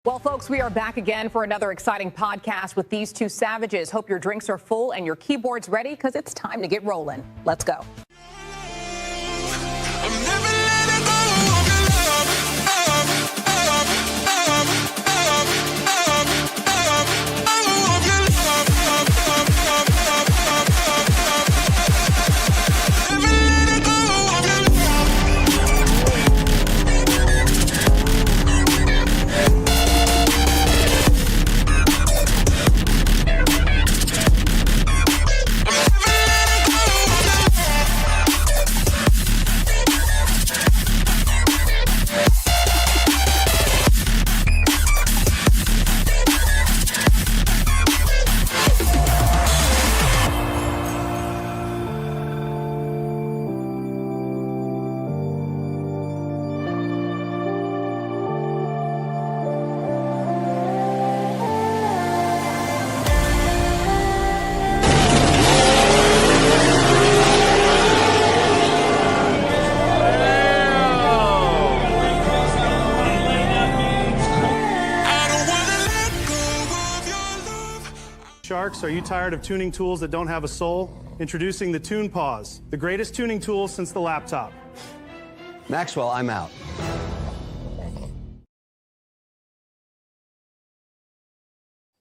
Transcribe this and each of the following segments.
Well, folks, we are back again for another exciting podcast with these two savages. Hope your drinks are full and your keyboards ready because it's time to get rolling. Let's go. Sharks, are you tired of tuning tools that don't have a soul? Introducing the Tune Pause, the greatest tuning tool since the laptop. Maxwell, I'm out.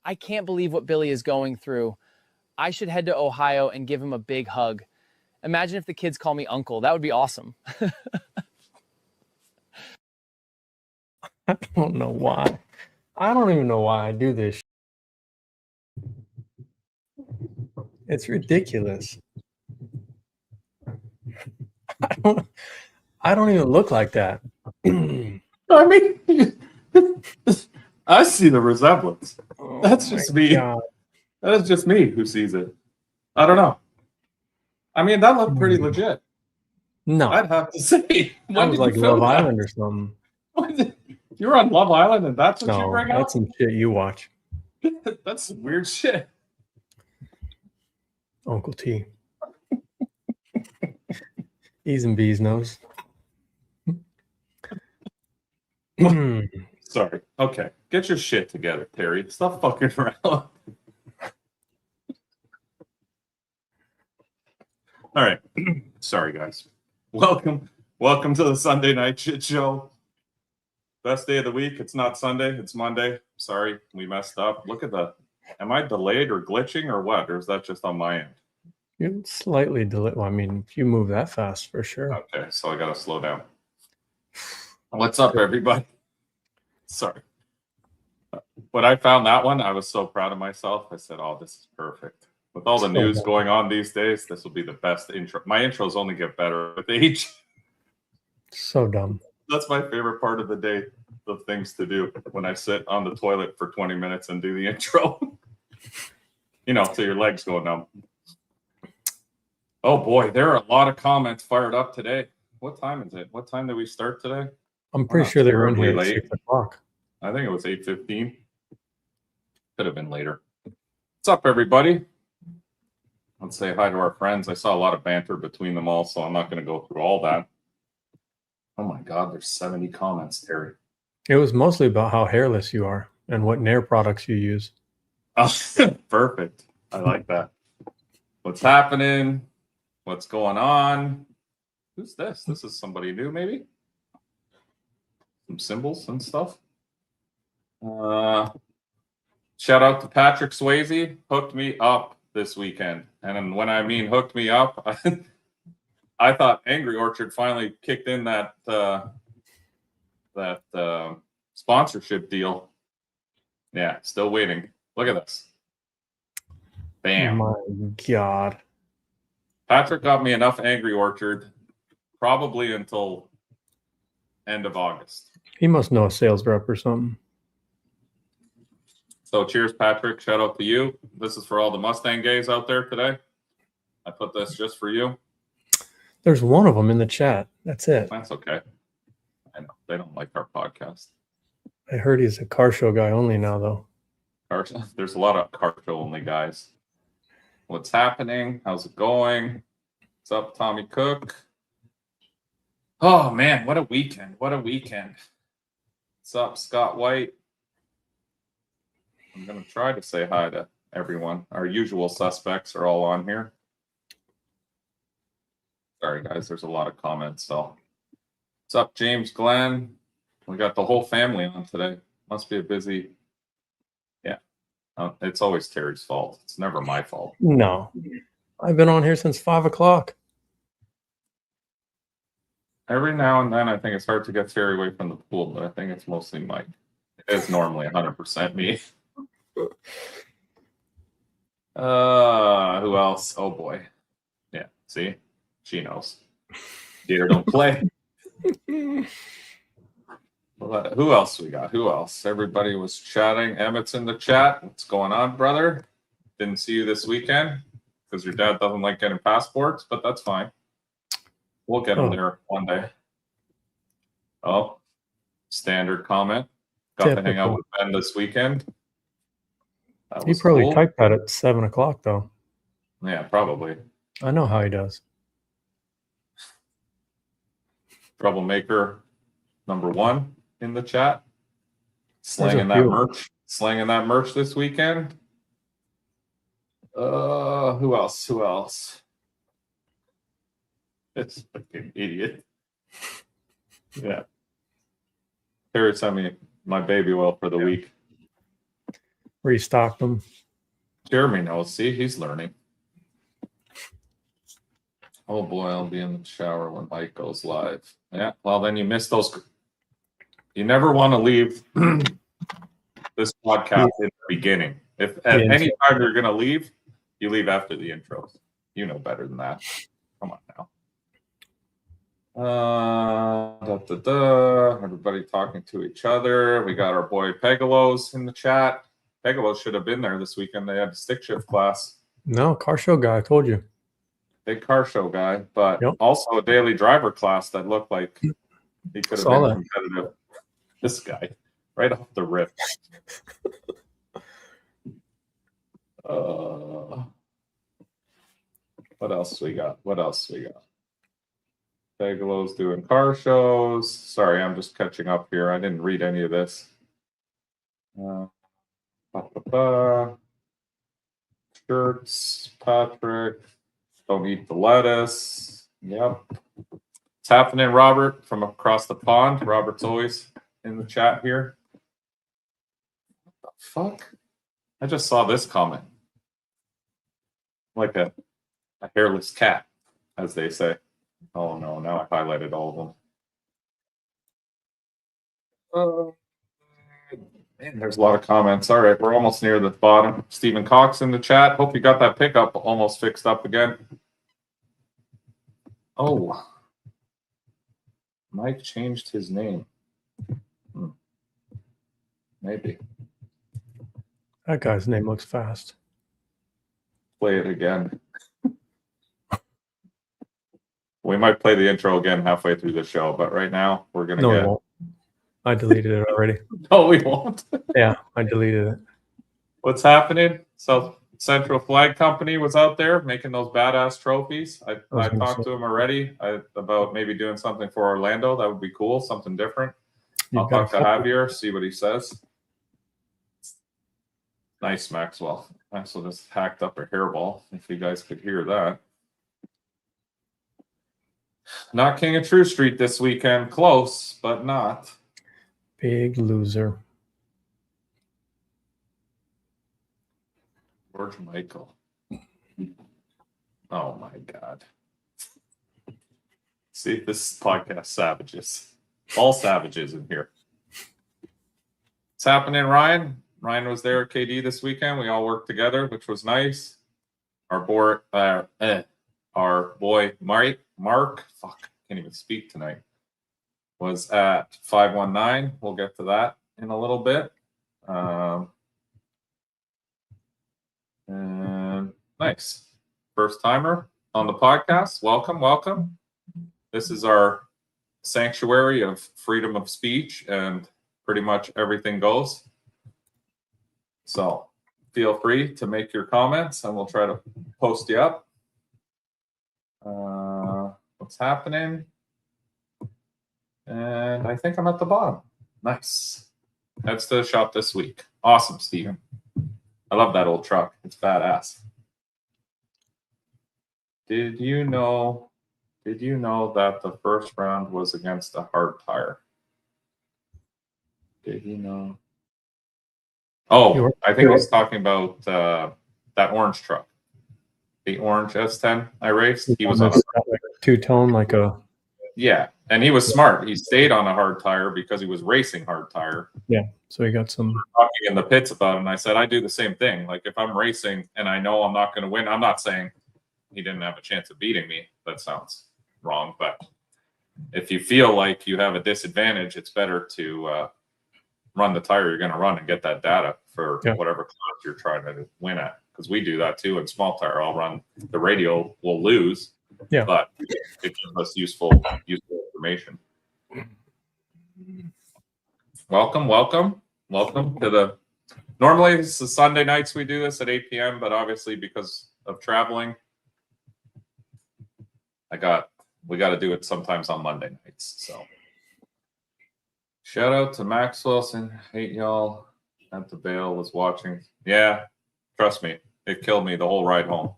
I can't believe what Billy is going through. I should head to Ohio and give him a big hug. Imagine if the kids call me uncle. That would be awesome. I don't know why. I don't even know why I do this. It's ridiculous. I don't even look like that. I mean, I see the resemblance. That's just me. God. That is just me who sees it. I don't know. I mean, that looked pretty legit. No, I'd have to say. that was like Love Island or something. You were on Love Island and that's what you No, bring out? that's some shit you watch. That's some weird shit. Uncle T. E's and B's knows. Sorry. Okay. Get your shit together, Terry. Stop fucking around. All right. Sorry, guys. Welcome to the Sunday Night Shit Show. Best day of the week. It's not Sunday. It's Monday. Sorry, we messed up. Look at the... Am I delayed or glitching or what? Or is that just on my end? You're slightly delayed. Well, I mean, if you move that fast, for sure. Okay, so I gotta slow down. What's up, everybody? Sorry. When I found that one, I was so proud of myself. I said, oh, this is perfect. With all the news going on these days, this will be the best intro. My intros only get better with age. So dumb. That's my favorite part of the day of things to do when I sit on the toilet for 20 minutes and do the intro. You know, so your legs go numb. Oh boy, there are a lot of comments fired up today. What time is it? What time did we start today? I'm pretty sure they were in here at late. 6 o'clock. I think it was 8:15. Could have been later. What's up, everybody? Let's say hi to our friends. I saw a lot of banter between them all, so I'm not going to go through all that. Oh my God, there's 70 comments, Terry. It was mostly about how hairless you are and what Nair products you use. Oh, perfect. I like that. What's happening? What's going on? Who's this? This is somebody new, maybe? Some symbols and stuff. Shout out to Patrick Swayze. Hooked me up this weekend. And when I mean hooked me up, I thought Angry Orchard finally kicked in that sponsorship deal. Yeah, still waiting. Look at this. Bam. Oh my God. Patrick got me enough Angry Orchard probably until end of August. He must know a sales rep or something. So cheers, Patrick. Shout out to you. This is for all the Mustang gays out there today. I put this just for you. There's one of them in the chat. That's it. That's okay. I know. They don't like our podcast. I heard he's a car show guy only now, though. There's a lot of car show only guys. What's happening? How's it going? What's up, Tommy Cook? Oh, man, what a weekend. What a weekend. What's up, Scott White? I'm going to try to say hi to everyone. Our usual suspects are all on here. Sorry, guys. There's a lot of comments. So, what's up, James Glenn? We got the whole family on today. Must be a busy. Yeah. It's always Terry's fault. It's never my fault. No. I've been on here since 5 o'clock. Every now and then, I think it's hard to get Terry away from the pool, but I think it's mostly Mike. It is normally 100% me. Who else? Oh boy. Yeah, see? She knows. Gator don't play. Who else we got? Who else? Everybody was chatting. Emmett's in the chat. What's going on, brother? Didn't see you this weekend because your dad doesn't like getting passports, but that's fine. We'll get him there one day. Oh, standard comment. Got to hang out with Ben this weekend. He probably typed that at 7 o'clock, though. Yeah, probably. I know how he does. Troublemaker #1 in the chat. Slanging that merch. Slanging that merch this weekend. Who else? Who else? It's a fucking idiot. Yeah. Terry sent me my baby oil for the week. Restocked them. Jeremy knows. See, he's learning. Oh boy, I'll be in the shower when Mike goes live. Yeah, well then you miss those. You never want to leave this podcast in the beginning. If at any time you're going to leave, you leave after the intros. You know better than that. Come on now. Everybody talking to each other. We got our boy Pegalos in the chat. Pegalos should have been there this weekend. They had a stick shift class. No, car show guy, I told you. Big car show guy, but also a daily driver class that looked like he could have been competitive. This guy, right off the rip. What else we got? What else we got? Pegalos doing car shows. Sorry, I'm just catching up here. I didn't read any of this. Shirts, Patrick. Don't eat the lettuce. Yep. It's happening, Robert, from across the pond. Robert's always in the chat here. What the fuck? I just saw this comment. Like a hairless cat, as they say. Oh no, now I highlighted all of them. Man, there's a lot of comments. All right, we're almost near the bottom. Stephen Cox in the chat. Hope you got that pickup almost fixed up again. Oh. Mike changed his name. Maybe. That guy's name looks fast. Play it again. We might play the intro again halfway through the show, but right now we're going to we won't. I deleted it already. No, we won't. Yeah, I deleted it. What's happening? South Central Flag Company was out there making those badass trophies. I talked to him already about maybe doing something for Orlando. That would be cool, something different. I'll talk to Javier, see what he says. Nice, Maxwell. Maxwell just hacked up a hairball, if you guys could hear that. Not King of True Street this weekend. Close, but not. Big loser. George Michael. Oh my God. See, this podcast savages. All savages in here. What's happening, Ryan? Ryan was there at KD this weekend. We all worked together, which was nice. Our boy Mark, fuck, can't even speak tonight, was at 519. We'll get to that in a little bit. And nice. First timer on the podcast. Welcome, welcome. This is our sanctuary of freedom of speech and pretty much everything goes. So feel free to make your comments and we'll try to post you up. What's happening? And I think I'm at the bottom. Nice. That's the shop this week. Awesome, Steven. I love that old truck. It's badass. Did you know that the first round was against a hard tire? Did you know? Oh, I think he's talking about that orange truck. The orange S10 I raced. He was on like a two-tone, like a... Yeah, and he was smart. He stayed on a hard tire because he was racing hard tire. Yeah, so he got some... Talking in the pits about it, and I said, I do the same thing. Like, if I'm racing and I know I'm not going to win, I'm not saying he didn't have a chance of beating me. That sounds wrong, but if you feel like you have a disadvantage, it's better to run the tire you're going to run and get that data for whatever class you're trying to win at. Because we do that too in small tire. I'll run the radial, we'll lose, but it gives us useful information. Welcome to the. Normally, this is Sunday nights we do this at 8 p.m., but obviously because of traveling, we got to do it sometimes on Monday nights. So, shout out to Max Wilson. Hate y'all at the bail was watching. Yeah, trust me, it killed me the whole ride home.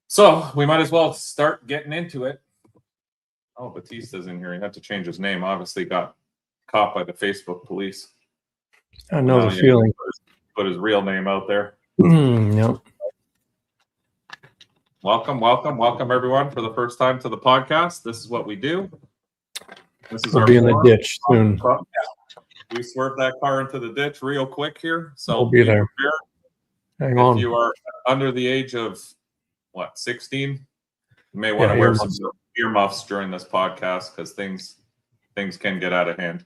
So we might as well start getting into it. Oh, Batista's in here. He had to change his name. Obviously got caught by the Facebook police. I know the feeling. Put his real name out there. Yep. Welcome everyone for the first time to the podcast. This is what we do. This is We'll be in the ditch soon. We swerved that car into the ditch real quick here. So we'll be there. Hang on. If you are under the age of 16, you may want to wear some earmuffs during this podcast because things can get out of hand.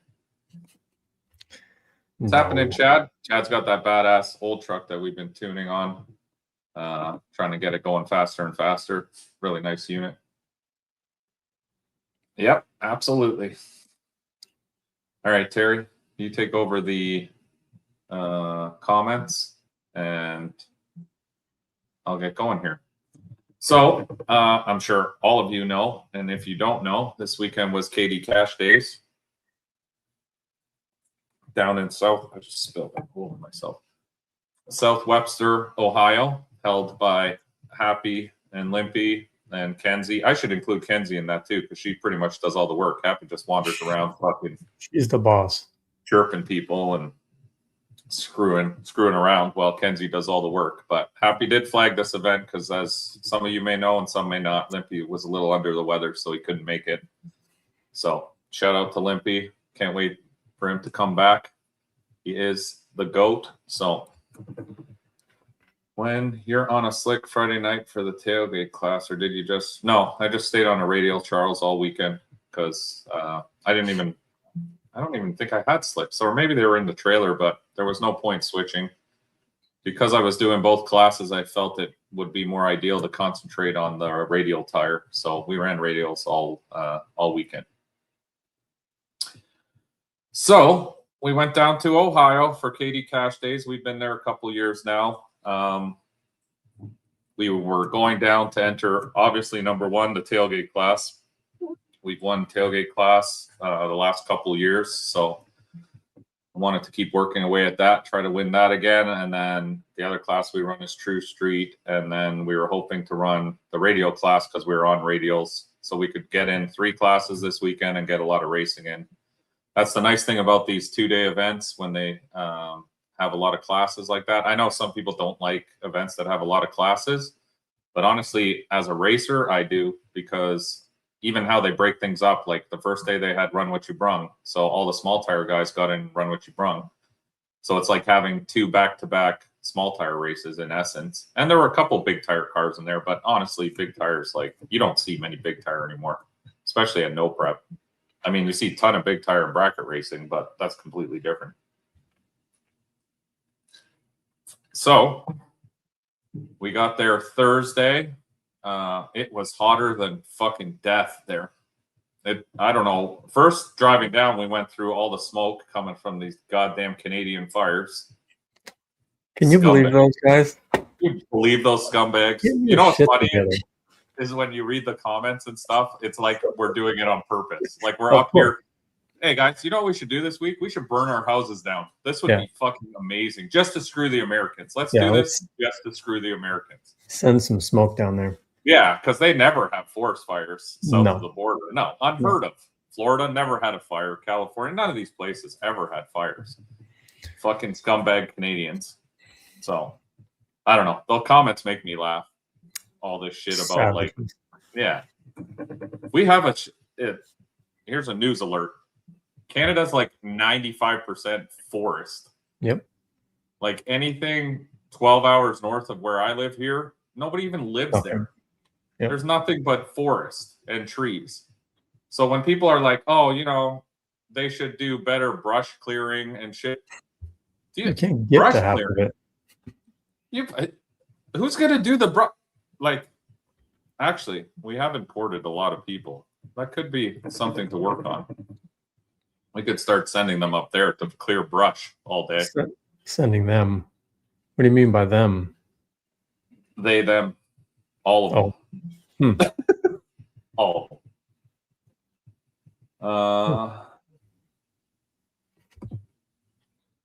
What's happening, Chad? Chad's got that badass old truck that we've been tuning on, trying to get it going faster and faster. Really nice unit. Yep, absolutely. All right, Terry, you take over the comments and I'll get going here. So I'm sure all of you know, and if you don't know, this weekend was KD Cash Days down in South. I just spilled that over myself. South Webster, Ohio, held by Happy and Limpy and Kenzie. I should include Kenzie in that too, because she pretty much does all the work. Happy just wanders around, fucking. She's the boss, chirping people and screwing around while Kenzie does all the work. But Happy did flag this event because, as some of you may know and some may not, Limpy was a little under the weather, so he couldn't make it. So shout out to Limpy. Can't wait for him to come back. He is the GOAT. So when you're on a slick Friday night for the tailgate class, or did you just... No, I just stayed on a radial, Charles, all weekend because I don't even think I had slicks, or maybe they were in the trailer, but there was no point switching. Because I was doing both classes, I felt it would be more ideal to concentrate on the radial tire. So we ran radials all weekend. So we went down to Ohio for KD Cash Days. We've been there a couple years now. We were going down to enter, obviously, number one, the tailgate class. We've won tailgate class the last couple of years, so I wanted to keep working away at that, try to win that again. And then the other class we run is True Street, and then we were hoping to run the radial class because we were on radials, so we could get in 3 classes this weekend and get a lot of racing in. That's the nice thing about these 2-day events when they have a lot of classes like that. I know some people don't like events that have a lot of classes, but honestly, as a racer, I do, because even how they break things up, like the first day they had Run What You Brung. So all the small tire guys got in Run What You Brung. So it's like having 2 back-to-back small tire races in essence. And there were a couple big tire cars in there, but honestly, big tires, like you don't see many big tire anymore, especially at no prep. I mean, you see a ton of big tire and bracket racing, but that's completely different. So we got there Thursday. It was hotter than fucking death there. I don't know. First, driving down, we went through all the smoke coming from these goddamn Canadian fires. Can you believe those guys? Can you believe those scumbags? You know what's funny is when you read the comments and stuff, it's like we're doing it on purpose. Like we're up here hey guys, you know what we should do this week? We should burn our houses down. This would be fucking amazing, just to screw the Americans. Let's do this just to screw the Americans. Send some smoke down there. Yeah, because they never have forest fires south of the border. No, unheard of. Florida never had a fire. California, none of these places ever had fires. Fucking scumbag Canadians. So, I don't know. The comments make me laugh. All this shit about we have here's a news alert. Canada's like 95% forest. Yep. Like anything 12 hours north of where I live here, nobody even lives there. Yep. There's nothing but forest and trees. So when people are like, oh, you know, they should do better brush clearing and shit. Dude, you can't get to half of it. Who's going to do the brush? Like, actually, we have imported a lot of people. That could be something to work on. We could start sending them up there to clear brush all day. Sending them? What do you mean by them? They, them, all of them. All of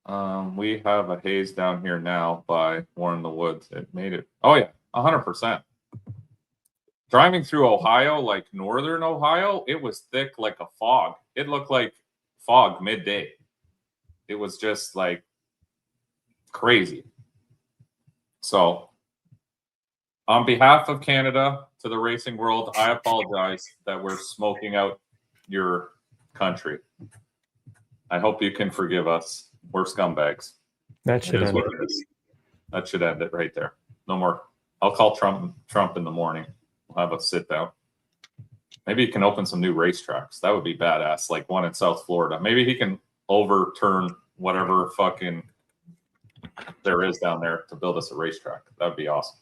them. We have a haze down here now by Warren the Woods. It made it. Oh yeah, 100%. Driving through Ohio, like northern Ohio, it was thick like a fog. It looked like fog midday. It was just like crazy. So, on behalf of Canada to the racing world, I apologize that we're smoking out your country. I hope you can forgive us. We're scumbags. That should end it. That should end it right there. No more. I'll call Trump in the morning. We'll have a sit down. Maybe he can open some new racetracks. That would be badass, like one in South Florida. Maybe he can overturn whatever fucking there is down there to build us a racetrack. That would be awesome.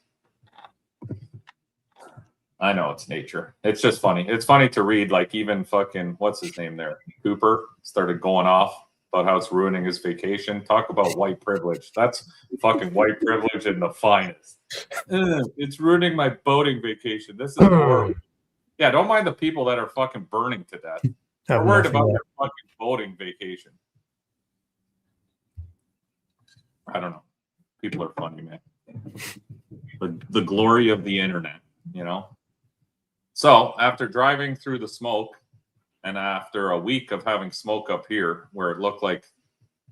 I know it's nature. It's just funny. It's funny to read, like even fucking, what's his name there? Cooper started going off about how it's ruining his vacation. Talk about white privilege. That's fucking white privilege in the finest. It's ruining my boating vacation. This is horrible. Yeah, don't mind the people that are fucking burning to death. We're worried about their fucking boating vacation. I don't know. People are funny, man. The glory of the internet, you know? So after driving through the smoke and after a week of having smoke up here where it looked like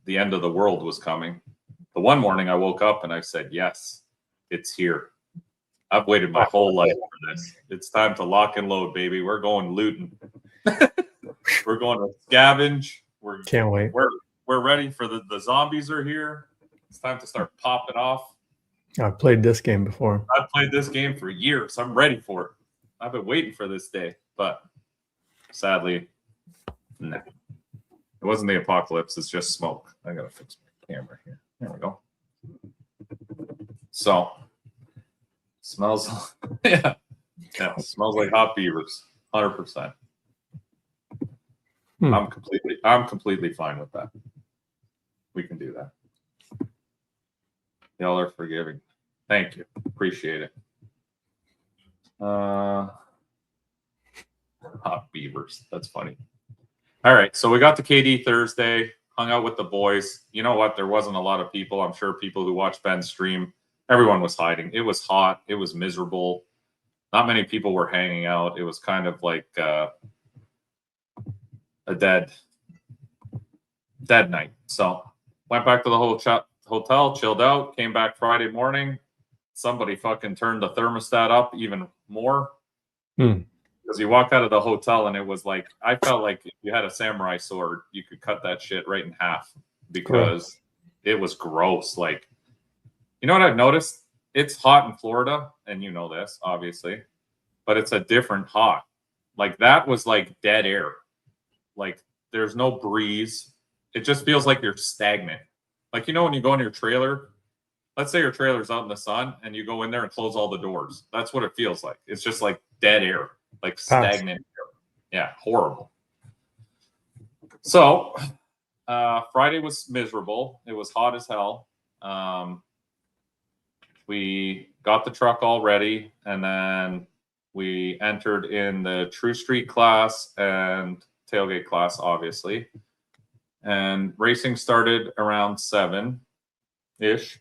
the end of the world was coming, the one morning I woke up and I said, yes, it's here. I've waited my whole life for this. It's time to lock and load, baby. We're going looting. We're going to scavenge. Can't wait. We're ready for the zombies are here. It's time to start popping off. I've played this game before. I've played this game for years. I'm ready for it. I've been waiting for this day, but sadly, no. It wasn't the apocalypse. It's just smoke. I gotta fix my camera here. There we go. So, smells. Yeah, smells like hot beavers. 100%. I'm completely fine with that. We can do that. Y'all are forgiving. Thank you. Appreciate it. Hot beavers. That's funny. All right. So we got to KD Thursday, hung out with the boys. You know what? There wasn't a lot of people. I'm sure people who watched Ben's stream, everyone was hiding. It was hot. It was miserable. Not many people were hanging out. It was kind of like a dead night. So went back to the hotel, chilled out, came back Friday morning. Somebody fucking turned the thermostat up even more. Because you walked out of the hotel and it was like, I felt like if you had a samurai sword, you could cut that shit right in half because it was gross. Like, you know what I've noticed? It's hot in Florida, and you know this, obviously, but it's a different hot. Like, that was like dead air. Like, there's no breeze. It just feels like you're stagnant. Like, you know, when you go in your trailer, let's say your trailer's out in the sun and you go in there and close all the doors. That's what it feels like. It's just like dead air, like stagnant air. Yeah, horrible. So Friday was miserable. It was hot as hell. We got the truck all ready, and then we entered in the True Street class and tailgate class, obviously. And racing started around 7-ish,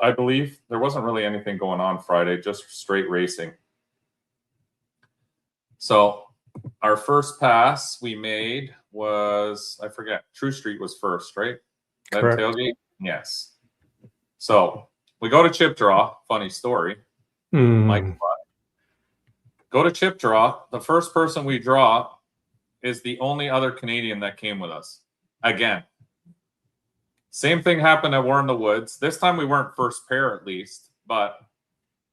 I believe. There wasn't really anything going on Friday, just straight racing. So our first pass we made was, I forget, True Street was first, right? That Correct. tailgate? Yes. So we go to chip draw. Funny story. Mike, go to chip draw. The first person we draw is the only other Canadian that came with us. Again. Same thing happened at War in the Woods. This time we weren't first pair, at least. But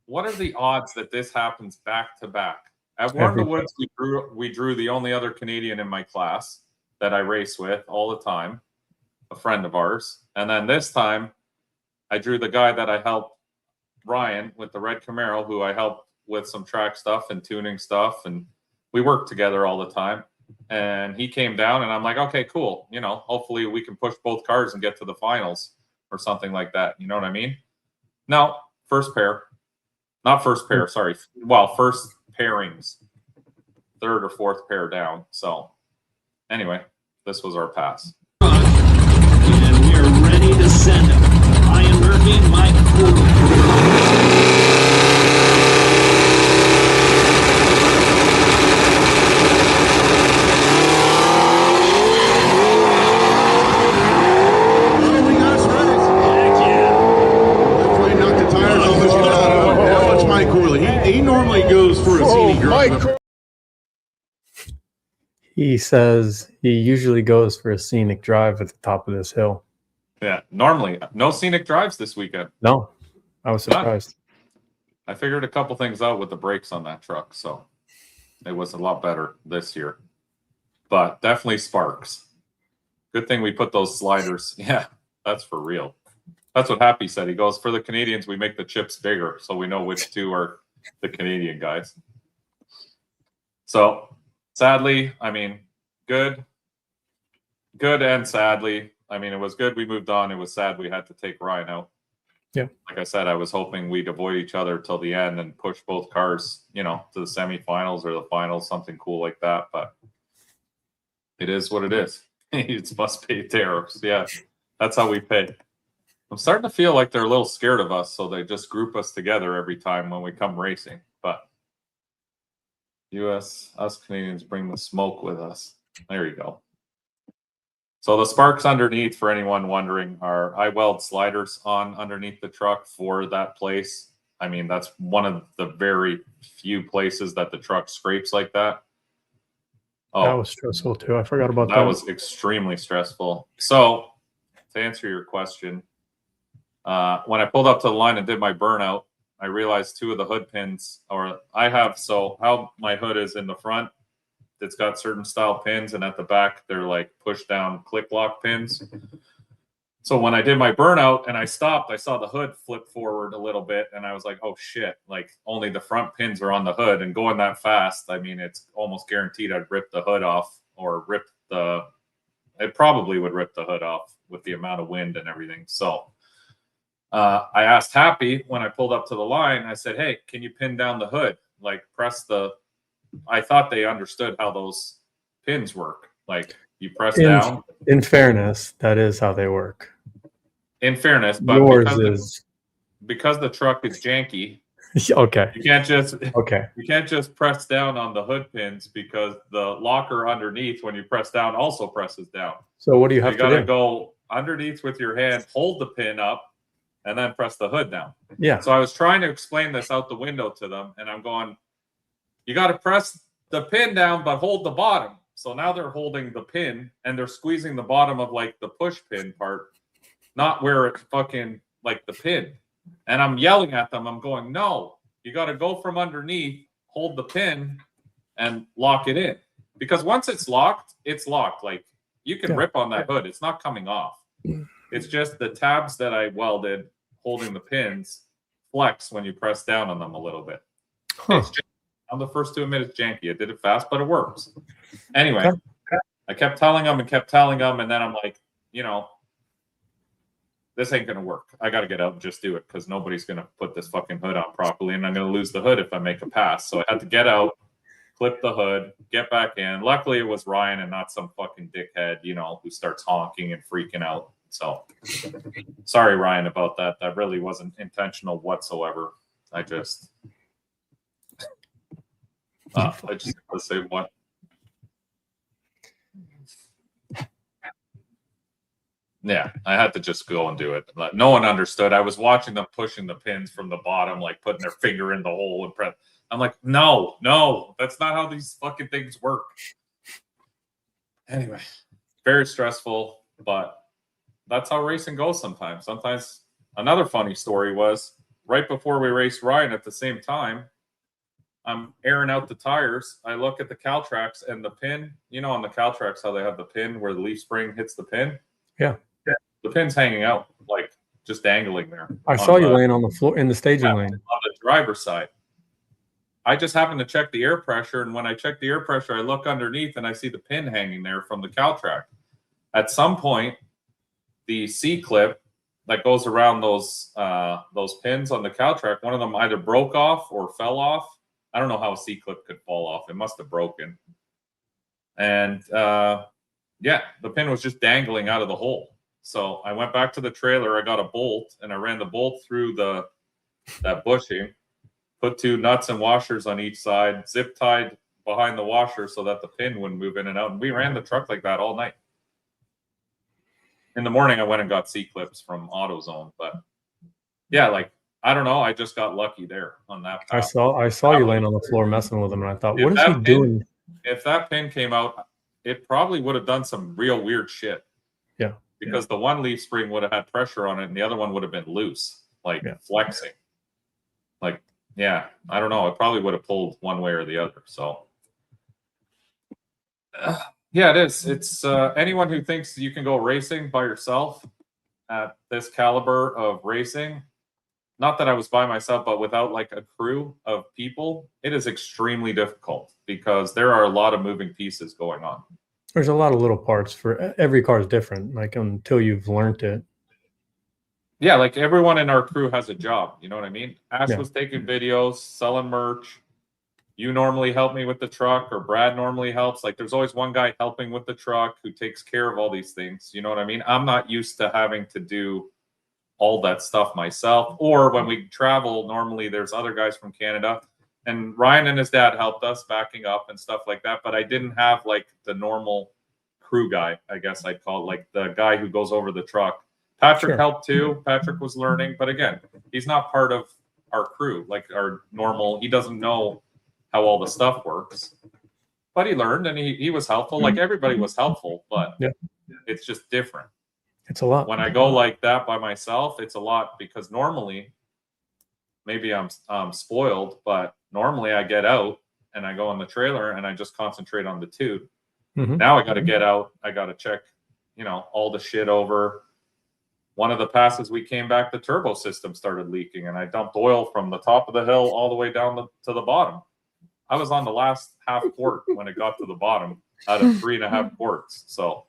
what are the odds that this happens back to back? At War in the Woods, we drew the only other Canadian in my class that I race with all the time, a friend of ours. And then this time, I drew the guy that I helped, Ryan, with the red Camaro, who I helped with some track stuff and tuning stuff. And we worked together all the time. And he came down, and I'm like, okay, cool. You know, hopefully we can push both cars and get to the finals or something like that. You know what I mean? No, first pair. Not first pair, sorry. Well, first pairings. Third or fourth pair down. So anyway, this was our pass. And we are ready to send him. Ryan Murphy, Mike He normally goes for a scenic drive. He says he usually goes for a scenic drive at the top of this hill. Yeah, normally no scenic drives this weekend. No, I was surprised. I figured a couple things out with the brakes on that truck, so it was a lot better this year. But definitely sparks. Good thing we put those sliders. Yeah, that's for real. That's what Happy said. He goes, for the Canadians, we make the chips bigger so we know which two are the Canadian guys. So sadly, I mean, good and sadly. I mean, it was good we moved on. It was sad we had to take Ryan out. Yeah. Like I said, I was hoping we'd avoid each other till the end and push both cars, you know, to the semifinals or the finals, something cool like that. But it is what it is. It must pay tariffs. Yeah, that's how we pay. I'm starting to feel like they're a little scared of us, so they just group us together every time when we come racing. But us Canadians bring the smoke with us. There you go. So the sparks underneath, for anyone wondering, are I weld sliders on underneath the truck for that place. I mean, that's one of the very few places that the truck scrapes like that. Oh, that was stressful too. I forgot about that. That was extremely stressful. So to answer your question, when I pulled up to the line and did my burnout, I realized two of the hood pins, or I have, so how my hood is in the front, it's got certain style pins, and at the back, they're like push down click lock pins. So when I did my burnout and I stopped, I saw the hood flip forward a little bit, and I was like, oh shit, like only the front pins are on the hood, and going that fast, I mean, it's almost guaranteed I'd rip the hood off, or it probably would rip the hood off with the amount of wind and everything. So I asked Happy when I pulled up to the line, I said, hey, can you pin down the hood? Like press I thought they understood how those pins work. Like you press down. In fairness, that is how they work. In fairness, but because the truck is janky, okay. You can't just press down on the hood pins, because the locker underneath, when you press down, also presses down. So what do you have to do? You got to go underneath with your hand, hold the pin up, and then press the hood down. Yeah. So I was trying to explain this out the window to them, and I'm going, you got to press the pin down, but hold the bottom. So now they're holding the pin, and they're squeezing the bottom of like the push pin part, not where it's fucking like the pin. And I'm yelling at them. I'm going, no, you got to go from underneath, hold the pin, and lock it in. Because once it's locked, it's locked. Like you can rip on that hood. It's not coming off. It's just the tabs that I welded holding the pins flex when you press down on them a little bit. Huh. I'm the first to admit it's janky. I did it fast, but it works. Anyway, I kept telling them, and then I'm like, you know, this ain't going to work. I got to get out and just do it, because nobody's going to put this fucking hood on properly, and I'm going to lose the hood if I make a pass. So I had to get out, clip the hood, get back in. Luckily, it was Ryan and not some fucking dickhead, you know, who starts honking and freaking out. So sorry, Ryan, about that. That really wasn't intentional whatsoever. I just had to say what. Yeah, I had to just go and do it. No one understood. I was watching them pushing the pins from the bottom, like putting their finger in the hole and press. I'm like, no, that's not how these fucking things work. Anyway, very stressful, but that's how racing goes sometimes. Sometimes another funny story was right before we raced Ryan at the same time, I'm airing out the tires. I look at the Caltrax and the pin, you know, on the Caltrax, how they have the pin where the leaf spring hits the pin. Yeah. The pin's hanging out, like just dangling there. I saw you laying on the floor in the staging lane. On the driver's side. I just happened to check the air pressure, and when I check the air pressure, I look underneath and I see the pin hanging there from the Caltrack. At some point, the C-clip that goes around those pins on the Caltrack, one of them either broke off or fell off. I don't know how a C-clip could fall off. It must have broken. And yeah, the pin was just dangling out of the hole. So I went back to the trailer. I got a bolt, and I ran the bolt through that bushing, put 2 nuts and washers on each side, zip tied behind the washer so that the pin wouldn't move in and out. And we ran the truck like that all night. In the morning, I went and got C-clips from AutoZone. But yeah, like, I don't know. I just got lucky there on that path. I saw you laying on the floor messing with him, and I thought, what is he doing? If that pin came out, it probably would have done some real weird shit. Yeah. Because the one leaf spring would have had pressure on it, and the other one would have been loose, like flexing. Like, yeah, I don't know. It probably would have pulled one way or the other. So, yeah, it is. It's anyone who thinks you can go racing by yourself at this caliber of racing. Not that I was by myself, but without like a crew of people, it is extremely difficult because there are a lot of moving pieces going on. There's a lot of little parts for every car is different, like until you've learned it. Yeah, like everyone in our crew has a job. You know what I mean? Ash was taking videos, selling merch. You normally help me with the truck, or Brad normally helps. Like there's always one guy helping with the truck who takes care of all these things. You know what I mean? I'm not used to having to do all that stuff myself. Or when we travel, normally there's other guys from Canada. And Ryan and his dad helped us backing up and stuff like that. But I didn't have like the normal crew guy, I guess I'd call it, like the guy who goes over the truck. Patrick helped too. Patrick was learning. But again, he's not part of our crew, like our normal. He doesn't know how all the stuff works. But he learned, and he was helpful. Like everybody was helpful, but it's just different. It's a lot. When I go like that by myself, it's a lot because normally, maybe I'm spoiled, but normally I get out and I go in the trailer and I just concentrate on the tube. Now I got to get out. I got to check, you know, all the shit over. One of the passes we came back, the turbo system started leaking, and I dumped oil from the top of the hill all the way down to the bottom. I was on the last half quart when it got to the bottom out of 3.5 quarts. So,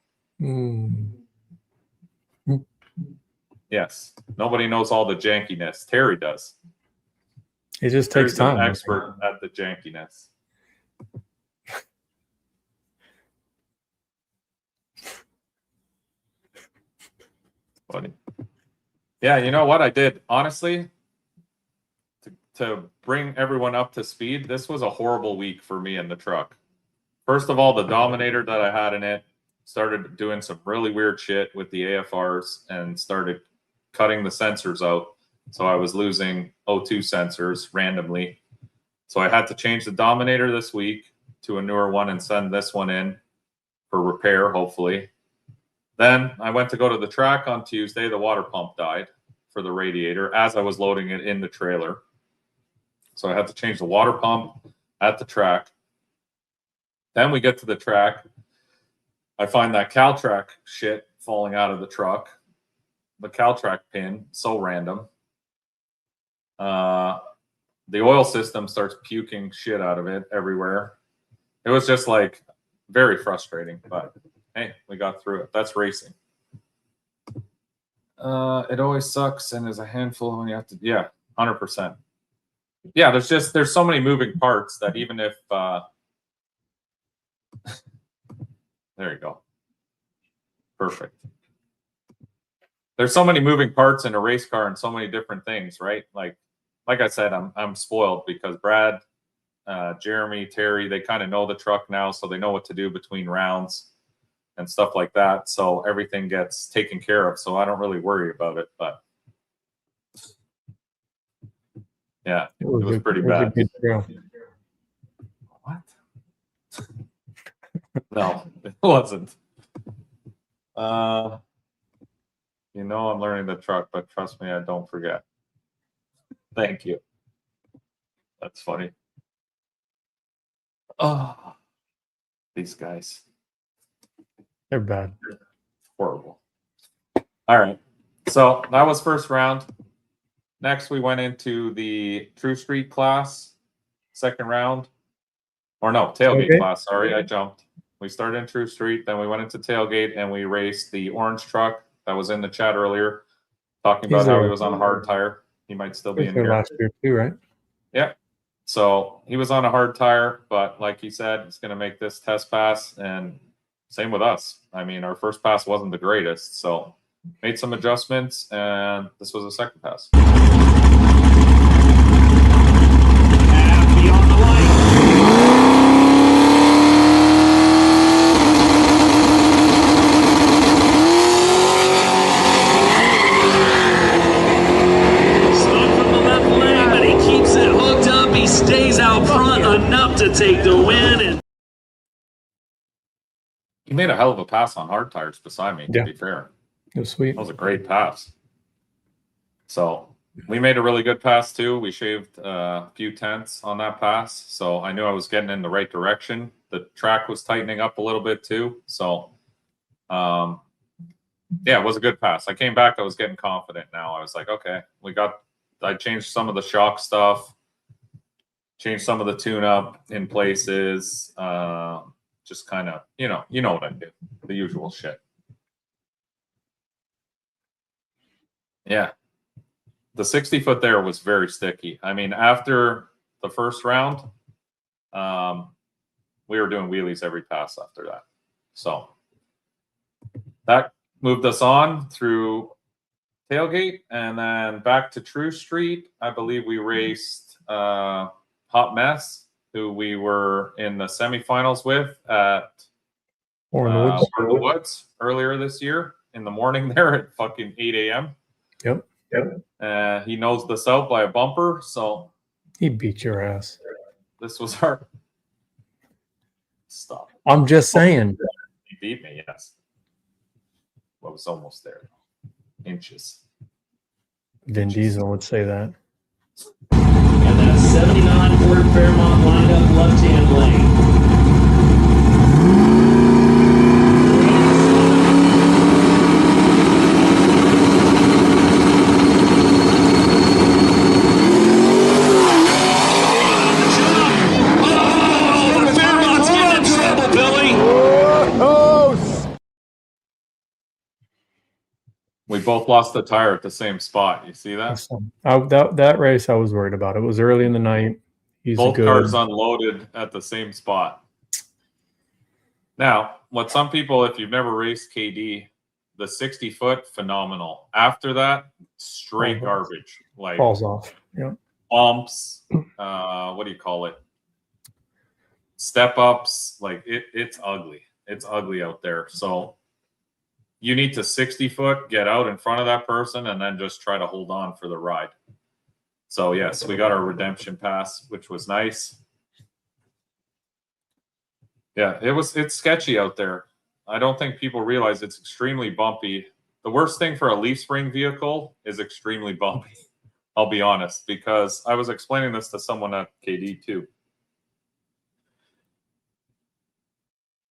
yes, nobody knows all the jankiness. Terry does. It just takes time. An expert at the jankiness. Funny. Yeah, you know what I did? Honestly, to bring everyone up to speed, this was a horrible week for me in the truck. First of all, the Dominator that I had in it started doing some really weird shit with the AFRs and started cutting the sensors out. So I was losing O2 sensors randomly. So I had to change the Dominator this week to a newer one and send this one in for repair, hopefully. Then I went to go to the track on Tuesday. The water pump died for the radiator as I was loading it in the trailer. So I had to change the water pump at the track. Then we get to the track. I find that Caltrack shit falling out of the truck. The Caltrack pin, so random. The oil system starts puking shit out of it everywhere. It was just like very frustrating, but hey, we got through it. That's racing. It always sucks and is a handful when you have to, 100%. Yeah, there's so many moving parts that even if There you go. Perfect. There's so many moving parts in a race car and so many different things, right? Like I said, I'm spoiled because Brad, Jeremy, Terry, they kind of know the truck now, so they know what to do between rounds and stuff like that. So everything gets taken care of. So I don't really worry about it. But yeah, it was pretty bad. What? No, it wasn't. You know, I'm learning the truck, but trust me, I don't forget. Thank you. That's funny. Oh, these guys. They're bad. Horrible. All right. So that was first round. Next, we went into the True Street class, second round. Or no, tailgate class. Sorry, I jumped. We started in True Street, then we went into tailgate, and we raced the orange truck that was in the chat earlier, talking about how he was on a hard tire. He might still be in here. Last year too, right? Yeah. So he was on a hard tire, but like he said, he's going to make this test pass, and same with us. I mean, our first pass wasn't the greatest, so made some adjustments, and this was a second pass. Happy on the light. Stays out front enough to take the win. And he made a hell of a pass on hard tires beside me, to be fair. It was sweet. That was a great pass. So we made a really good pass too. We shaved a few tenths on that pass. So I knew I was getting in the right direction. The track was tightening up a little bit too. So yeah, it was a good pass. I came back, I was getting confident now. I was like, okay, I changed some of the shock stuff. Change some of the tune-up in places. Just kind of, you know what I do. The usual shit. Yeah. The 60-foot there was very sticky. I mean, after the first round, we were doing wheelies every pass after that. So that moved us on through tailgate and then back to True Street. I believe we raced Hot Mess, who we were in the semifinals with at Or the Woods earlier this year in the morning there at fucking 8 a.m. Yep. He nosed us out by a bumper, so He beat your ass. this was our stop. I'm just saying. He beat me, yes. Well, it was almost there. Inches. Vin Diesel would say that. and that 79 Ford Fairmont lined up left-hand lane. We both lost the tire at the same spot. You see that? That race I was worried about. It was early in the night. Both cars unloaded at the same spot. Now, what some people, if you've never raced KD, the 60-foot, phenomenal. After that, straight garbage. Like falls off. Yeah. Bumps. What do you call it? Step ups. Like it's ugly. It's ugly out there. So you need to 60-foot, get out in front of that person, and then just try to hold on for the ride. So, yes, we got our redemption pass, which was nice. Yeah, it's sketchy out there. I don't think people realize it's extremely bumpy. The worst thing for a leaf spring vehicle is extremely bumpy. I'll be honest, because I was explaining this to someone at KD too.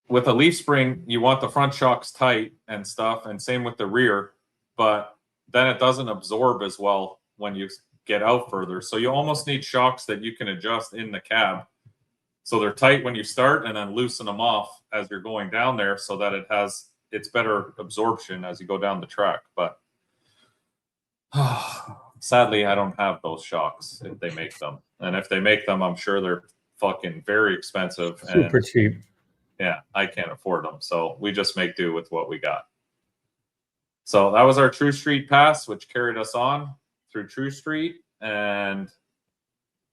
With a leaf spring, you want the front shocks tight and stuff, and same with the rear, but then it doesn't absorb as well when you get out further. So you almost need shocks that you can adjust in the cab. So they're tight when you start and then loosen them off as you're going down there so that it's better absorption as you go down the track. But sadly, I don't have those shocks if they make them. And if they make them, I'm sure they're fucking very expensive. Super cheap. Yeah, I can't afford them. So we just make do with what we got. So that was our True Street pass, which carried us on through True Street. And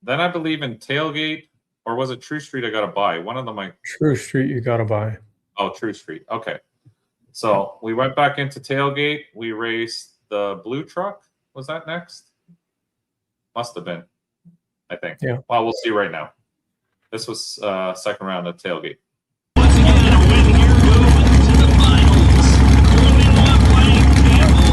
then I believe in Tailgate, or was it True Street I got to buy? One of them True Street, you got to buy. Oh, True Street. Okay. So we went back into Tailgate. We raced the blue truck. Was that next? Must have been, I think. Yeah. Well, we'll see right now. This was second round at Tailgate. Once again, a win here goes to the finals. Moving left lane, Campbell.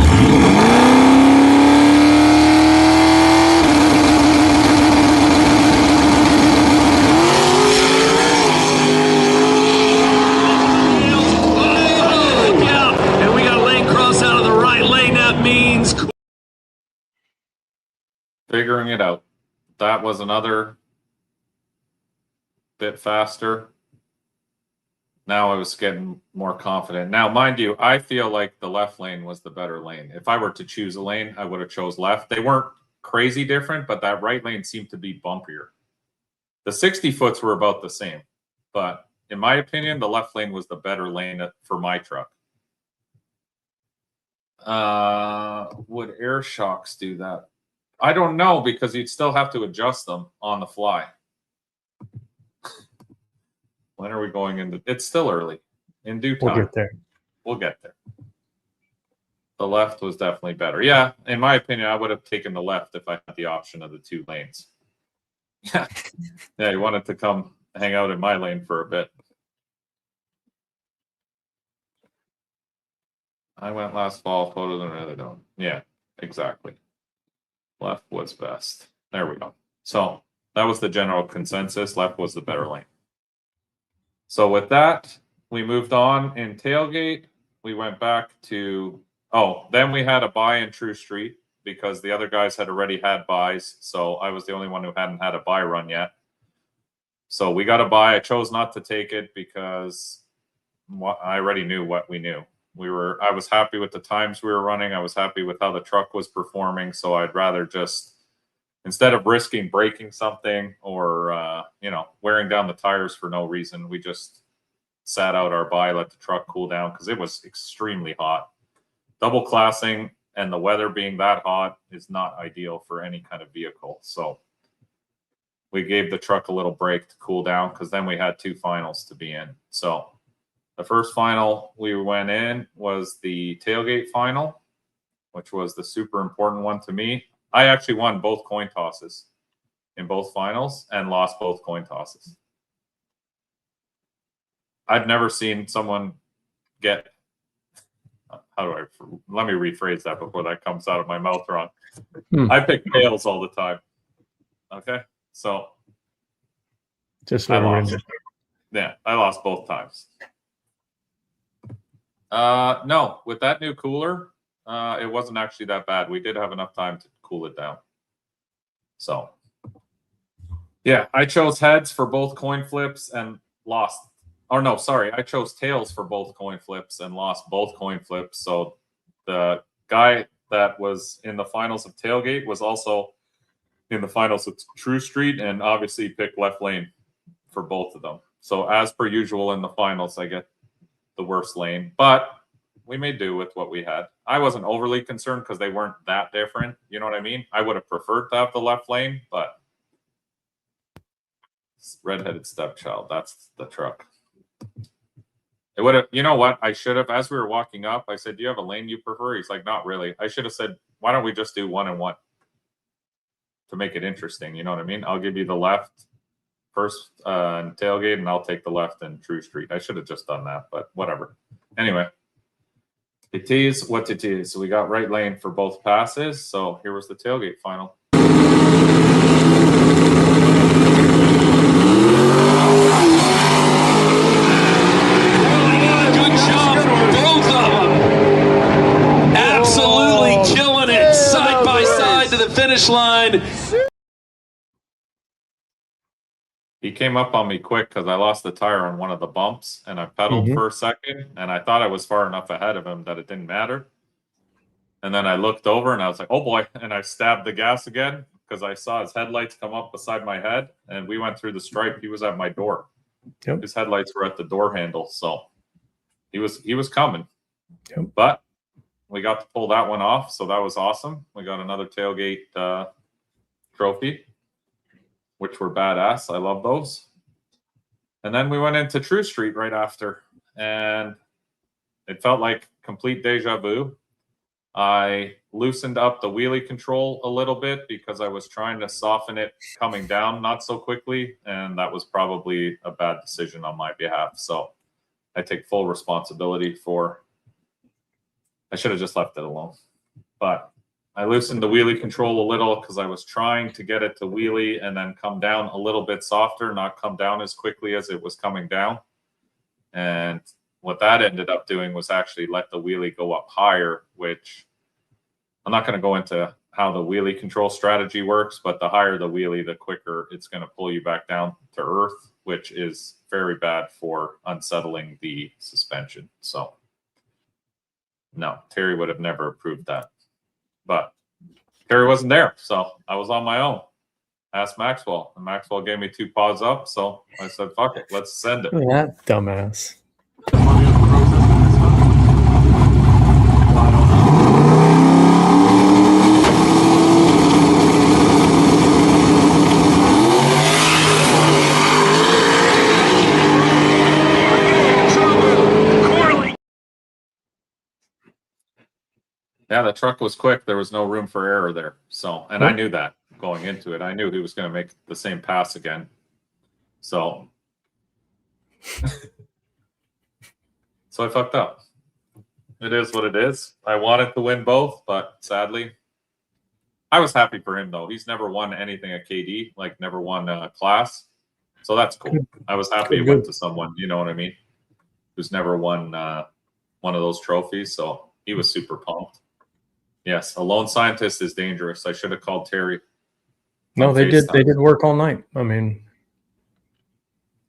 And we got a lane cross out of the right lane. That means Figuring it out. That was another bit faster. Now I was getting more confident. Now, mind you, I feel like the left lane was the better lane. If I were to choose a lane, I would have chose left. They weren't crazy different, but that right lane seemed to be bumpier. The 60 foots were about the same, but in my opinion, the left lane was the better lane for my truck. Would air shocks do that? I don't know, because you'd still have to adjust them on the fly. When are we going into? It's still early. In due time. We'll get there. We'll get there. The left was definitely better. Yeah, in my opinion, I would have taken the left if I had the option of the two lanes. Yeah, yeah, you wanted to come hang out in my lane for a bit. I went last fall, photo than rather don't. Yeah, exactly. Left was best. There we go. So that was the general consensus. Left was the better lane. So with that, we moved on in Tailgate. We went back to, then we had a buy in True Street because the other guys had already had buys. So I was the only one who hadn't had a buy run yet. So we got a buy. I chose not to take it because I already knew what we knew. I was happy with the times we were running. I was happy with how the truck was performing. So I'd rather just, instead of risking breaking something or, wearing down the tires for no reason, we just sat out our buy, let the truck cool down because it was extremely hot. Double classing and the weather being that hot is not ideal for any kind of vehicle. So we gave the truck a little break to cool down because then we had two finals to be in. So the first final we went in was the Tailgate final, which was the super important one to me. I actually won both coin tosses in both finals and lost both coin tosses. I've never seen someone get, let me rephrase that before that comes out of my mouth wrong. I pick tails all the time. Okay. So just I lost. Yeah, I lost both times. No, with that new cooler, it wasn't actually that bad. We did have enough time to cool it down. So, yeah, I chose heads for both coin flips and lost. Or no, sorry, I chose tails for both coin flips and lost both coin flips. So the guy that was in the finals of Tailgate was also in the finals of True Street and obviously picked left lane for both of them. So as per usual in the finals, I get the worst lane, but we made do with what we had. I wasn't overly concerned because they weren't that different. You know what I mean? I would have preferred to have the left lane, but redheaded stepchild, that's the truck. It would have, you know what? I should have, as we were walking up, I said, do you have a lane you prefer? He's like, not really. I should have said, why don't we just do 1 and 1 to make it interesting? You know what I mean? I'll give you the left first and Tailgate, and I'll take the left in True Street. I should have just done that, but whatever. Anyway, it is what it is. So we got right lane for both passes. So here was the Tailgate final. good job from both of them. Absolutely killing it, side by side to the finish line. He came up on me quick because I lost the tire on one of the bumps and I pedaled for a second and I thought I was far enough ahead of him that it didn't matter. And then I looked over and I was like, oh boy. And I stabbed the gas again because I saw his headlights come up beside my head and we went through the stripe. He was at my door. Yep. His headlights were at the door handle, so he was coming. Yep. But we got to pull that one off, so that was awesome. We got another tailgate trophy, which were badass. I love those. And then we went into True Street right after, and it felt like complete deja vu. I loosened up the wheelie control a little bit because I was trying to soften it coming down not so quickly, and that was probably a bad decision on my behalf. So I take full responsibility for, I should have just left it alone. But I loosened the wheelie control a little because I was trying to get it to wheelie and then come down a little bit softer, not come down as quickly as it was coming down. And what that ended up doing was actually let the wheelie go up higher, which I'm not going to go into how the wheelie control strategy works, but the higher the wheelie, the quicker it's going to pull you back down to earth, which is very bad for unsettling the suspension. So no, Terry would have never approved that. But Terry wasn't there, so I was on my own. Asked Maxwell, and Maxwell gave me 2 paws up, so I said, fuck it, let's send it. That dumbass. Yeah, the truck was quick. There was no room for error there. So, and I knew that going into it. I knew he was going to make the same pass again. So, so I fucked up. It is what it is. I wanted to win both, but sadly, I was happy for him though. He's never won anything at KD, like never won a class. So that's cool. I was happy it went to someone, you know what I mean, who's never won one of those trophies. So he was super pumped. Yes, a lone scientist is dangerous. I should have called Terry. No, they did. They did work all night. I mean,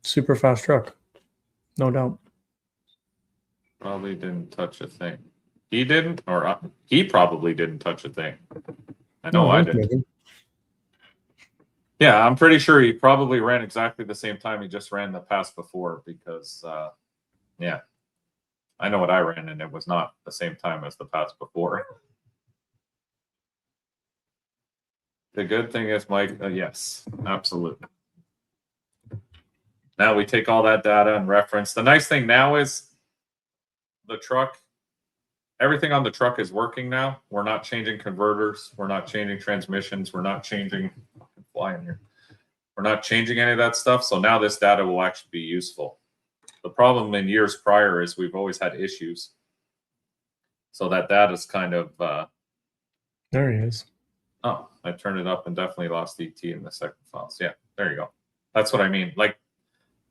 super fast truck, no doubt. Probably didn't touch a thing. He didn't, or he probably didn't touch a thing. I know I didn't. Yeah, I'm pretty sure he probably ran exactly the same time he just ran the pass before because, yeah, I know what I ran and it was not the same time as the pass before. The good thing is, Mike, yes, absolutely. Now we take all that data and reference. The nice thing now is the truck, everything on the truck is working now. We're not changing converters. We're not changing transmissions. We're not changing, flying here. We're not changing any of that stuff. So now this data will actually be useful. The problem in years prior is we've always had issues. So that data is kind of... there he is. Oh, I turned it up and definitely lost ET in the second file. So yeah, there you go. That's what I mean. Like,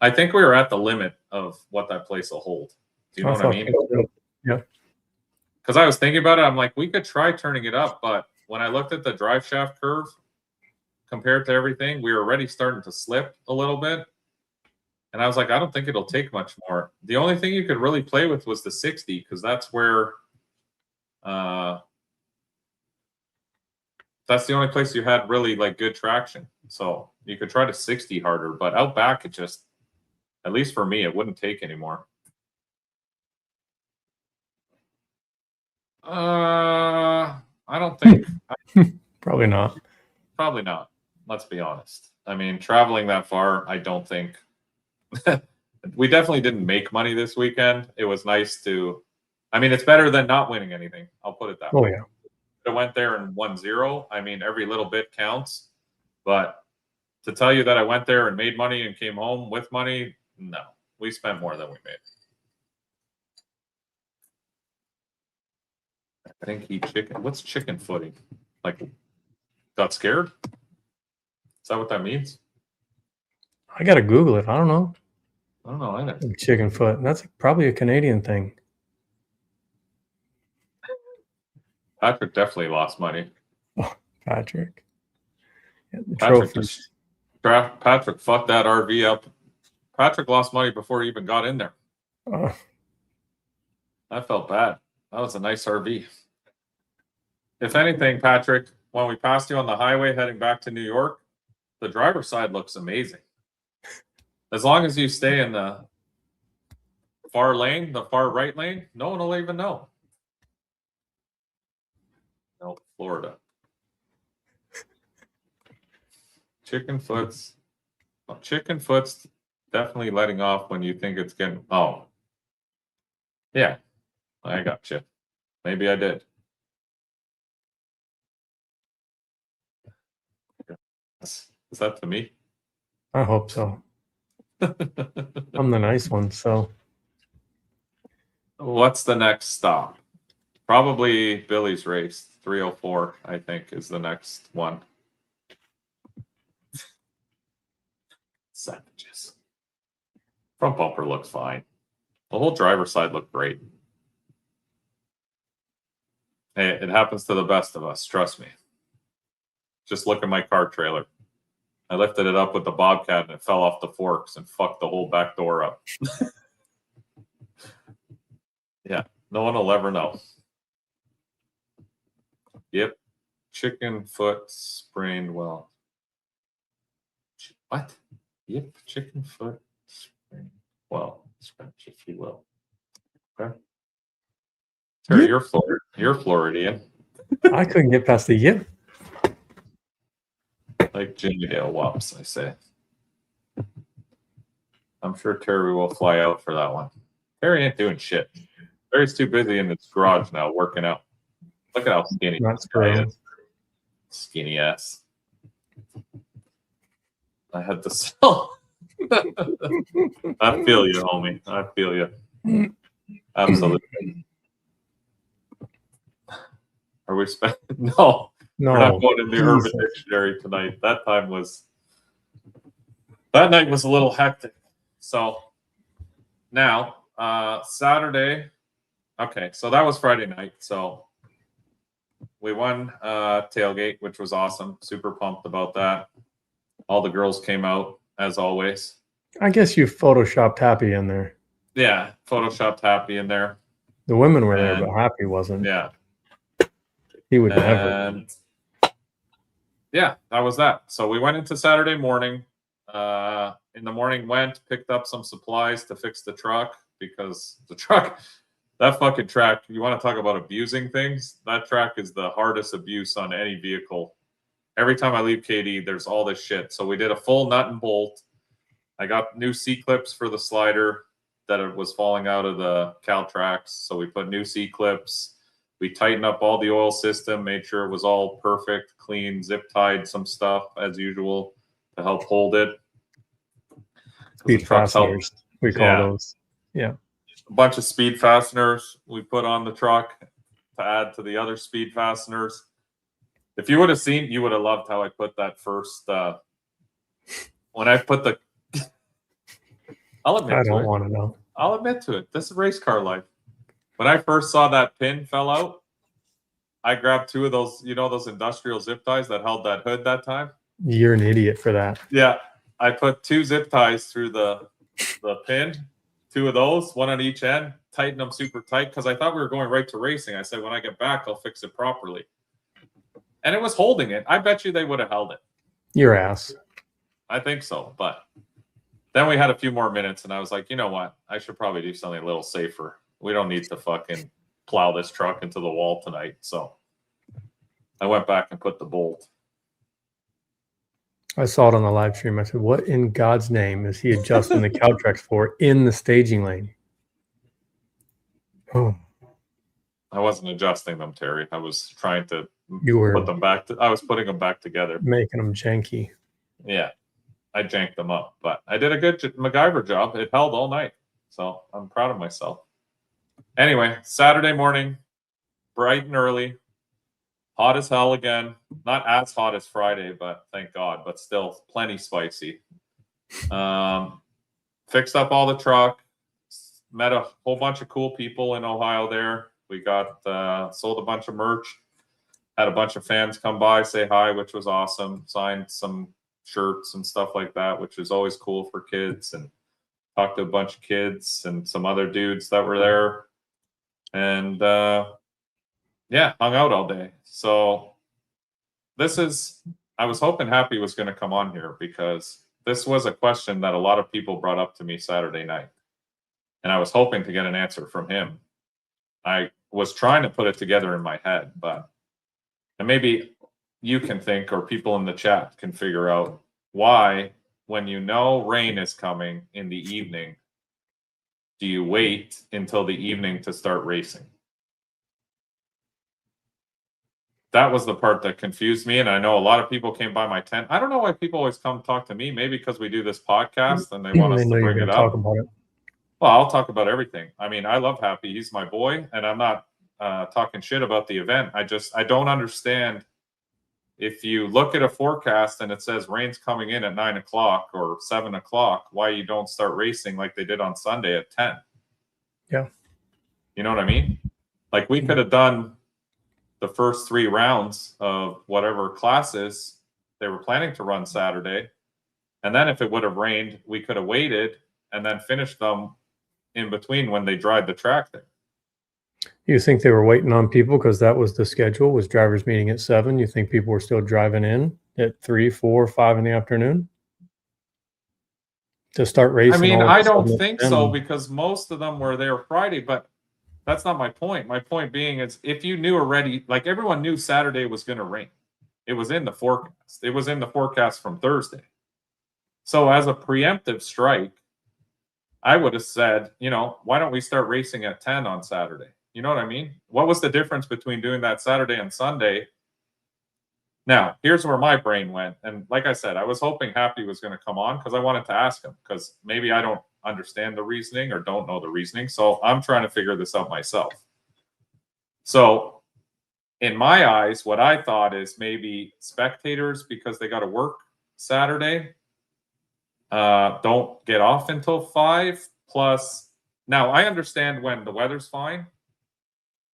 I think we were at the limit of what that place will hold. Do you know what I mean? Yeah. Because I was thinking about it. I'm like, we could try turning it up. But when I looked at the drive shaft curve compared to everything, we were already starting to slip a little bit. And I was like, I don't think it'll take much more. The only thing you could really play with was the 60 because that's where... that's the only place you had really like good traction. So you could try to 60 harder, but out back, it just, at least for me, it wouldn't take anymore. I don't think. Probably not. Probably not. Let's be honest. I mean, traveling that far, I don't think. We definitely didn't make money this weekend. It was nice to, I mean, it's better than not winning anything. I'll put it that way. Oh, yeah. I went there and won 0. I mean, every little bit counts. But to tell you that I went there and made money and came home with money, no. We spent more than we made. I think he chicken. What's chicken footing? Like, got scared? Is that what that means? I got to Google it. I don't know. I don't know either. Chicken foot. That's probably a Canadian thing. Patrick definitely lost money. Oh, Patrick. Yeah, the Patrick fucked that RV up. Patrick lost money before he even got in there. That felt bad. That was a nice RV. If anything, Patrick, when we passed you on the highway heading back to New York, the driver's side looks amazing. As long as you stay in the far lane, the far right lane, no one will even know. No, Florida. Chickenfoot's definitely letting off when you think it's getting. Oh, yeah, I got you. Maybe I did. Is that to me? I hope so. I'm the nice one, so. What's the next stop? Probably Billy's race. 304, I think, is the next one. Savages. Front bumper looks fine. The whole driver's side looked great. Hey, it happens to the best of us, trust me. Just look at my car trailer. I lifted it up with the Bobcat and it fell off the forks and fucked the whole back door up. Yeah, no one will ever know. Yep. Chicken foot sprained well. What? Yep, chicken foot sprained well. Scratch if you will. Okay. Terry, you're Floridian. I couldn't get past the yip. Like Jimmy Dale Wops, I say. I'm sure Terry will fly out for that one. Terry ain't doing shit. Terry's too busy in his garage now working out. Look at how skinny That's this guy true. is. Skinny ass. I had to sell. I feel you, homie. I feel you. Absolutely. Are we spending? No. No, We're not going in the Urban Jesus. Dictionary tonight. That night was a little hectic. So now, Saturday. Okay, so that was Friday night. So we won Tailgate, which was awesome. Super pumped about that. All the girls came out, as always. I guess you photoshopped Happy in there. Yeah, photoshopped Happy in there. The women were there, but Happy wasn't. Yeah. He would never. And yeah, that was that. So we went into Saturday morning. In the morning, picked up some supplies to fix the truck because the truck, that fucking track, you want to talk about abusing things? That track is the hardest abuse on any vehicle. Every time I leave KD, there's all this shit. So we did a full nut and bolt. I got new C-clips for the slider that it was falling out of the Caltrax. So we put new C-clips. We tightened up all the oil system, made sure it was all perfect, clean, zip-tied some stuff as usual to help hold it. Speed fasteners, we call those. Yeah. A bunch of speed fasteners we put on the truck to add to the other speed fasteners. If you would have seen, you would have loved how I put that first. When I put the, I'll admit I to don't it. want to know. I'll admit to it. This is race car life. When I first saw that pin fell out, I grabbed two of those, those industrial zip ties that held that hood that time. You're an idiot for that. Yeah, I put two zip ties through the pin, two of those, one on each end, tightened them super tight because I thought we were going right to racing. I said, when I get back, I'll fix it properly. And it was holding it. I bet you they would have held it. Your ass. I think so. But then we had a few more minutes, and I was like, you know what? I should probably do something a little safer. We don't need to fucking plow this truck into the wall tonight. So I went back and put the bolt. I saw it on the live stream. I said, what in God's name is he adjusting the Caltrax for in the staging lane? Oh. I wasn't adjusting them, Terry. I was trying to put them back. I was putting them back together. Making them janky. Yeah. I janked them up. But I did a good MacGyver job. It held all night. So I'm proud of myself. Anyway, Saturday morning, bright and early, hot as hell again. Not as hot as Friday, but thank God, but still plenty spicy. Fixed up all the truck, met a whole bunch of cool people in Ohio there. We got sold a bunch of merch, had a bunch of fans come by, say hi, which was awesome. Signed some shirts and stuff like that, which is always cool for kids, and talked to a bunch of kids and some other dudes that were there. And yeah, hung out all day. So I was hoping Happy was going to come on here because this was a question that a lot of people brought up to me Saturday night, and I was hoping to get an answer from him. I was trying to put it together in my head, and maybe you can think, or people in the chat can figure out why, when you know rain is coming in the evening, do you wait until the evening to start racing? That was the part that confused me. And I know a lot of people came by my tent. I don't know why people always come talk to me. Maybe because we do this podcast and they want us to bring it up. Talk about it. Well, I'll talk about everything. I mean, I love Happy. He's my boy. And I'm not talking shit about the event. I don't understand. If you look at a forecast and it says rain's coming in at 9 o'clock or 7 o'clock, why you don't start racing like they did on Sunday at 10? Yeah. You know what I mean? Like we could have done the first 3 rounds of whatever classes they were planning to run Saturday. And then if it would have rained, we could have waited and then finished them in between when they dried the track there. You think they were waiting on people because that was the schedule, was drivers meeting at 7? You think people were still driving in at 3, 4, 5 in the afternoon to start racing? I mean, I don't think so, because most of them were there Friday, but that's not my point. My point being is if you knew already, like everyone knew Saturday was going to rain. It was in the forecast. It was in the forecast from Thursday. So as a preemptive strike, I would have said, why don't we start racing at 10 on Saturday? You know what I mean? What was the difference between doing that Saturday and Sunday? Now, here's where my brain went. And like I said, I was hoping Happy was going to come on because I wanted to ask him, because maybe I don't understand the reasoning or don't know the reasoning. So I'm trying to figure this out myself. So in my eyes, what I thought is maybe spectators, because they got to work Saturday, don't get off until 5. Plus, now I understand when the weather's fine,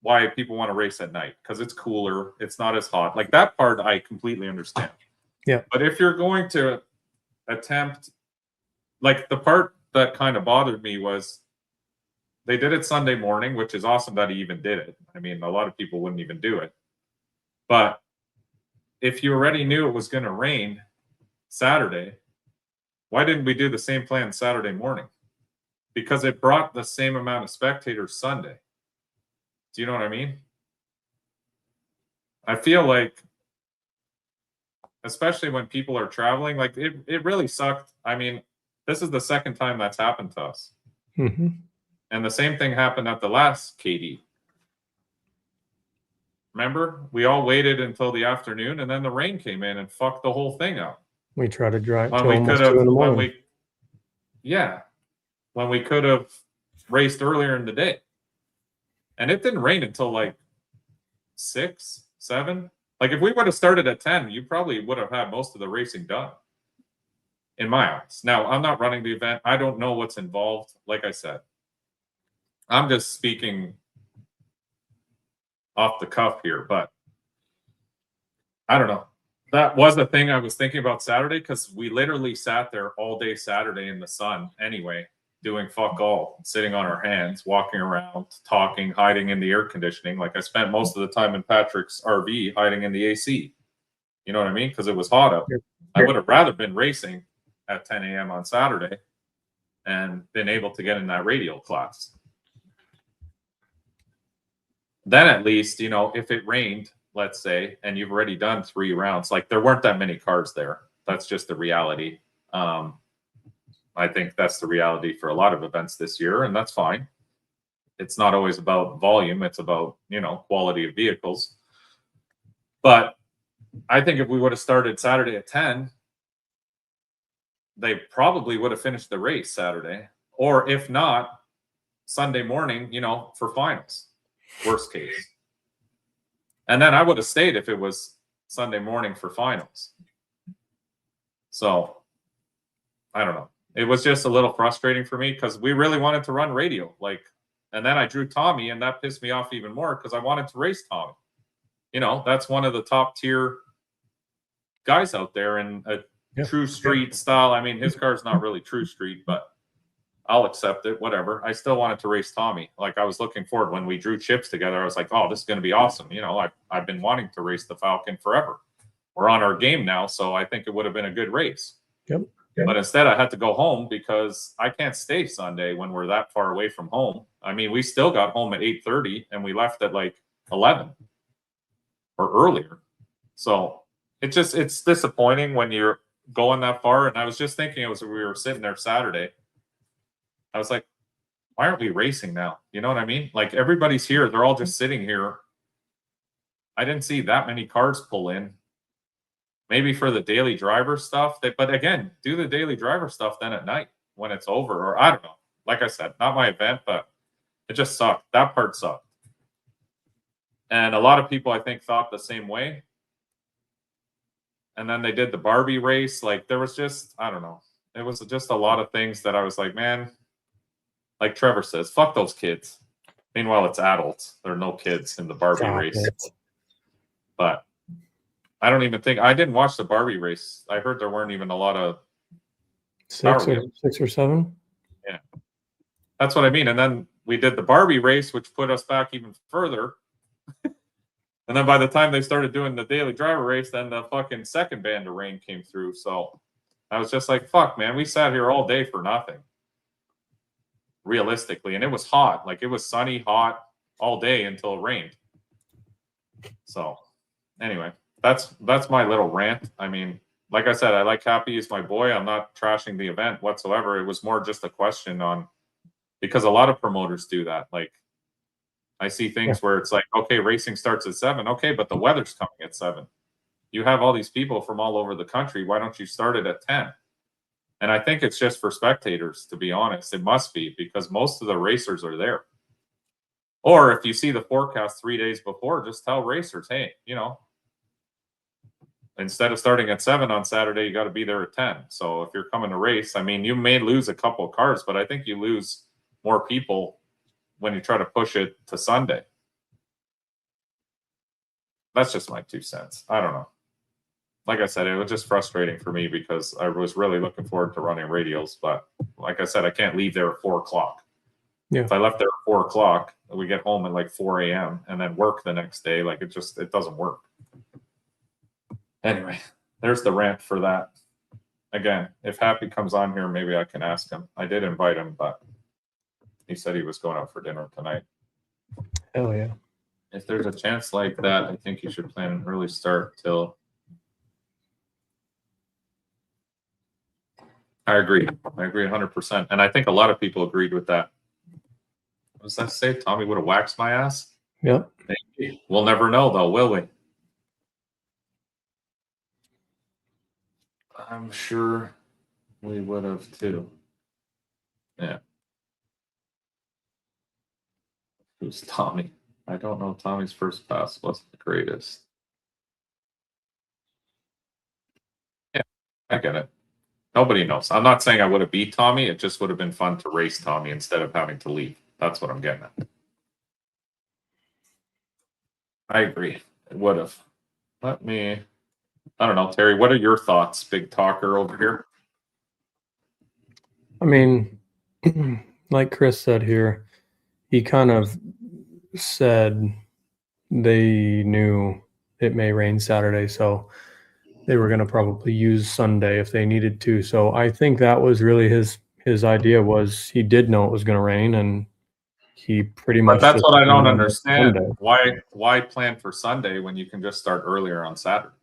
why people want to race at night, because it's cooler, it's not as hot. Like that part I completely understand. Yeah. But if you're going to attempt, like the part that kind of bothered me was they did it Sunday morning, which is awesome that he even did it. I mean, a lot of people wouldn't even do it. But if you already knew it was going to rain Saturday, why didn't we do the same plan Saturday morning? Because it brought the same amount of spectators Sunday. Do you know what I mean? I feel like, especially when people are traveling, like it really sucked. I mean, this is the second time that's happened to us. Mm-hmm. And the same thing happened at the last KD. Remember? We all waited until the afternoon, and then the rain came in and fucked the whole thing up. We tried to drive When till we almost could 2 in the have, morning. when we could have raced earlier in the day. And it didn't rain until like 6, 7. Like if we would have started at 10, you probably would have had most of the racing done, in my eyes. Now, I'm not running the event. I don't know what's involved. Like I said, I'm just speaking off the cuff here, but I don't know. That was the thing I was thinking about Saturday, because we literally sat there all day Saturday in the sun anyway, doing fuck all, sitting on our hands, walking around, talking, hiding in the air conditioning. Like I spent most of the time in Patrick's RV hiding in the AC. You know what I mean? Because it was hot out. I would have rather been racing at 10 a.m. on Saturday and been able to get in that radial class. Then at least, if it rained, let's say, and you've already done 3 rounds, like there weren't that many cars there. That's just the reality. I think that's the reality for a lot of events this year, and that's fine. It's not always about volume. It's about, quality of vehicles. But I think if we would have started Saturday at 10, they probably would have finished the race Saturday. Or if not, Sunday morning, for finals, worst case. And then I would have stayed if it was Sunday morning for finals. So, I don't know. It was just a little frustrating for me because we really wanted to run radio. And then I drew Tommy, and that pissed me off even more because I wanted to race Tommy. That's one of the top tier guys out there in a true street style. I mean, his car's not really true street, but I'll accept it, whatever. I still wanted to race Tommy. Like I was looking forward when we drew chips together. I was like, oh, this is going to be awesome. I've been wanting to race the Falcon forever. We're on our game now, so I think it would have been a good race. Yep. But instead, I had to go home because I can't stay Sunday when we're that far away from home. I mean, we still got home at 8:30 and we left at like 11 or earlier. So it's disappointing when you're going that far. And I was just thinking, we were sitting there Saturday. I was like, why aren't we racing now? You know what I mean? Like everybody's here. They're all just sitting here. I didn't see that many cars pull in. Maybe for the daily driver stuff. But again, do the daily driver stuff then at night when it's over. Or I don't know. Like I said, not my event, but it just sucked. That part sucked. And a lot of people, I think, thought the same way. And then they did the Barbie race. Like there was just, I don't know. It was just a lot of things that I was like, man, like Trevor says, fuck those kids. Meanwhile, it's adults. There are no kids in the Barbie race. But I don't even think I didn't watch the Barbie race. I heard there weren't even a lot of 6 or 7. Yeah, that's what I mean. And then we did the Barbie race, which put us back even further. And then by the time they started doing the daily driver race, then the fucking second band of rain came through. So I was just like, fuck, man, we sat here all day for nothing. Realistically. And it was hot. Like it was sunny, hot all day until it rained. So anyway, that's my little rant. I mean, like I said, I like Happy. He's my boy. I'm not trashing the event whatsoever. It was more just a question on, because a lot of promoters do that. Like I see things where it's like, okay, racing starts at 7. Okay, but the weather's coming at 7. You have all these people from all over the country. Why don't you start it at 10? And I think it's just for spectators, to be honest. It must be, because most of the racers are there. Or if you see the forecast 3 days before, just tell racers, hey, you know, instead of starting at 7 on Saturday, you got to be there at 10. So if you're coming to race, I mean, you may lose a couple of cars, but I think you lose more people when you try to push it to Sunday. That's just my 2 cents. I don't know. Like I said, it was just frustrating for me because I was really looking forward to running radials. But like I said, I can't leave there at 4 o'clock. Yeah. If I left there at 4 o'clock, we get home at like 4 a.m. and then work the next day. Like it doesn't work. Anyway, there's the rant for that. Again, if Happy comes on here, maybe I can ask him. I did invite him, but he said he was going out for dinner tonight. Hell yeah. If there's a chance like that, I think you should plan an early start till. I agree 100%. And I think a lot of people agreed with that. What does that say? Tommy would have waxed my ass? Yep. Maybe. We'll never know, though, will we? I'm sure we would have, too. Yeah. Who's Tommy? I don't know. Tommy's first pass wasn't the greatest. Yeah, I get it. Nobody knows. I'm not saying I would have beat Tommy. It just would have been fun to race Tommy instead of having to leave. That's what I'm getting at. I agree. It would have. I don't know, Terry, what are your thoughts, big talker over here? I mean, like Chris said here, he kind of said they knew it may rain Saturday, so they were going to probably use Sunday if they needed to. So I think that was really his idea, was he did know it was going to rain, and he pretty much. But that's what I don't understand. Why plan for Sunday when you can just start earlier on Saturday?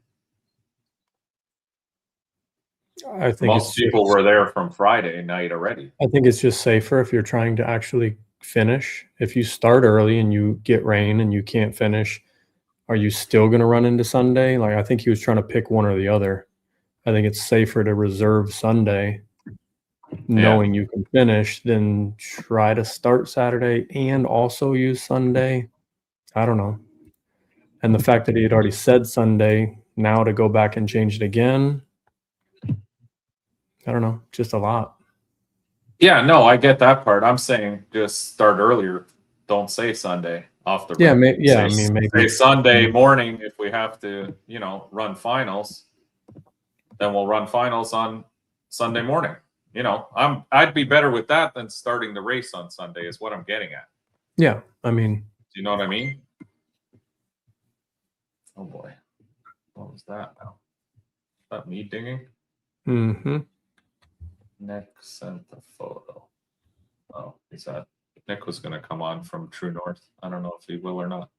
I think most people were there from Friday night already. I think it's just safer if you're trying to actually finish. If you start early and you get rain and you can't finish, are you still going to run into Sunday? Like, I think he was trying to pick one or the other. I think it's safer to reserve Sunday knowing you can finish than try to start Saturday and also use Sunday. I don't know. And the fact that he had already said Sunday, now to go back and change it again, I don't know, just a lot. Yeah, no, I get that part. I'm saying just start earlier. Don't say Sunday off the maybe say Sunday morning if we have to, run finals. Then we'll run finals on Sunday morning. I'd be better with that than starting the race on Sunday is what I'm getting at. Yeah, I mean. Do you know what I mean? Oh boy. What was that now? Is that me dinging? Mm-hmm. Nick sent the photo. Oh, is that Nick was going to come on from True North? I don't know if he will or not.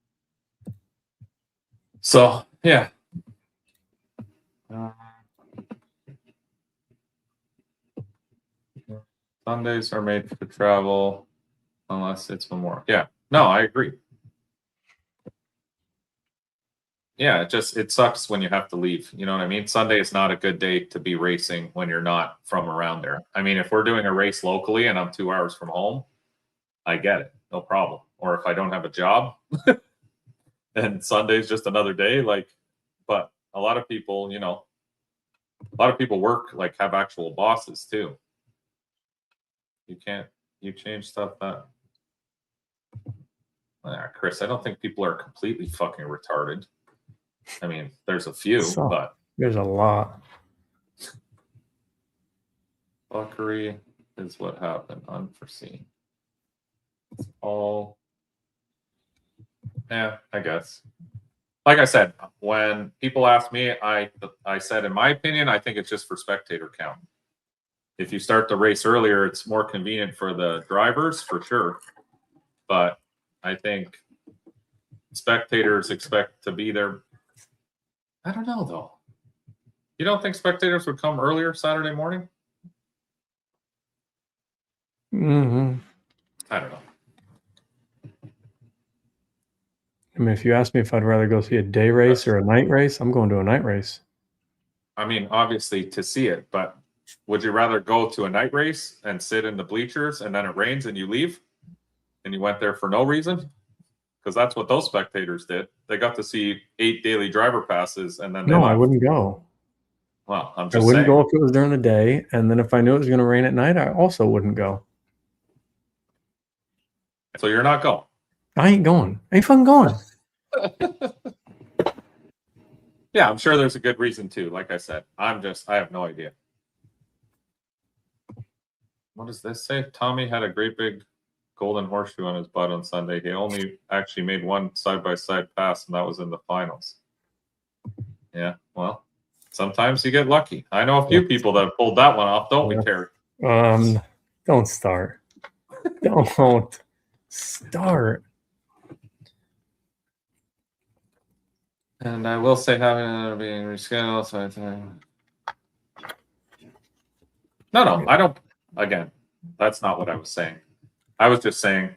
So yeah. Sundays are made for travel unless it's Memorial. Yeah, no, I agree. Yeah, it sucks when you have to leave. You know what I mean? Sunday is not a good day to be racing when you're not from around there. I mean, if we're doing a race locally and I'm 2 hours from home, I get it, no problem. Or if I don't have a job and Sunday's just another day, like, but a lot of people, you know, a lot of people work, like have actual bosses too. You change stuff that. Chris, I don't think people are completely fucking retarded. I mean, there's a few, but there's a lot. Fuckery is what happened, unforeseen. It's all, yeah, I guess. Like I said, when people ask me, I said, in my opinion, I think it's just for spectator count. If you start the race earlier, it's more convenient for the drivers, for sure. But I think spectators expect to be there. I don't know, though. You don't think spectators would come earlier Saturday morning? Mm-hmm. I don't know. I mean, if you ask me if I'd rather go see a day race or a night race, I'm going to a night race. I mean, obviously to see it, but would you rather go to a night race and sit in the bleachers and then it rains and you leave and you went there for no reason? Because that's what those spectators did. They got to see 8 daily driver passes and then they No, left. I wouldn't go. Well, I'm I just wouldn't saying. go if it was during the day, and then if I knew it was going to rain at night, I also wouldn't go. So you're not going? I ain't going. I ain't fucking going. Yeah, I'm sure there's a good reason too. Like I said, I have no idea. What does this say? Tommy had a great big golden horseshoe on his butt on Sunday. He only actually made one side-by-side pass, and that was in the finals. Yeah, well, sometimes you get lucky. I know a few people that have pulled that one off, don't we, Terry? Don't start. Don't start. And I will say having being rescheduled. So I think. No, I don't. Again, that's not what I was saying. I was just saying,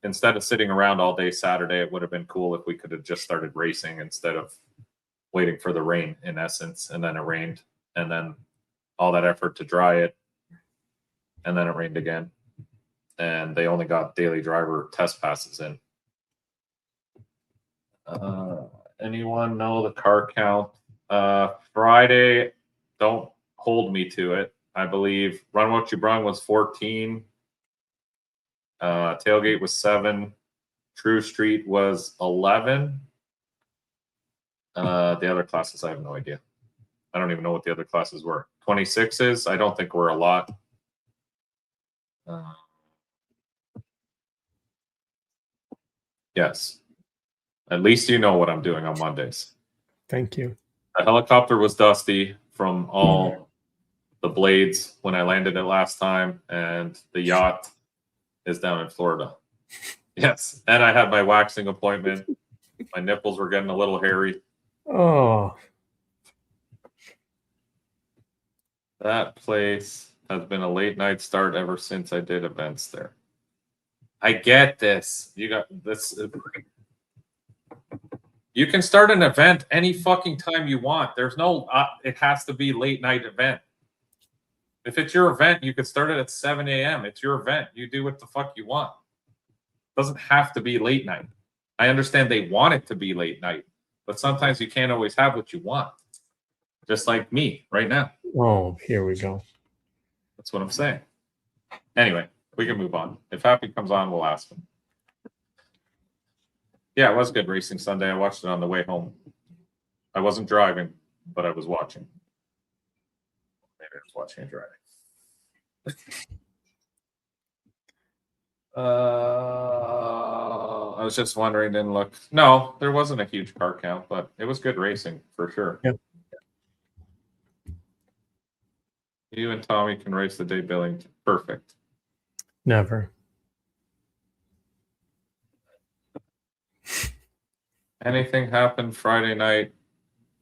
instead of sitting around all day Saturday, it would have been cool if we could have just started racing instead of waiting for the rain, in essence. And then it rained, and then all that effort to dry it, and then it rained again. And they only got daily driver test passes in. Anyone know the car count? Friday, don't hold me to it. I believe Run What You Brung was 14. Tailgate was 7. True Street was 11. The other classes, I have no idea. I don't even know what the other classes were. 26s, I don't think were a lot. Yes. At least you know what I'm doing on Mondays. Thank you. The helicopter was dusty from all the blades when I landed it last time, and the yacht is down in Florida. Yes. And I had my waxing appointment. My nipples were getting a little hairy. Oh. That place has been a late night start ever since I did events there. I get this. You got this. You can start an event any fucking time you want. There's no, it has to be late night event. If it's your event, you could start it at 7 a.m. It's your event. You do what the fuck you want. It doesn't have to be late night. I understand they want it to be late night, but sometimes you can't always have what you want. Just like me right now. Oh, here we go. That's what I'm saying. Anyway, we can move on. If Happy comes on, we'll ask him. Yeah, it was good racing Sunday. I watched it on the way home. I wasn't driving, but I was watching. Maybe I was watching and driving. I was just wondering, didn't look. No, there wasn't a huge car count, but it was good racing for sure. Yep. You and Tommy can race the day Billington. Perfect. Never. Anything happened Friday night,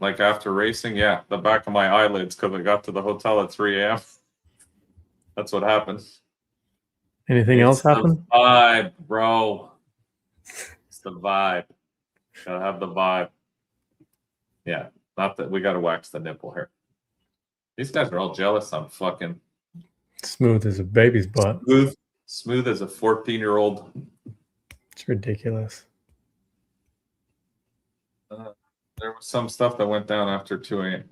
like after racing? Yeah, the back of my eyelids because I got to the hotel at 3 a.m. That's what happened. Anything else happen? Vibe, bro. It's the vibe. Gotta have the vibe. Yeah, not that we gotta wax the nipple here. These guys are all jealous. I'm fucking Smooth as a baby's butt. smooth as a 14-year-old. It's ridiculous. There was some stuff that went down after 2 a.m.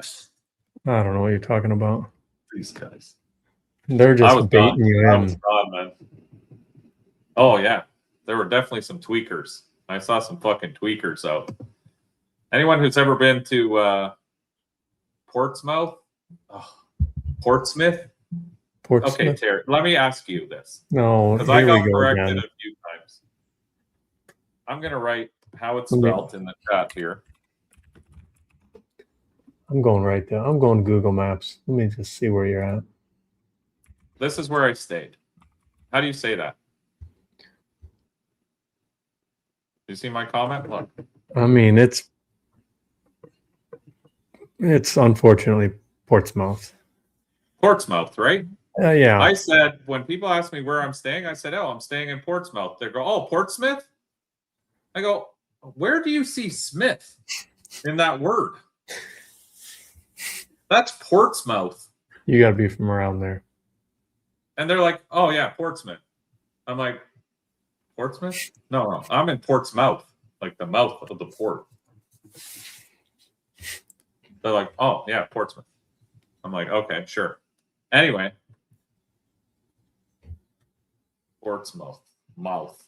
I don't know what you're talking about. These guys. They're just baiting you I in. was gone, man. Oh yeah, there were definitely some tweakers. I saw some fucking tweakers out. Anyone who's ever been to Portsmouth, Portsmouth. Okay, Terry, let me ask you this. No, because I got corrected again. a few times. I'm gonna write how it's spelled in the chat here. I'm going right there. I'm going Google Maps. Let me just see where you're at. This is where I stayed. How do you say that? You see my comment? Look. I mean, it's unfortunately Portsmouth. Portsmouth, right? Yeah. I said, when people ask me where I'm staying, I said, oh, I'm staying in Portsmouth. They go, oh, Portsmouth? I go, where do you see Smith in that word? That's Portsmouth. You got to be from around there. And they're like, oh, yeah, Portsmouth. I'm like, Portsmouth? No, I'm in Portsmouth, like the mouth of the port. They're like, oh, yeah, Portsmouth. I'm like, okay, sure. Anyway, Portsmouth, mouth.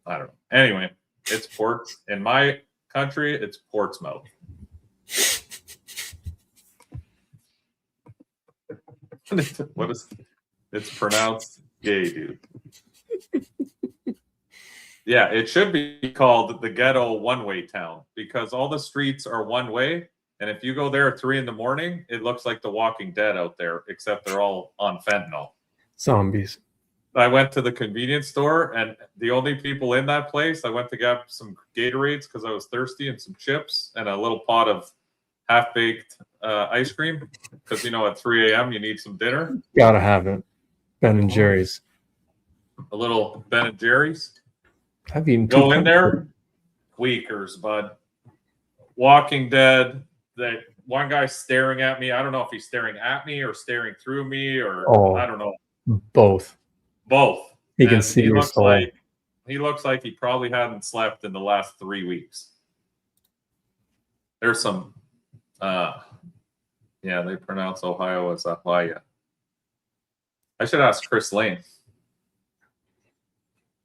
I don't know. Anyway, it's port. In my country, it's Portsmouth. What is it's pronounced gay, dude. Yeah, it should be called the ghetto one-way town because all the streets are one way. And if you go there at 3 a.m, it looks like The Walking Dead out there, except they're all on fentanyl. Zombies. I went to the convenience store, and the only people in that place, I went to get some Gatorades because I was thirsty and some chips and a little pot of half-baked ice cream because, at 3 a.m. you need some dinner. Gotta have it. Ben and Jerry's. A little Ben and Jerry's. I've eaten Go in there. Tweakers, bud. Walking Dead. That one guy staring at me. I don't know if he's staring at me or staring through me or I don't know. Both. Both. He can see your soul. He looks like he probably hadn't slept in the last 3 weeks. There's some they pronounce Ohio as Ohio. I should ask Chris Lane.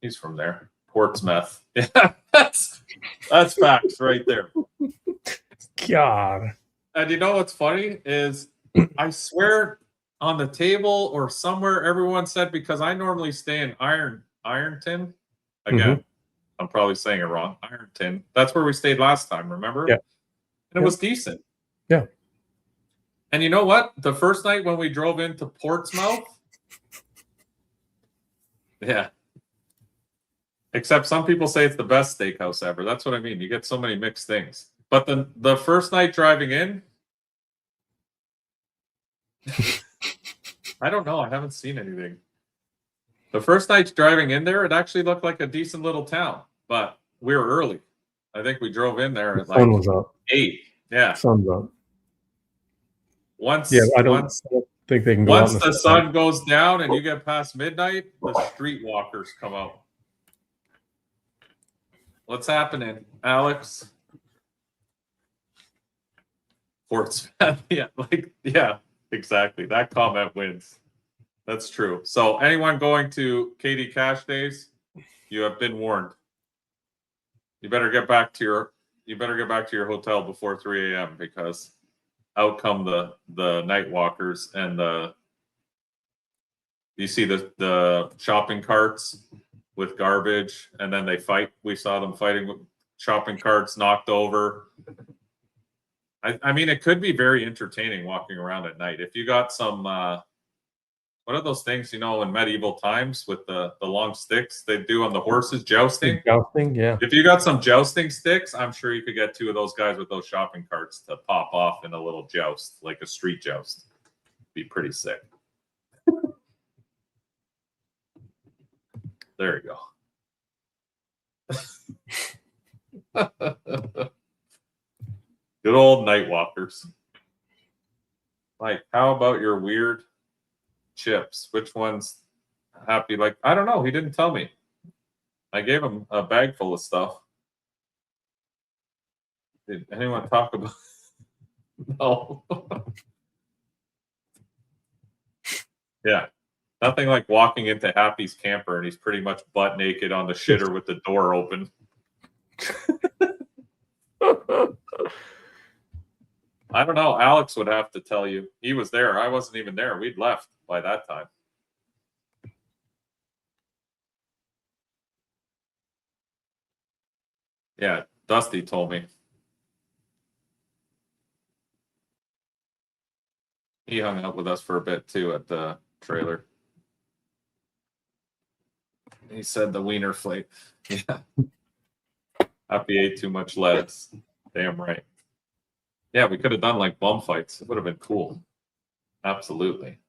He's from there. Portsmouth. Yeah, that's facts right there. God. And you know what's funny is I swear on the table or somewhere everyone said, because I normally stay in Ironton. Again, I'm probably saying it wrong. Ironton. That's where we stayed last time, remember? Yeah. And it was decent. Yeah. And you know what? The first night when we drove into Portsmouth, yeah. Except some people say it's the best steakhouse ever. That's what I mean. You get so many mixed things. But the first night driving in, I don't know. I haven't seen anything. The first night driving in there, it actually looked like a decent little town. But we were early. I think we drove in there at like sun was up. 8. Yeah. Sun's up. Once I don't think they can go once out the sun goes down and you get past midnight, the streetwalkers come out. What's happening, Alex? Portsmouth. Yeah, exactly. That comment wins. That's true. So anyone going to Katie Cash Days, you have been warned. You better get back to your hotel before 3 a.m. because out come the night walkers and you see the shopping carts with garbage, and then they fight. We saw them fighting with shopping carts knocked over. I mean, it could be very entertaining walking around at night. If you got some, what are those things, in medieval times with the long sticks they do on the horses, jousting? Jousting, yeah. If you got some jousting sticks, I'm sure you could get 2 of those guys with those shopping carts to pop off in a little joust, like a street joust. Be pretty sick. There you go. Good old night walkers. Like, how about your weird chips? Which one's happy? Like, I don't know. He didn't tell me. I gave him a bag full of stuff. Did anyone talk about? No. Yeah. Nothing like walking into Happy's camper and he's pretty much butt naked on the shitter with the door open. I don't know. Alex would have to tell you. He was there. I wasn't even there. We'd left by that time. Yeah, Dusty told me. He hung out with us for a bit too at the trailer. He said the wiener flake. Yeah. Happy ate too much lettuce. Damn right. Yeah, we could have done like bum fights. It would have been cool. Absolutely.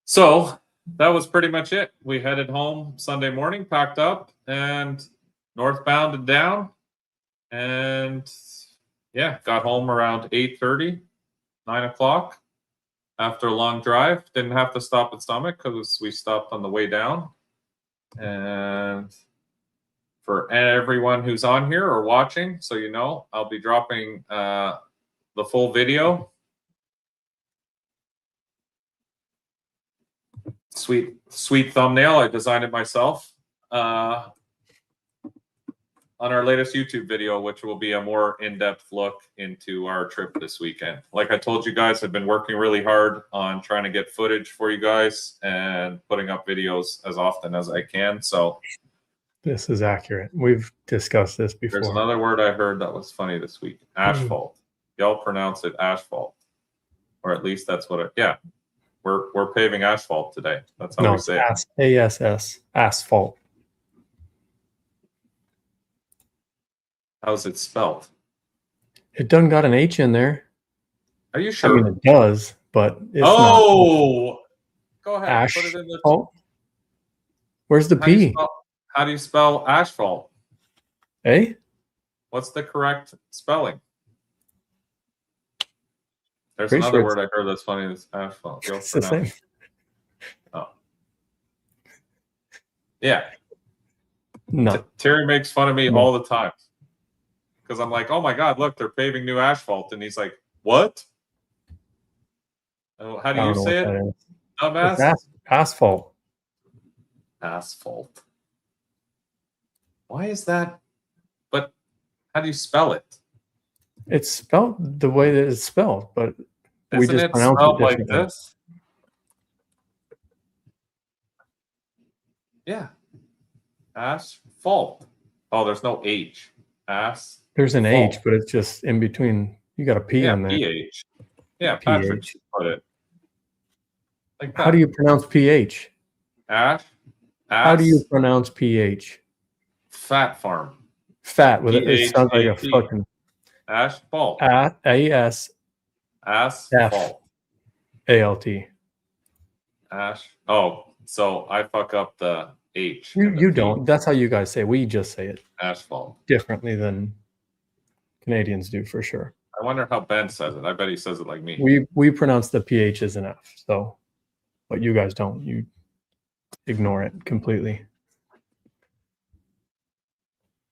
So that was pretty much it. We headed home Sunday morning, packed up, and northbound and down. And yeah, got home around 8:30, 9 o'clock. After a long drive, didn't have to stop at Summit because we stopped on the way down. And for everyone who's on here or watching, so you know, I'll be dropping the full video. Sweet thumbnail. I designed it myself on our latest YouTube video, which will be a more in-depth look into our trip this weekend. Like I told you guys, I've been working really hard on trying to get footage for you guys and putting up videos as often as I can. So this is accurate. We've discussed this before. There's another word I heard that was funny this week. Asphalt. Y'all pronounce it asphalt. Or at least that's what yeah. We're paving asphalt today. That's how we say it. ASS. Asphalt. How's it spelled? It doesn't got an H in there. Are you sure? I mean, it does, but it's not. Go ahead. Asphalt. Put it in the... Where's the P? How do you spell asphalt? A? What's the correct spelling? There's Pretty another sure word I heard that's funny. That's asphalt. It's the same. Oh. Yeah. No. Terry makes fun of me all the time. Because I'm like, oh my God, look, they're paving new asphalt. And he's like, what? Oh, how do you say it? Dumbass? Asphalt. Asphalt. Why is that? But how do you spell it? It's spelled the way that it's spelled, but we Isn't just it pronounce spelled it like differently. this? Yeah. Asphalt. Oh, there's no H. There's an H, but it's just in between. You got a P in there. PH. Yeah, Patrick PH. put it. Like that. How do you pronounce PH? How do you pronounce PH? Fat farm. Fat with it sounds like a fucking asphalt. AS Asphalt. ALT. Oh, so I fuck up the H. You don't. That's how you guys say it. We just say it Asphalt. differently than Canadians do for sure. I wonder how Ben says it. I bet he says it like me. We pronounce the PH as an F, so but you guys don't. You ignore it completely.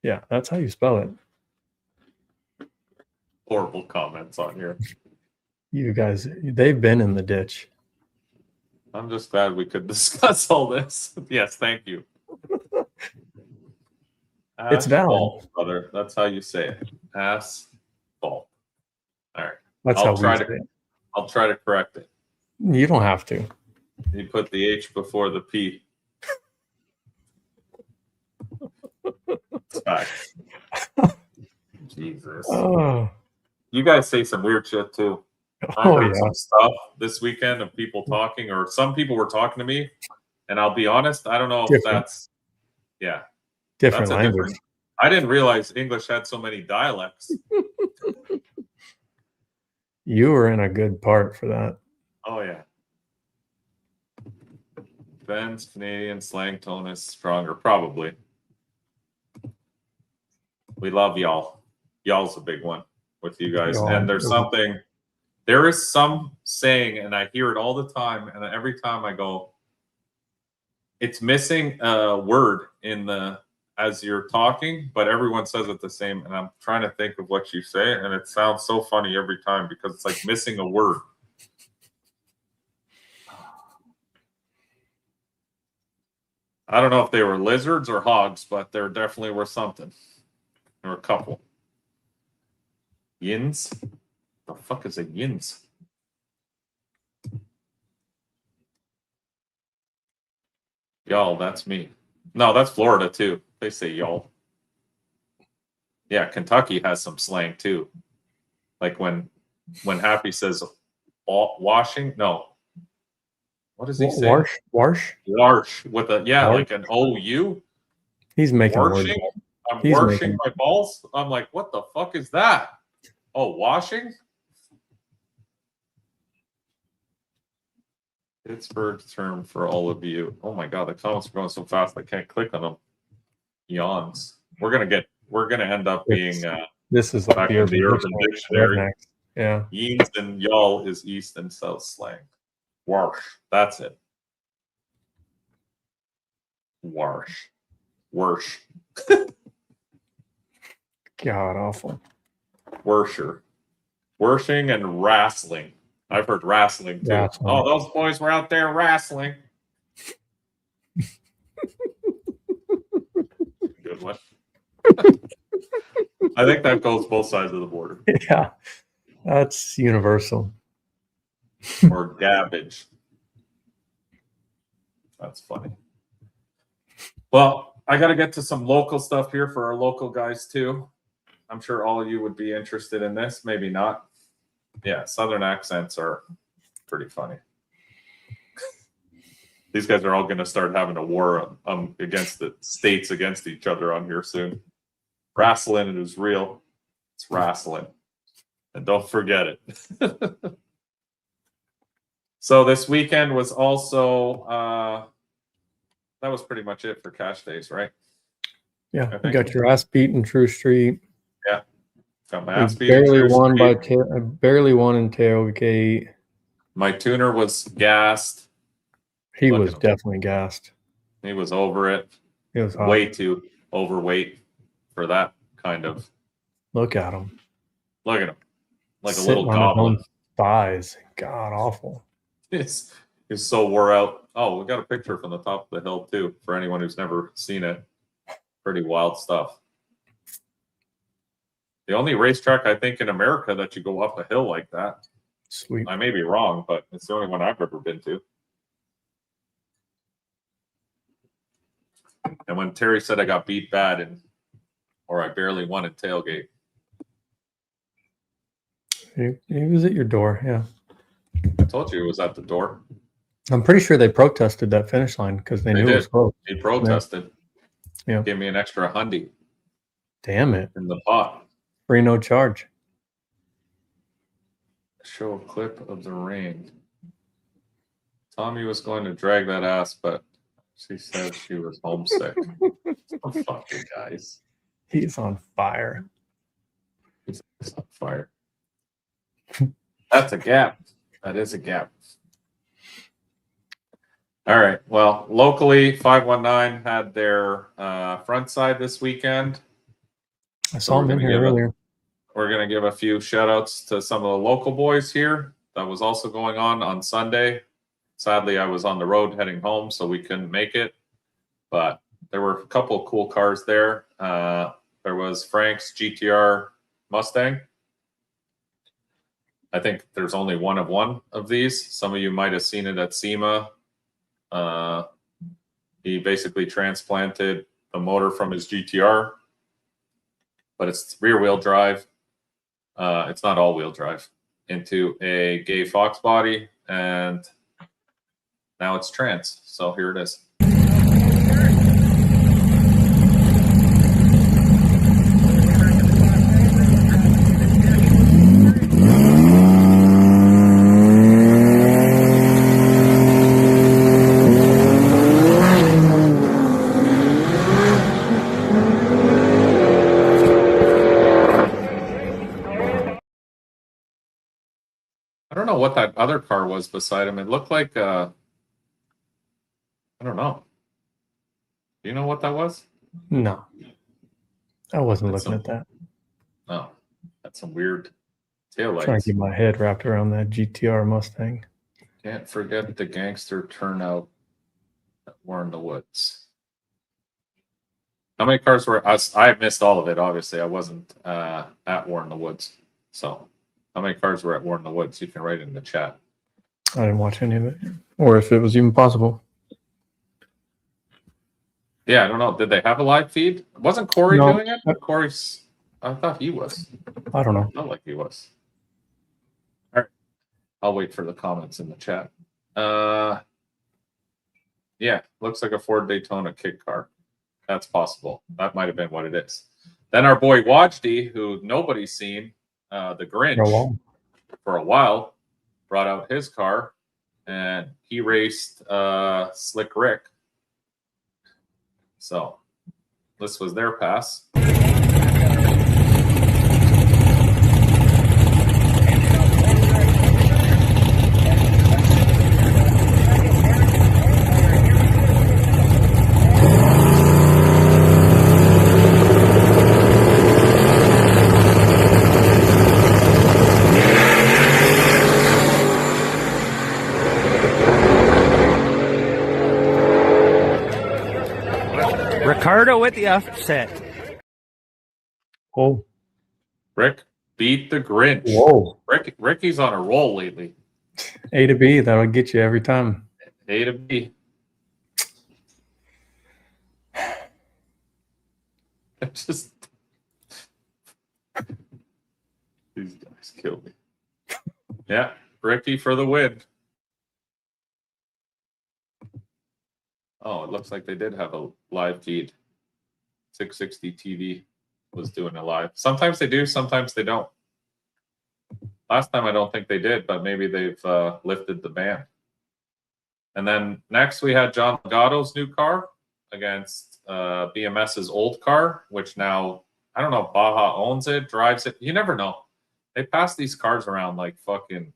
Yeah, that's how you spell it. Horrible comments on here. You guys, they've been in the ditch. I'm just glad we could discuss all this. Yes, thank you. It's valid, brother. That's how you say it. Asphalt. All right. That's how we say it. I'll try to correct it. You don't have to. You put the H before the P. Jesus. Oh, You guys say some weird shit too. I Oh heard yeah. some stuff this weekend of people talking, or some people were talking to me, and I'll be honest, I don't know if that's different that's a language. different. I didn't realize English had so many dialects. You were in a good part for that. Oh yeah. Ben's Canadian slang tone is stronger, probably. We love y'all. Y'all's a big one with you guys. Y'all. And there is some saying, and I hear it all the time, and every time I go, it's missing a word as you're talking, but everyone says it the same. And I'm trying to think of what you say, and it sounds so funny every time because it's like missing a word. I don't know if they were lizards or hogs, but there definitely were something. There were a couple. Yins? The fuck is a yins? Y'all, that's me. No, that's Florida too. They say y'all. Yeah, Kentucky has some slang too. Like when Happy says washing, no. What does he say? Warsh? Warsh with a Warsh? like an OU. He's making words. Washing? I'm He's washing making- my balls. I'm like, what the fuck is that? Oh, washing? Pittsburgh term for all of you. Oh my god, the comments are going so fast I can't click on them. Yawns. We're gonna end up being This is like back the in the Urban Dictionary. Rednecks. Yeah. Yeens and y'all is East and South slang. Warsh. That's it. Warsh. Worsh. God awful. Worsher. Worshing and wrestling. I've heard wrestling too. Wrestling. Oh, those boys were out there wrestling. Good one. I think that goes both sides of the border. Yeah. That's universal. Or garbage. That's funny. Well, I got to get to some local stuff here for our local guys too. I'm sure all of you would be interested in this. Maybe not. Yeah, Southern accents are pretty funny. These guys are all going to start having a war against the states against each other on here soon. Wrestling is real. It's wrestling. And don't forget it. So this weekend was also, that was pretty much it for cash days, right? Yeah. You got your ass beat in True Street. Yeah. Got my ass beat. Barely won barely won in Tailgate. My tuner was gassed. He was definitely gassed. He was over it. He was hot. Way too overweight for that kind of. Look at him. Look at him. Like Sitting a little on his goblin. own thighs. God awful. He's so wore out. Oh, we got a picture from the top of the hill too, for anyone who's never seen it. Pretty wild stuff. The only racetrack I think in America that you go up a hill like that. Sweet. I may be wrong, but it's the only one I've ever been to. And when Terry said I got beat bad or I barely won in Tailgate. He was at your door, yeah. I told you it was at the door. I'm pretty sure they protested that finish line because they knew it was close. He protested. Yeah. Give me an extra $100 Damn it. in the pot. Free no charge. Show a clip of the rain. Tommy was going to drag that ass, but she said she was homesick. Oh, fuck you guys. He's on fire. He's on fire. That's a gap. That is a gap. All right. Well, locally, 519 had their front side this weekend. I saw him in here earlier. We're going to give a few shout outs to some of the local boys here. That was also going on Sunday. Sadly, I was on the road heading home, so we couldn't make it. But there were a couple of cool cars there. There was Frank's GTR Mustang. I think there's only one of these. Some of you might have seen it at SEMA. He basically transplanted the motor from his GTR, but it's rear wheel drive. It's not all-wheel drive, into a gay Fox body, and now it's trans. So here it is. I don't know what that other car was beside him. It looked like, I don't know. Do you know what that was? No. I wasn't That's looking at that. Oh, that's some weird taillights. Trying to get my head wrapped around that GTR Mustang. Can't forget the gangster turnout that were in the woods. How many cars were us? I missed all of it, obviously. I wasn't at War in the Woods. So how many cars were at War in the Woods? You can write it in the chat. I didn't watch any of it. Or if it was even possible. Yeah, I don't know. Did they have a live feed? Wasn't Corey No. doing it? Corey's, I thought he was. I don't know. I felt like he was. All right. I'll wait for the comments in the chat. Yeah, looks like a Ford Daytona kit car. That's possible. That might have been what it is. Then our boy Wajdi, who nobody's seen, the Grinch, for a while, brought out his car, and he raced Slick Rick. So this was their pass. Ricardo with the upset. Oh. Rick beat the Grinch. Whoa. Ricky's on a roll lately. A to B, that'll get you every time. A to B. It's just these guys kill me. Yeah, Ricky for the win. Oh, it looks like they did have a live feed. 660 TV was doing a live. Sometimes they do, sometimes they don't. Last time I don't think they did, but maybe they've lifted the ban. And then next we had John Legato's new car against BMS's old car, which now, I don't know if Baja owns it, drives it. You never know. They pass these cars around like fucking,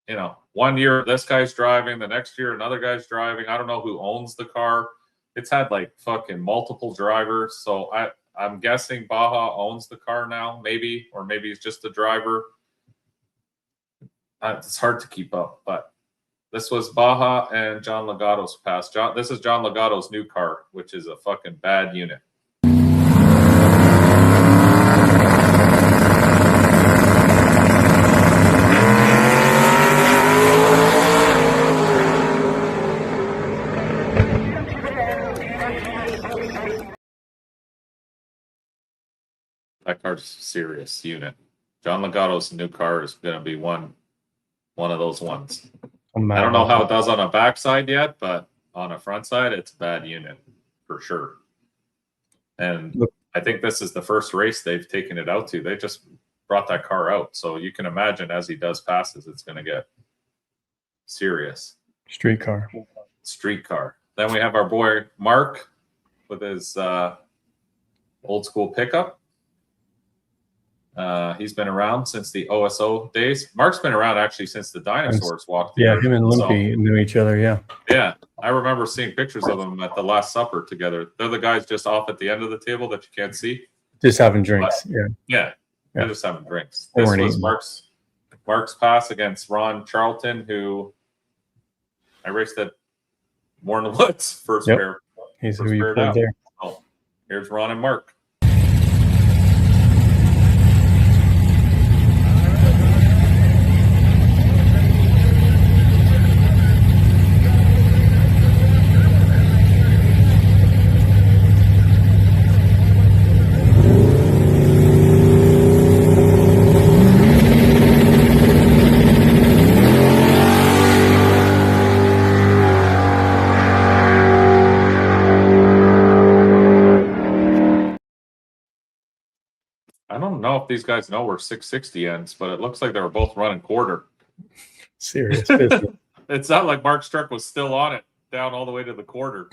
you know, one year this guy's driving, the next year another guy's driving. I don't know who owns the car. It's had like fucking multiple drivers. So I'm guessing Baja owns the car now, maybe, or maybe he's just a driver. It's hard to keep up, but this was Baja and John Legato's pass. This is John Legato's new car, which is a fucking bad unit. That car's a serious unit. John Legato's new car is going to be one of those ones. I don't know how it does on a backside yet, but on a front side, it's a bad unit for sure. And I think this is the first race they've taken it out to. They just brought that car out. So you can imagine as he does passes, it's going to get serious. Street car. Then we have our boy Mark with his old school pickup. He's been around since the OSO days. Mark's been around actually since the dinosaurs walked. Yeah, him and Limpy knew each other. Yeah. Yeah, I remember seeing pictures of them at the Last Supper together. They're the guys just off at the end of the table that you can't see. Just having drinks. But, yeah, they're just having drinks. This was Mark's pass against Ron Charlton, who I raced at War in the Woods first pair. He's who you pulled there. Oh, here's Ron and Mark. don't know if these guys know where 660 ends, but it looks like they were both running quarter. Serious business. It's not like Mark's truck was still on it, down all the way to the quarter.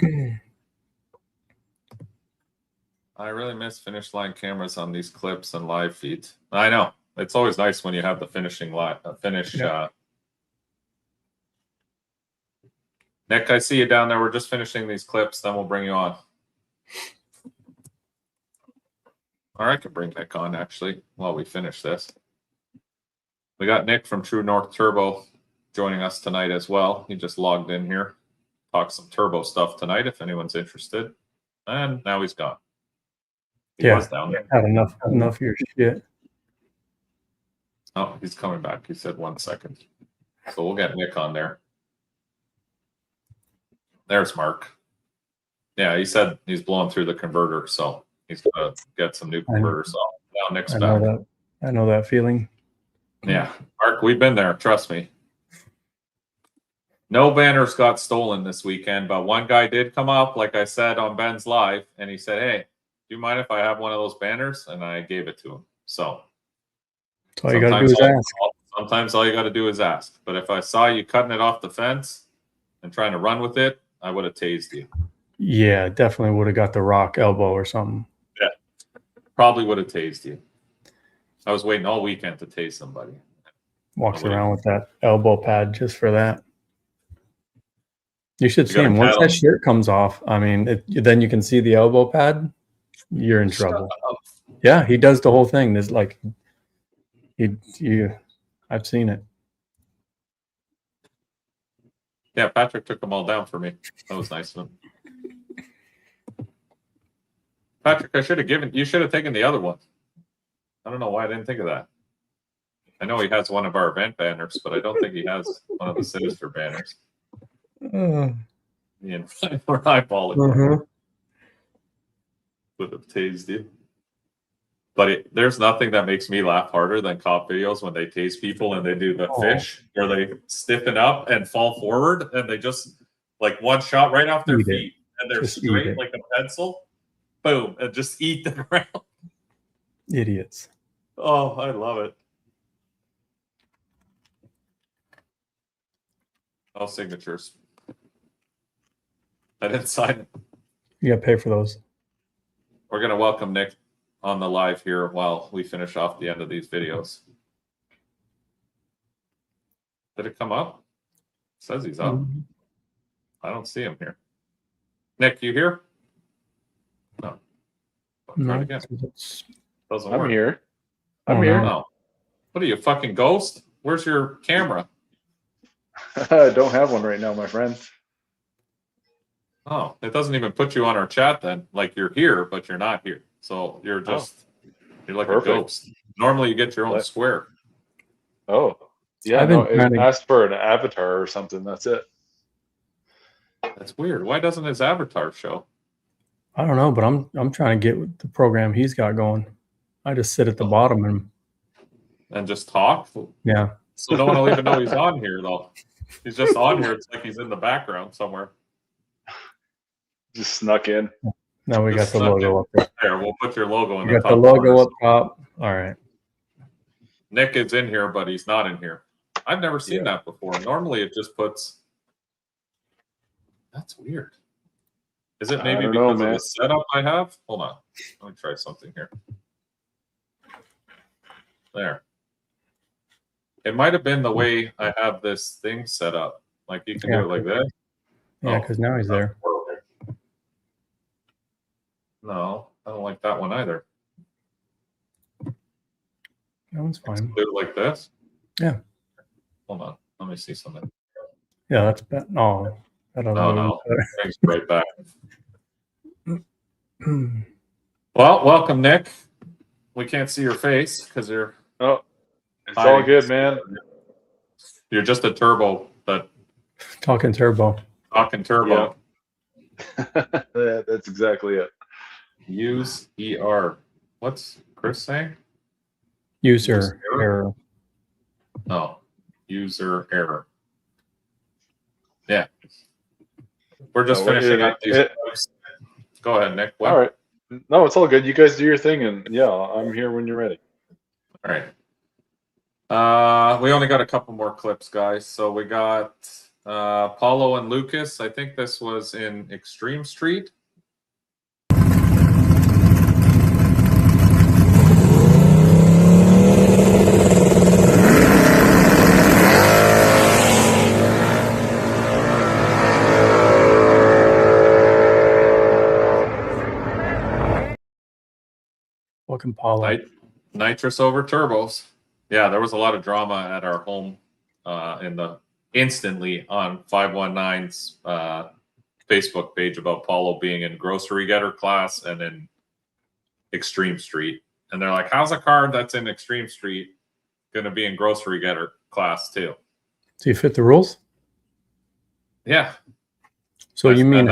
I really miss finish line cameras on these clips and live feeds. I know. It's always nice when you have the finishing finish. Yeah. Nick, I see you down there. We're just finishing these clips, then we'll bring you on. Or I could bring Nick on, actually, while we finish this. We got Nick from True North Turbo joining us tonight as well. He just logged in here. Talk some turbo stuff tonight if anyone's interested. And now he's gone. He was down there. Had enough of your shit. Oh, he's coming back. He said 1 second. So we'll get Nick on there. There's Mark. Yeah, he said he's blowing through the converter, so he's going to get some new converters. So now Nick's back. I know that feeling. Yeah, Mark, we've been there. Trust me. No banners got stolen this weekend, but one guy did come up, like I said on Ben's Live, and he said, hey, do you mind if I have one of those banners? And I gave it to him. So all you got to do is ask. Sometimes all you got to do is ask. But if I saw you cutting it off the fence and trying to run with it, I would have tased you. Yeah, definitely would have got the rock elbow or something. Yeah, probably would have tased you. I was waiting all weekend to tase somebody. Walks around with that elbow pad just for that. You should see him. Once that shirt comes off, I mean, then you can see the elbow pad. You're in trouble. Yeah, he does the whole thing. There's like, I've seen it. Yeah, Patrick took them all down for me. That was nice of him. Patrick, you should have taken the other one. I don't know why I didn't think of that. I know he has one of our event banners, but I don't think he has one of the Sinister banners. We're eyeballing. Would have tased you. But there's nothing that makes me laugh harder than cop videos when they tase people and they do the fish where they stiffen up and fall forward and they just like one shot right off their feet and they're just straight like a pencil. Boom, and just eat the ground. Idiots. Oh, I love it. No signatures. I didn't sign it. You got to pay for those. We're going to welcome Nick on the live here while we finish off the end of these videos. Did it come up? It says he's up. I don't see him here. Nick, you here? No. No, doesn't work. I'm here. I'm here. No. What are you, fucking ghost? Where's your camera? I don't have one right now, my friend. Oh, it doesn't even put you on our chat then. Like you're here, but you're not here. So you're just, you're like a ghost. Normally you get your own square. Oh, yeah. It asked for an avatar or something. That's it. That's weird. Why doesn't his avatar show? I don't know, but I'm trying to get with the program he's got going. I just sit at the bottom and just talk. Yeah. So no one will even know he's on here though. He's just on here. It's like he's in the background somewhere. Just snuck in. Now we got the logo up there. There, we'll put your logo in the top. Got the logo up top. All right. Nick is in here, but he's not in here. I've never seen that before. Normally it just puts. That's weird. Is it maybe because of the setup I have? Hold on. Let me try something here. There. It might have been the way I have this thing set up. Like you can do it like this. Yeah, because now he's there. No, I don't like that one either. That one's fine. Do it like this? Yeah. Hold on. Let me see something. Yeah, that's bad. Oh, I don't know. No. Thanks, right back. Well, welcome, Nick. We can't see your face because you're. Oh, it's all good, man. You're just a turbo, but. Talking turbo. Talking turbo. Yeah. That's exactly it. Use ER. What's Chris saying? User error. No, user error. Yeah. We're just finishing up these. Go ahead, Nick. All right. No, it's all good. You guys do your thing, and yeah, I'm here when you're ready. All right. We only got a couple more clips, guys. So we got Paulo and Lucas. I think this was in Extreme Street. Fucking Paulo. Nitrous over turbos. Yeah, there was a lot of drama at our home instantly on 519's Facebook page about Paulo being in Grocery Getter class and in Extreme Street. And they're like, how's a car that's in Extreme Street going to be in Grocery Getter class too? Do you fit the rules? Yeah. So you mean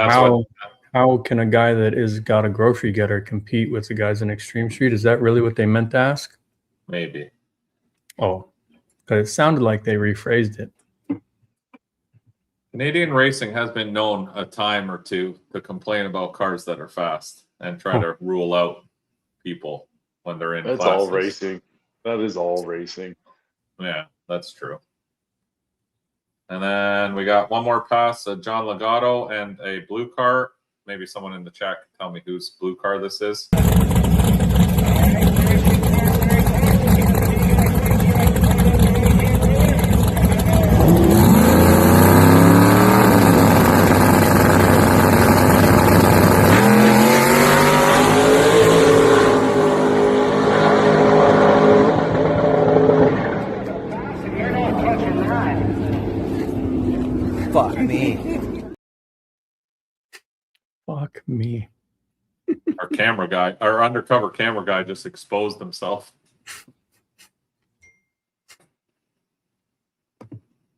how can a guy that is got a Grocery Getter compete with the guys in Extreme Street? Is that really what they meant to ask? Maybe. Oh, but it sounded like they rephrased it. Canadian racing has been known a time or two to complain about cars that are fast and try to rule out people when they're in That's classes. all racing. That is all racing. Yeah, that's true. And then we got one more pass, a John Legato and a blue car. Maybe someone in the chat can tell me whose blue car this is. Fuck me. Fuck me. Our camera guy, our undercover camera guy just exposed himself.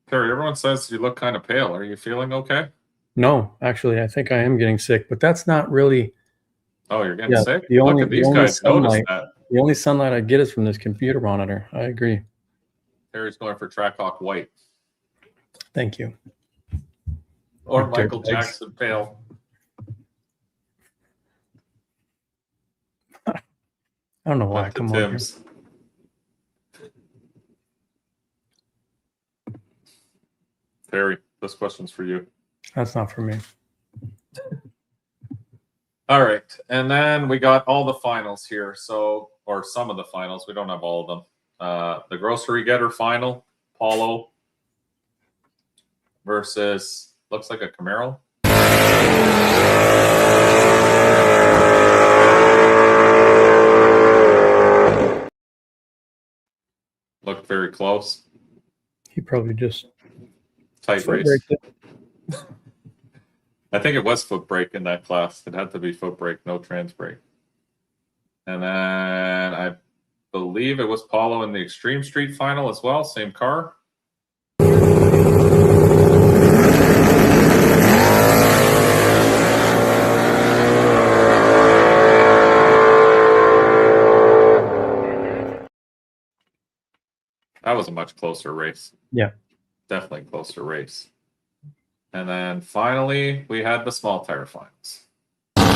Terry, everyone says you look kind of pale. Are you feeling okay? No, actually, I think I am getting sick, but that's not really. Oh, you're getting sick? Look at these guys. Notice that. The only sunlight I get is from this computer monitor. I agree. Terry's going for Trackhawk White. Thank you. Or Michael Jackson pale. I don't know why I come on here. Terry, this question's for you. That's not for me. All right. And then we got all the finals here. So, or some of the finals. We don't have all of them. The Grocery Getter final, Paulo versus, looks like a Camaro. Looked very close. He probably just tight race. I think it was foot brake in that class. It had to be foot brake, no trans brake. And then I believe it was Paulo in the Extreme Street final as well. Same car. That was a much closer race. Yeah. Definitely closer race. And then finally, we had the small tire finals. That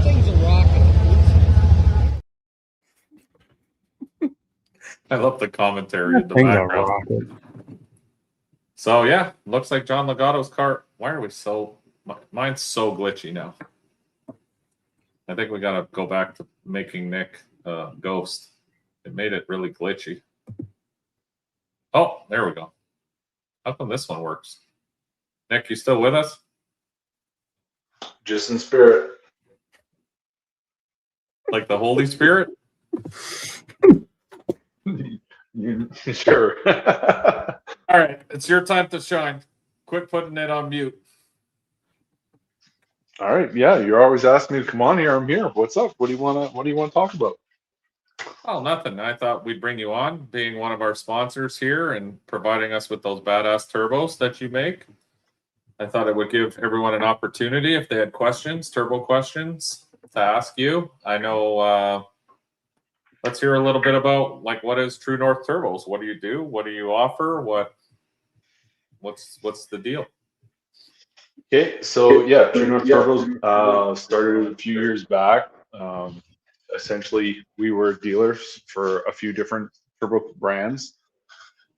thing's a rocket. I love the commentary in the background. So yeah, looks like John Legato's car. Why are we so... Mine's so glitchy now. I think we got to go back to making Nick Ghost. It made it really glitchy. Oh, there we go. How come this one works? Nick, you still with us? Just in spirit. Like the Holy Spirit? Sure. All right, it's your time to shine. Quit putting it on mute. All right, yeah, you're always asking me to come on here. I'm here. What's up? What do you want to talk about? Oh, nothing. I thought we'd bring you on, being one of our sponsors here and providing us with those badass turbos that you make. I thought it would give everyone an opportunity if they had questions, turbo questions, to ask you. I know let's hear a little bit about like what is True North Turbos? What do you do? What do you offer? What's the deal? Okay, so yeah, True North Turbos started a few years back. Essentially, we were dealers for a few different turbo brands,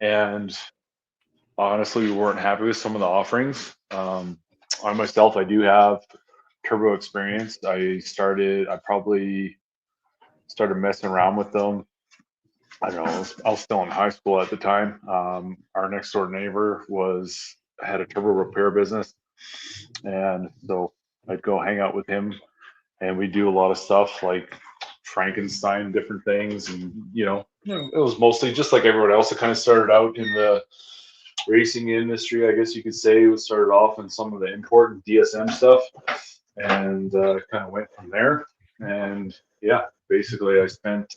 and honestly, we weren't happy with some of the offerings. I myself, I do have turbo experience. I probably started messing around with them. I don't know, I was still in high school at the time. Our next door neighbor had a turbo repair business, and so I'd go hang out with him, and we do a lot of stuff like Frankenstein, different things, and it was mostly just like everyone else. It kind of started out in the racing industry, I guess you could say. It started off in some of the important DSM stuff, and kind of went from there. And yeah, basically, I spent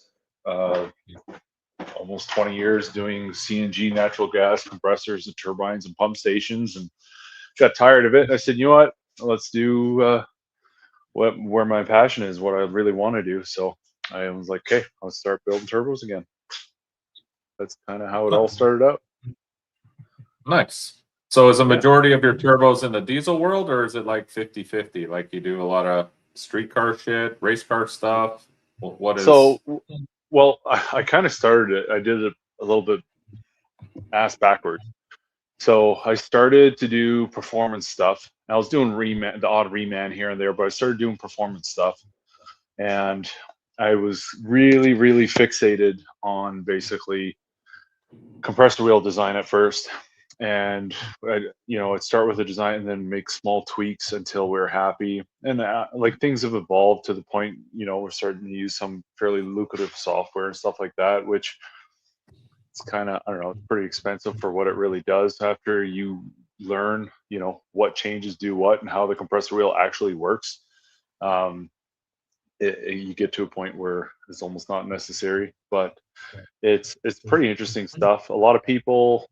almost 20 years doing CNG natural gas compressors and turbines and pump stations, and got tired of it. I said, you know what? Let's do where my passion is, what I really want to do. So I was like, okay, I'll start building turbos again. That's kind of how it all started out. Nice. So is a majority of your turbos in the diesel world, or is it like 50-50? Like you do a lot of street car shit, race car stuff? What is... So, well, I kind of started it. I did it a little bit ass backwards. So I started to do performance stuff. I was doing the odd reman here and there, but I started doing performance stuff. And I was really, really fixated on basically compressor wheel design at first. And I'd start with a design and then make small tweaks until we're happy. And like things have evolved to the point, we're starting to use some fairly lucrative software and stuff like that, which it's kind of, I don't know, it's pretty expensive for what it really does. After you learn, what changes do what and how the compressor wheel actually works, you get to a point where it's almost not necessary. But it's pretty interesting stuff. A lot of people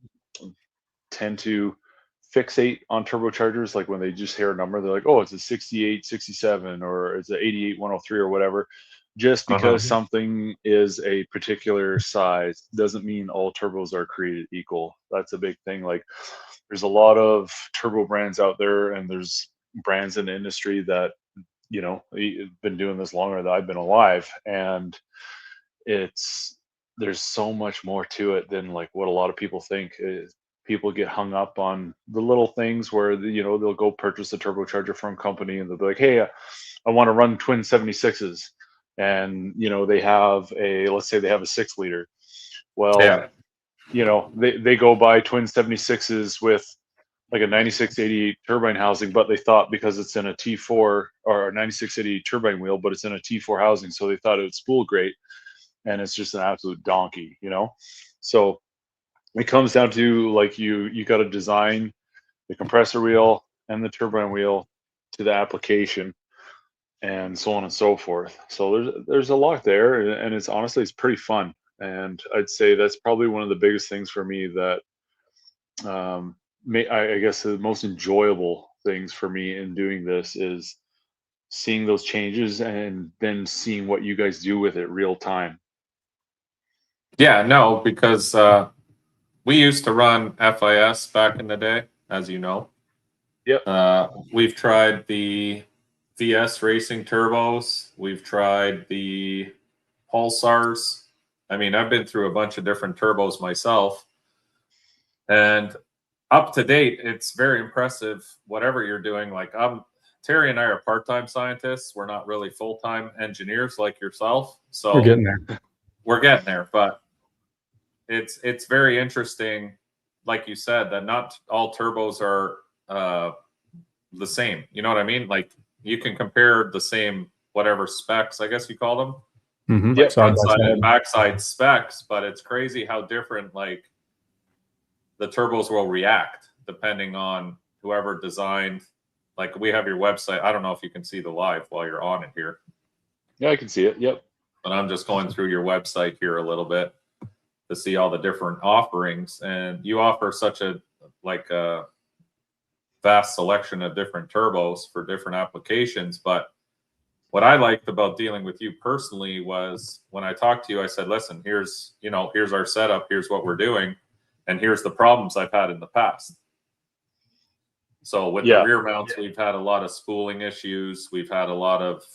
tend to fixate on turbochargers. Like when they just hear a number, they're like, oh, it's a 6867 or it's a 88103 or whatever. Just because something is a particular size doesn't mean all turbos are created equal. That's a big thing. Like there's a lot of turbo brands out there, and there's brands in the industry that been doing this longer than I've been alive, and there's so much more to it than like what a lot of people think. People get hung up on the little things where they'll go purchase a turbocharger from a company and they'll be like, hey, I want to run twin 76s, and they have let's say they have a 6 liter. Well, they go buy twin 76s with like a 9688 turbine housing, but they thought because it's in a T4 or a 9688 turbine wheel, but it's in a T4 housing, so they thought it would spool great, and it's just an absolute donkey, So it comes down to like you got to design the compressor wheel and the turbine wheel to the application, and so on and so forth. So there's a lot there, and it's pretty fun. And I'd say that's probably one of the biggest things for me that I guess the most enjoyable things for me in doing this is seeing those changes and then seeing what you guys do with it real time. Yeah, no, because we used to run FIS back in the day, as you know. Yep. We've tried the VS Racing turbos. We've tried the Pulsars. I mean, I've been through a bunch of different turbos myself. And up to date, it's very impressive, whatever you're doing. Like Terry and I are part-time scientists. We're not really full-time engineers like yourself. So we're getting there. We're getting there, but it's very interesting, like you said, that not all turbos are the same. You know what I mean? Like you can compare the same whatever specs, I guess you call them. Like front side and backside specs, but it's crazy how different like the turbos will react depending on whoever designed. Like we have your website. I don't know if you can see the live while you're on it here. Yeah, I can see it. Yep. But I'm just going through your website here a little bit to see all the different offerings, and you offer such a vast selection of different turbos for different applications. But what I liked about dealing with you personally was when I talked to you, I said, listen, here's our setup, here's what we're doing, and here's the problems I've had in the past. So with the rear mounts, we've had a lot of spooling issues. We've had a lot of,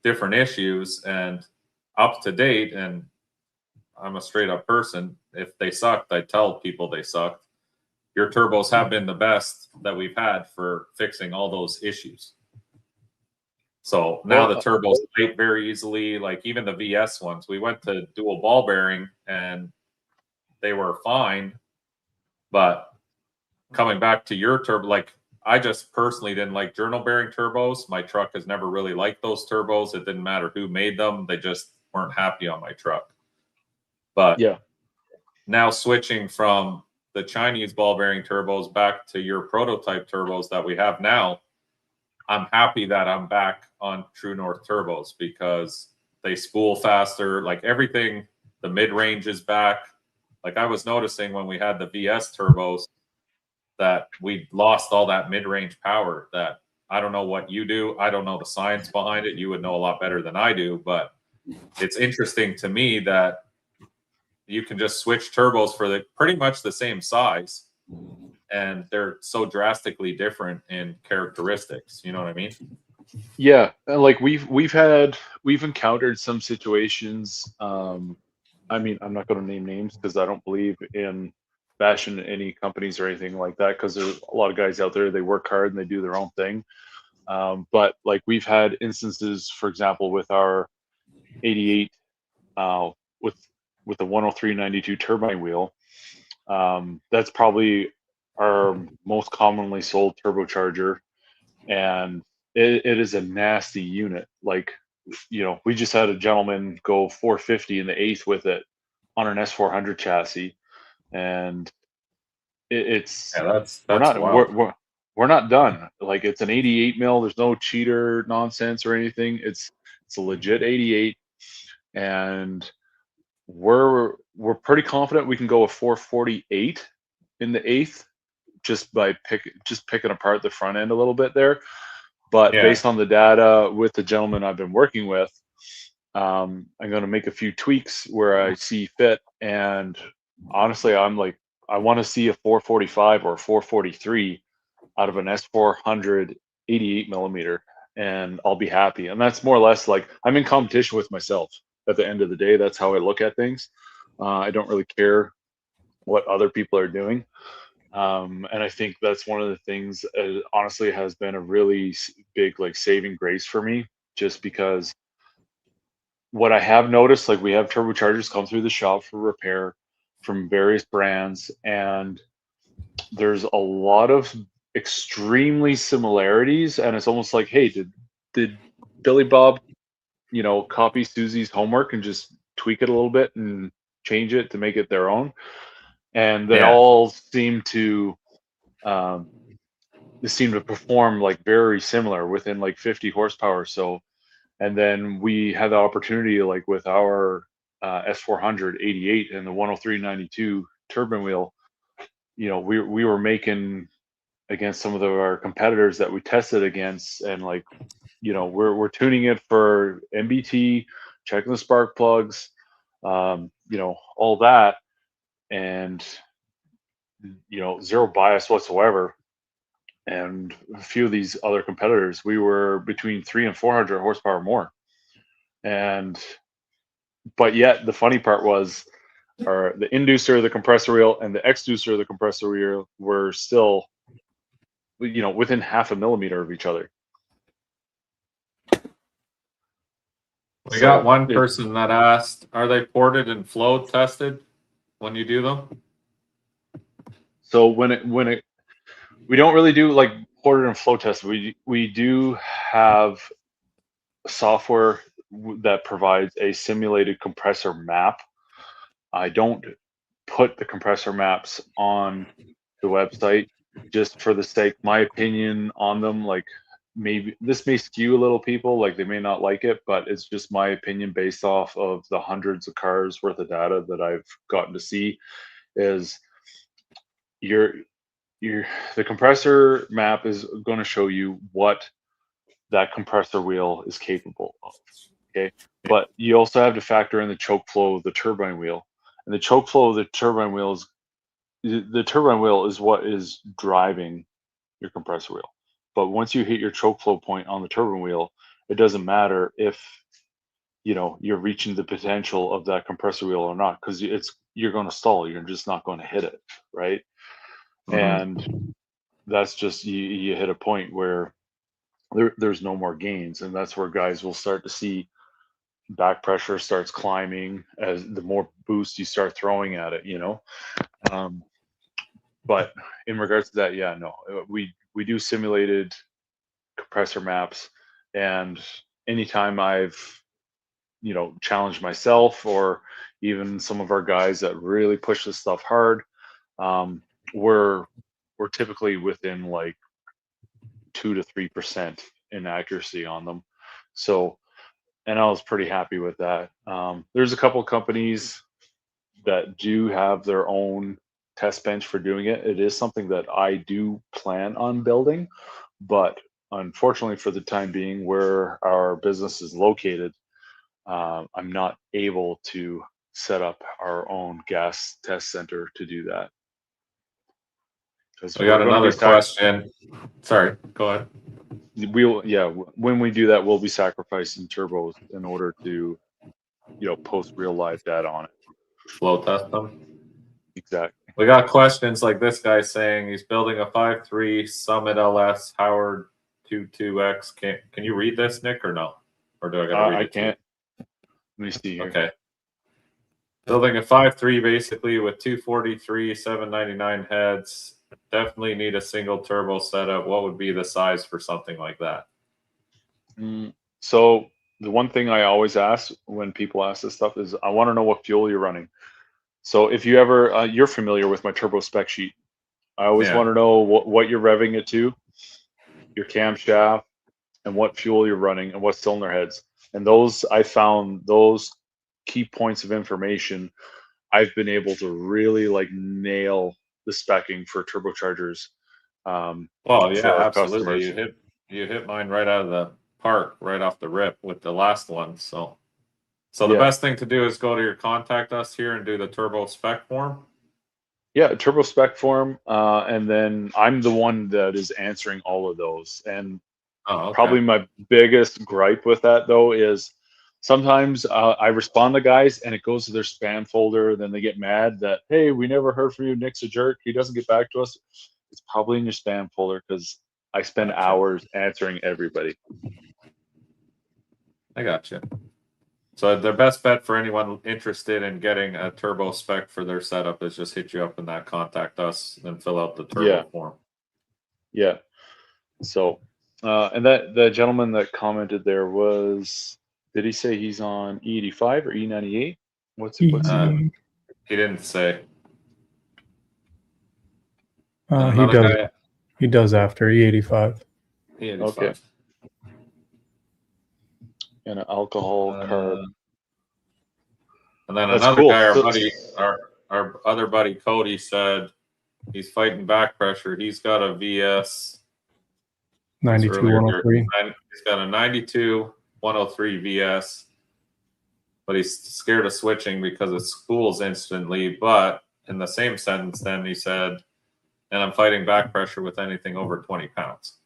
different issues, and up to date, and I'm a straight up person. If they sucked, I tell people they sucked. Your turbos have been the best that we've had for fixing all those issues. So now the turbos fight very easily. Like even the VS ones, we went to dual ball bearing and they were fine. But coming back to your turbo, like I just personally didn't like journal bearing turbos. My truck has never really liked those turbos. It didn't matter who made them. They just weren't happy on my truck. But now switching from the Chinese ball bearing turbos back to your prototype turbos that we have now, I'm happy that I'm back on True North turbos because they spool faster. Like everything, the mid-range is back. Like I was noticing when we had the VS turbos that we lost all that mid-range power. That I don't know what you do. I don't know the science behind it. You would know a lot better than I do. But it's interesting to me that you can just switch turbos for the pretty much the same size, and they're so drastically different in characteristics. You know what I mean? Yeah, and like we've encountered some situations. I mean, I'm not going to name names because I don't believe in bashing any companies or anything like that, because there's a lot of guys out there, they work hard and they do their own thing. But like we've had instances, for example, with our 88 with the 10392 turbine wheel. That's probably our most commonly sold turbocharger, and it is a nasty unit. Like, we just had a gentleman go 450 in the 8th with it on an S400 chassis, and it's we're not done. Like, it's an 88 mil. There's no cheater nonsense or anything. It's a legit 88, and we're pretty confident we can go a 448 in the 8th just by picking apart the front end a little bit there. But based on the data with the gentleman I've been working with, I'm going to make a few tweaks where I see fit. And honestly, I'm like, I want to see a 445 or a 443 out of an S400 88 millimeter, and I'll be happy. And that's more or less like I'm in competition with myself at the end of the day. That's how I look at things. I don't really care what other people are doing. And I think that's one of the things, honestly, has been a really big like saving grace for me, just because what I have noticed, like we have turbochargers come through the shop for repair from various brands, and there's a lot of extremely similarities, and it's almost like, hey, did Billy Bob, copy Susie's homework and just tweak it a little bit and change it to make it their own? And they all seem to perform like very similar within like 50 horsepower. So, and then we had the opportunity, like with our S400 88 and the 10392 turbine wheel, we were making against some of our competitors that we tested against, and like, we're tuning it for MBT, checking the spark plugs, all that, and zero bias whatsoever. And a few of these other competitors, we were between 300 and 400 horsepower more. But yet the funny part was, the inducer of the compressor wheel and the exducer of the compressor wheel were still, within half a millimeter of each other. We got one person that asked, are they ported and flow tested when you do them? So we don't really do like ported and flow tests. We do have software that provides a simulated compressor map. I don't put the compressor maps on the website just for the sake, my opinion on them. Like, maybe this may skew a little people, like they may not like it, but it's just my opinion based off of the hundreds of cars worth of data that I've gotten to see. Is the compressor map is going to show you what that compressor wheel is capable of. Okay, but you also have to factor in the choke flow of the turbine wheel, and the choke flow of the turbine wheel is what is driving your compressor wheel. But once you hit your choke flow point on the turbine wheel, it doesn't matter if you're reaching the potential of that compressor wheel or not, because you're going to stall. You're just not going to hit it, right? And that's just you hit a point where there's no more gains, and that's where guys will start to see back pressure starts climbing as the more boost you start throwing at it, but in regards to that, yeah, no, we do simulated compressor maps, and anytime I've challenged myself or even some of our guys that really push this stuff hard, we're typically within like 2 to 3% inaccuracy on them. So, and I was pretty happy with that. There's a couple companies that do have their own test bench for doing it. It is something that I do plan on building, but unfortunately for the time being, where our business is located, I'm not able to set up our own gas test center to do that. We got another question. Sorry, go ahead. When we do that, we'll be sacrificing turbos in order to, post real live data on it. Flow test them. Exactly. We got questions like this guy saying he's building a 5.3 Summit LS Howard 22X. Can you read this, Nick, or no? Or do I got to read it? I can't. Let me see here. Okay. Building a 5.3 basically with 243, 799 heads. Definitely need a single turbo setup. What would be the size for something like that? So the one thing I always ask when people ask this stuff is I want to know what fuel you're running. So if you ever, you're familiar with my turbo spec sheet. I always want to know what you're revving it to, your camshaft, and what fuel you're running and what cylinder heads. And those, I found those key points of information, I've been able to really nail the specking for turbochargers. Well, yeah, absolutely. You hit mine right out of the park, right off the rip with the last one. So the best thing to do is go to your contact us here and do the turbo spec form. Yeah, turbo spec form, and then I'm the one that is answering all of those. And probably my biggest gripe with that though is sometimes I respond to guys and it goes to their spam folder. Then they get mad that, hey, we never heard from you. Nick's a jerk. He doesn't get back to us. It's probably in your spam folder because I spend hours answering everybody. I got you. So the best bet for anyone interested in getting a turbo spec for their setup is just hit you up in that contact us and fill out the turbo form. Yeah. So, and that the gentleman that commented there was, did he say he's on E85 or E98? What's he didn't say. He does after E85. E85. Okay. And an alcohol carb. And then another guy, our other buddy Cody said he's fighting back pressure. He's got a VS 92-103. He's got a 92-103 VS, but he's scared of switching because it schools instantly. But in the same sentence, then he said, and I'm fighting back pressure with anything over 20 pounds.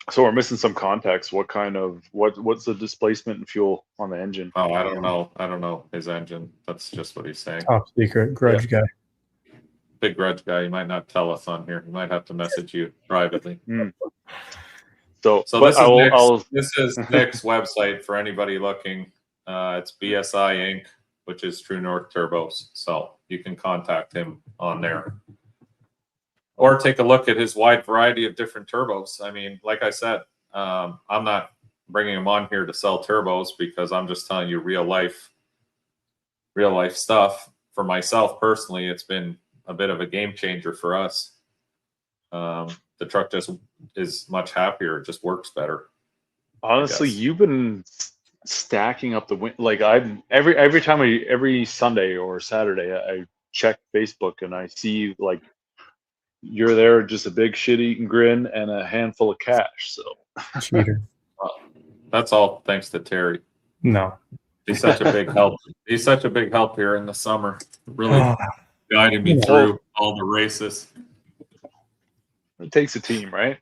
So we're missing some context. What kind of what's the displacement and fuel on the engine? Oh, I don't know. I don't know his engine. That's just what he's saying. Top secret grudge guy. Big grudge guy. He might not tell us on here. He might have to message you privately. So this is Nick's website for anybody looking. It's BSI Inc., which is True North Turbos. So you can contact him on there. Or take a look at his wide variety of different turbos. I mean, like I said, I'm not bringing him on here to sell turbos because I'm just telling you real life stuff. For myself personally, it's been a bit of a game changer for us. The truck just is much happier. It just works better. Honestly, you've been stacking up the win. Like every Sunday or Saturday, I check Facebook and I see you're there just a big shit-eating grin and a handful of cash. So Cheater. That's all thanks to Terry. No. He's such a big help. He's such a big help here in the summer. Really guiding me Yeah. through all the races. it takes a team, right?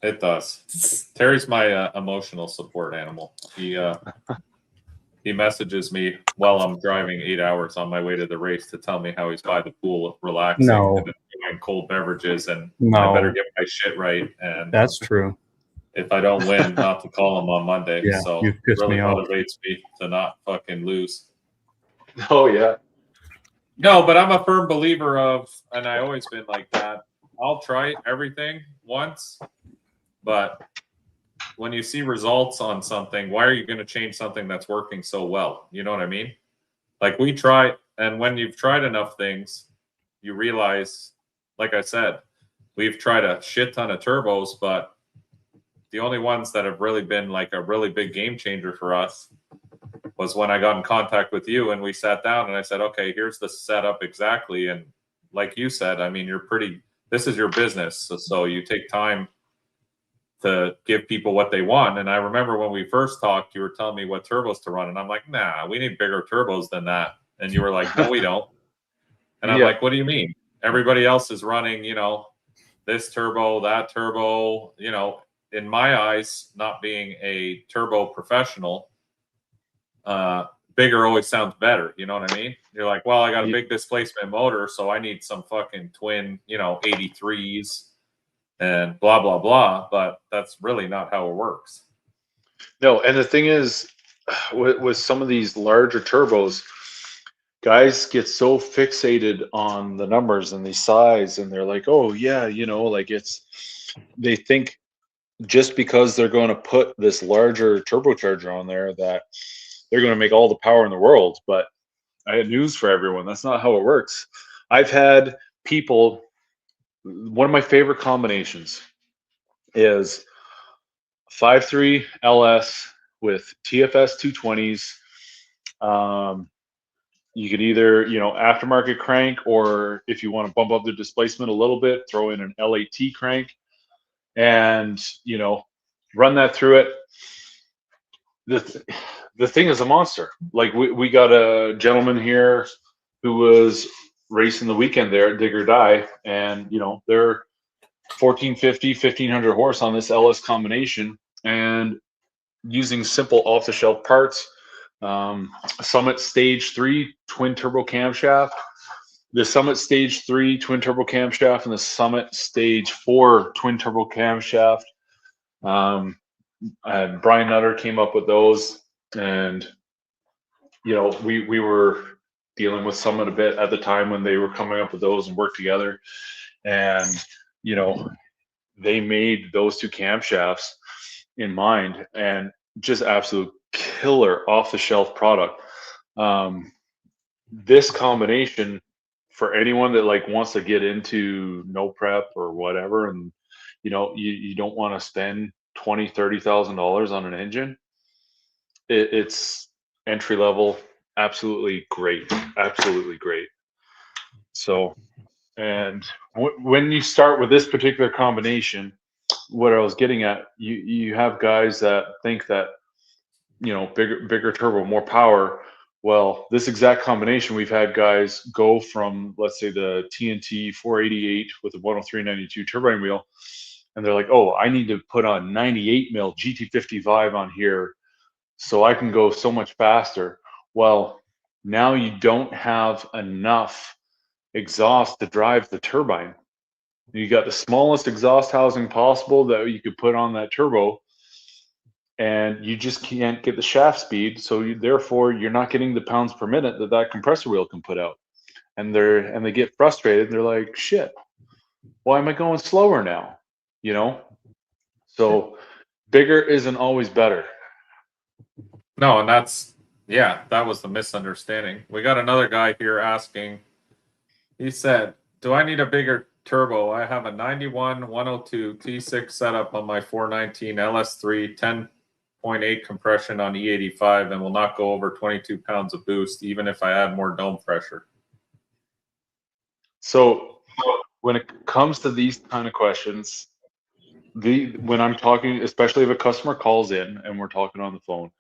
It does. Terry's my emotional support animal. He messages me while I'm driving 8 hours on my way to the race to tell me how he's by the pool relaxing No. and enjoying cold beverages, and No. I better get my shit right. And That's true. if I don't win, not to call him on Monday. Yeah, So you it pissed really me off. motivates me to not fucking lose. Oh yeah. No, but I'm a firm believer of, and I always been like that. I'll try everything once, but when you see results on something, why are you going to change something that's working so well? You know what I mean? Like we try, and when you've tried enough things, you realize, like I said, we've tried a shit ton of turbos, but the only ones that have really been like a really big game changer for us was when I got in contact with you and we sat down and I said, okay, here's the setup exactly. And like you said, I mean, this is your business. So you take time to give people what they want. And I remember when we first talked, you were telling me what turbos to run. And I'm like, nah, we need bigger turbos than that. And you were like, no, we don't. And I'm like, what do you mean? Everybody else is running, this turbo, that turbo, in my eyes, not being a turbo professional, bigger always sounds better. You know what I mean? You're like, well, I got a big displacement motor, so I need some fucking twin, 83s and blah, blah, blah. But that's really not how it works. No, and the thing is, with some of these larger turbos, guys get so fixated on the numbers and the size, and they're like, oh yeah, they think just because they're going to put this larger turbocharger on there that they're going to make all the power in the world. But I had news for everyone. That's not how it works. I've had people, one of my favorite combinations is 5.3 LS with TFS 220s. You could either, aftermarket crank, or if you want to bump up the displacement a little bit, throw in an LAT crank and, run that through it. The thing is a monster. Like we got a gentleman here who was racing the weekend there at Dig or Die, and they're 1450, 1500 horse on this LS combination, and using simple off-the-shelf parts. Summit Stage 3 twin turbo camshaft, the Summit Stage 3 twin turbo camshaft, and the Summit Stage 4 twin turbo camshaft. And Brian Nutter came up with those, and we were dealing with Summit a bit at the time when they were coming up with those and worked together, and they made those two camshafts in mind, and just absolute killer off-the-shelf product. This combination, for anyone that wants to get into no prep or whatever, and you don't want to spend $20,000-$30,000 on an engine, it's entry level, absolutely great. So, and when you start with this particular combination, what I was getting at, you have guys that think that bigger turbo, more power. Well, this exact combination, we've had guys go from, let's say, the TNT 488 with a 10392 turbine wheel, and they're like, oh, I need to put on 98 mil GT55 on here so I can go so much faster. Well, now you don't have enough exhaust to drive the turbine. You got the smallest exhaust housing possible that you could put on that turbo, and you just can't get the shaft speed. So therefore, you're not getting the pounds per minute that compressor wheel can put out. And they get frustrated. They're like, shit, why am I going slower now? So bigger isn't always better. No, and that was the misunderstanding. We got another guy here asking, he said, do I need a bigger turbo? I have a 91 102 T6 setup on my 419 LS3 10.8 compression on E85 and will not go over 22 pounds of boost even if I add more dome pressure. So when it comes to these kind of questions, when I'm talking, especially if a customer calls in and we're talking on the phone,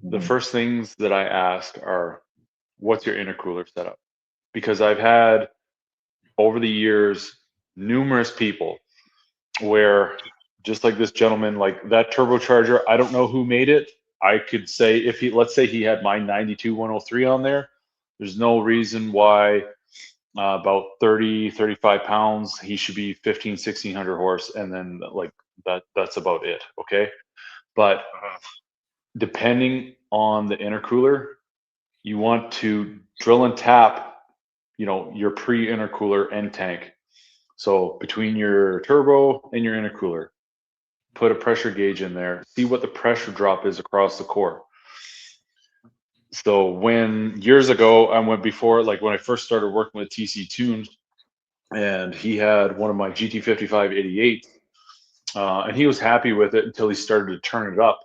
the first things that I ask are, what's your intercooler setup? Because I've had over the years numerous people where, just like this gentleman, like that turbocharger, I don't know who made it. I could say, if he, let's say he had my 92103 on there, there's no reason why about 35 pounds, he should be 1600 horse. And then like that's about it. Okay. But depending on the intercooler, you want to drill and tap, your pre-intercooler end tank. So between your turbo and your intercooler, put a pressure gauge in there, see what the pressure drop is across the core. So years ago, when I first started working with TC Tunes, and he had one of my GT55 88, and he was happy with it until he started to turn it up.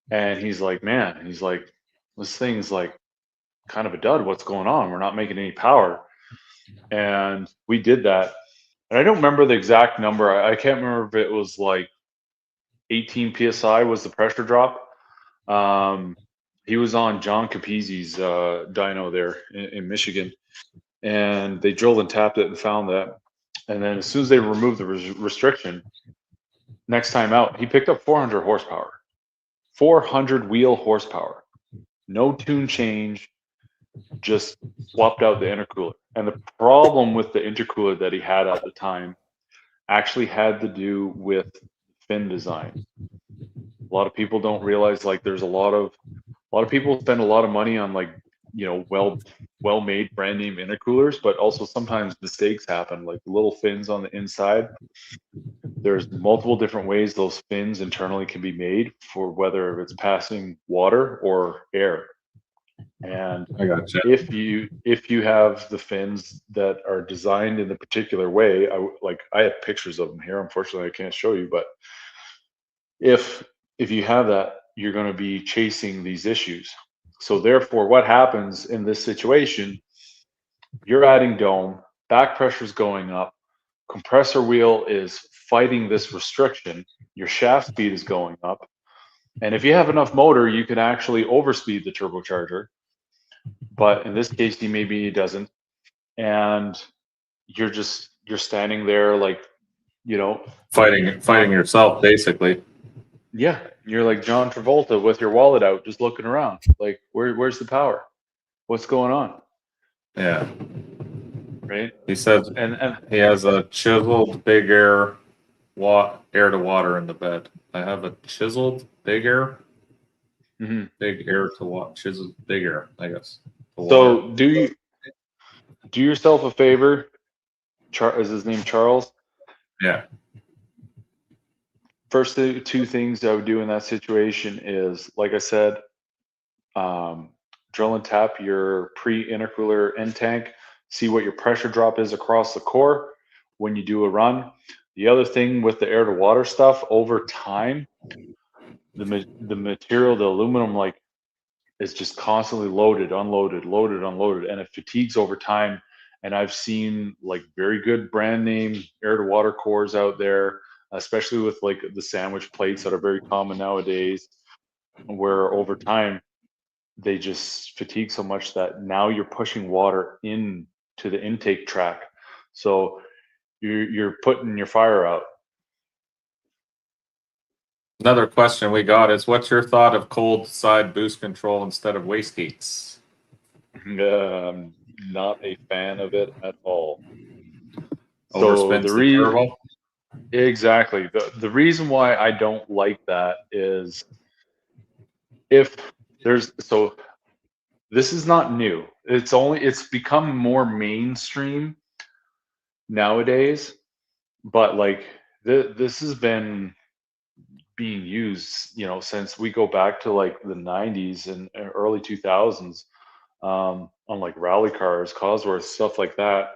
And he's like, this thing's like kind of a dud. What's going on? We're not making any power. And we did that. And I don't remember the exact number. I can't remember if it was like 18 PSI was the pressure drop. He was on John Capizzi's dyno there in Michigan. And they drilled and tapped it and found that. And then as soon as they removed the restriction, next time out, he picked up 400 horsepower. 400 wheel horsepower. No tune change, just swapped out the intercooler. And the problem with the intercooler that he had at the time actually had to do with fin design. A lot of people don't realize, like, there's a lot of people spend a lot of money on, like, well-made brand name intercoolers, but also sometimes mistakes happen, like little fins on the inside. There's multiple different ways those fins internally can be made for whether it's passing water or air. And I gotcha. if you have the fins that are designed in a particular way, I have pictures of them here. Unfortunately, I can't show you, but if you have that, you're going to be chasing these issues. So therefore, what happens in this situation? You're adding dome, back pressure's going up, compressor wheel is fighting this restriction, your shaft speed is going up, and if you have enough motor, you can actually overspeed the turbocharger. But in this case, maybe he doesn't, and you're standing there like, fighting yourself, basically. Yeah, you're like John Travolta with your wallet out, just looking around, like, where's the power? What's going on? Yeah. Right. He says, and he has a chiseled big air to water in the bed. I have a chiseled big air. Mm-hmm. Big air to water, chiseled big air, I guess. So do yourself a favor. Is his name Charles? Yeah. First two things I would do in that situation is, like I said, drill and tap your pre-intercooler end tank, see what your pressure drop is across the core when you do a run. The other thing with the air to water stuff, over time, the material, the aluminum, like, is just constantly loaded, unloaded, loaded, unloaded, and it fatigues over time. And I've seen, like, very good brand name air to water cores out there, especially with, like, the sandwich plates that are very common nowadays, where over time they just fatigue so much that now you're pushing water into the intake track. So you're putting your fire out. Another question we got is, what's your thought of cold side boost control instead of wastegates? Not a fan of it at all. Overspins the turbo? Exactly. The reason why I don't like that is, this is not new. It's become more mainstream nowadays, but like this has been being used, since we go back to like the 90s and early 2000s, on like rally cars, Cosworth, stuff like that.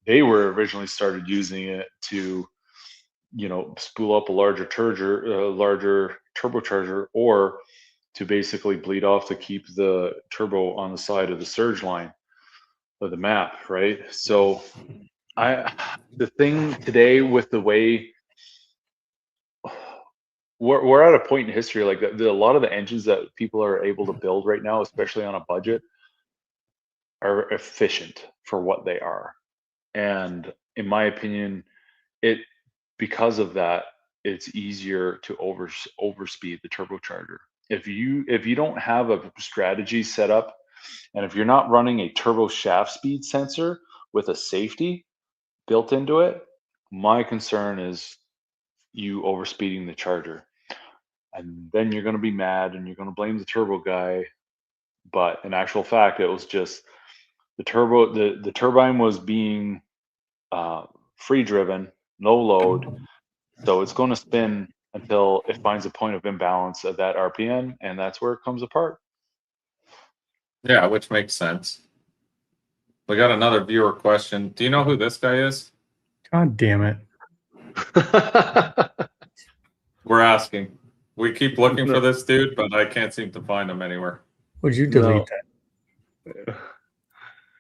They were originally started using it to, spool up a larger turbocharger, or to basically bleed off to keep the turbo on the side of the surge line of the map, right? So The thing today with the way we're at a point in history, like a lot of the engines that people are able to build right now, especially on a budget, are efficient for what they are. And in my opinion, because of that, it's easier to overspeed the turbocharger. If you don't have a strategy set up, and if you're not running a turbo shaft speed sensor with a safety built into it, my concern is you overspeeding the charger. And then you're going to be mad and you're going to blame the turbo guy. But in actual fact, it was just the turbine was being free driven, no load. So it's going to spin until it finds a point of imbalance at that RPM, and that's where it comes apart. Yeah, which makes sense. We got another viewer question. Do you know who this guy is? God damn it. We're asking. We keep looking for this dude, but I can't seem to find him anywhere. Would you delete that?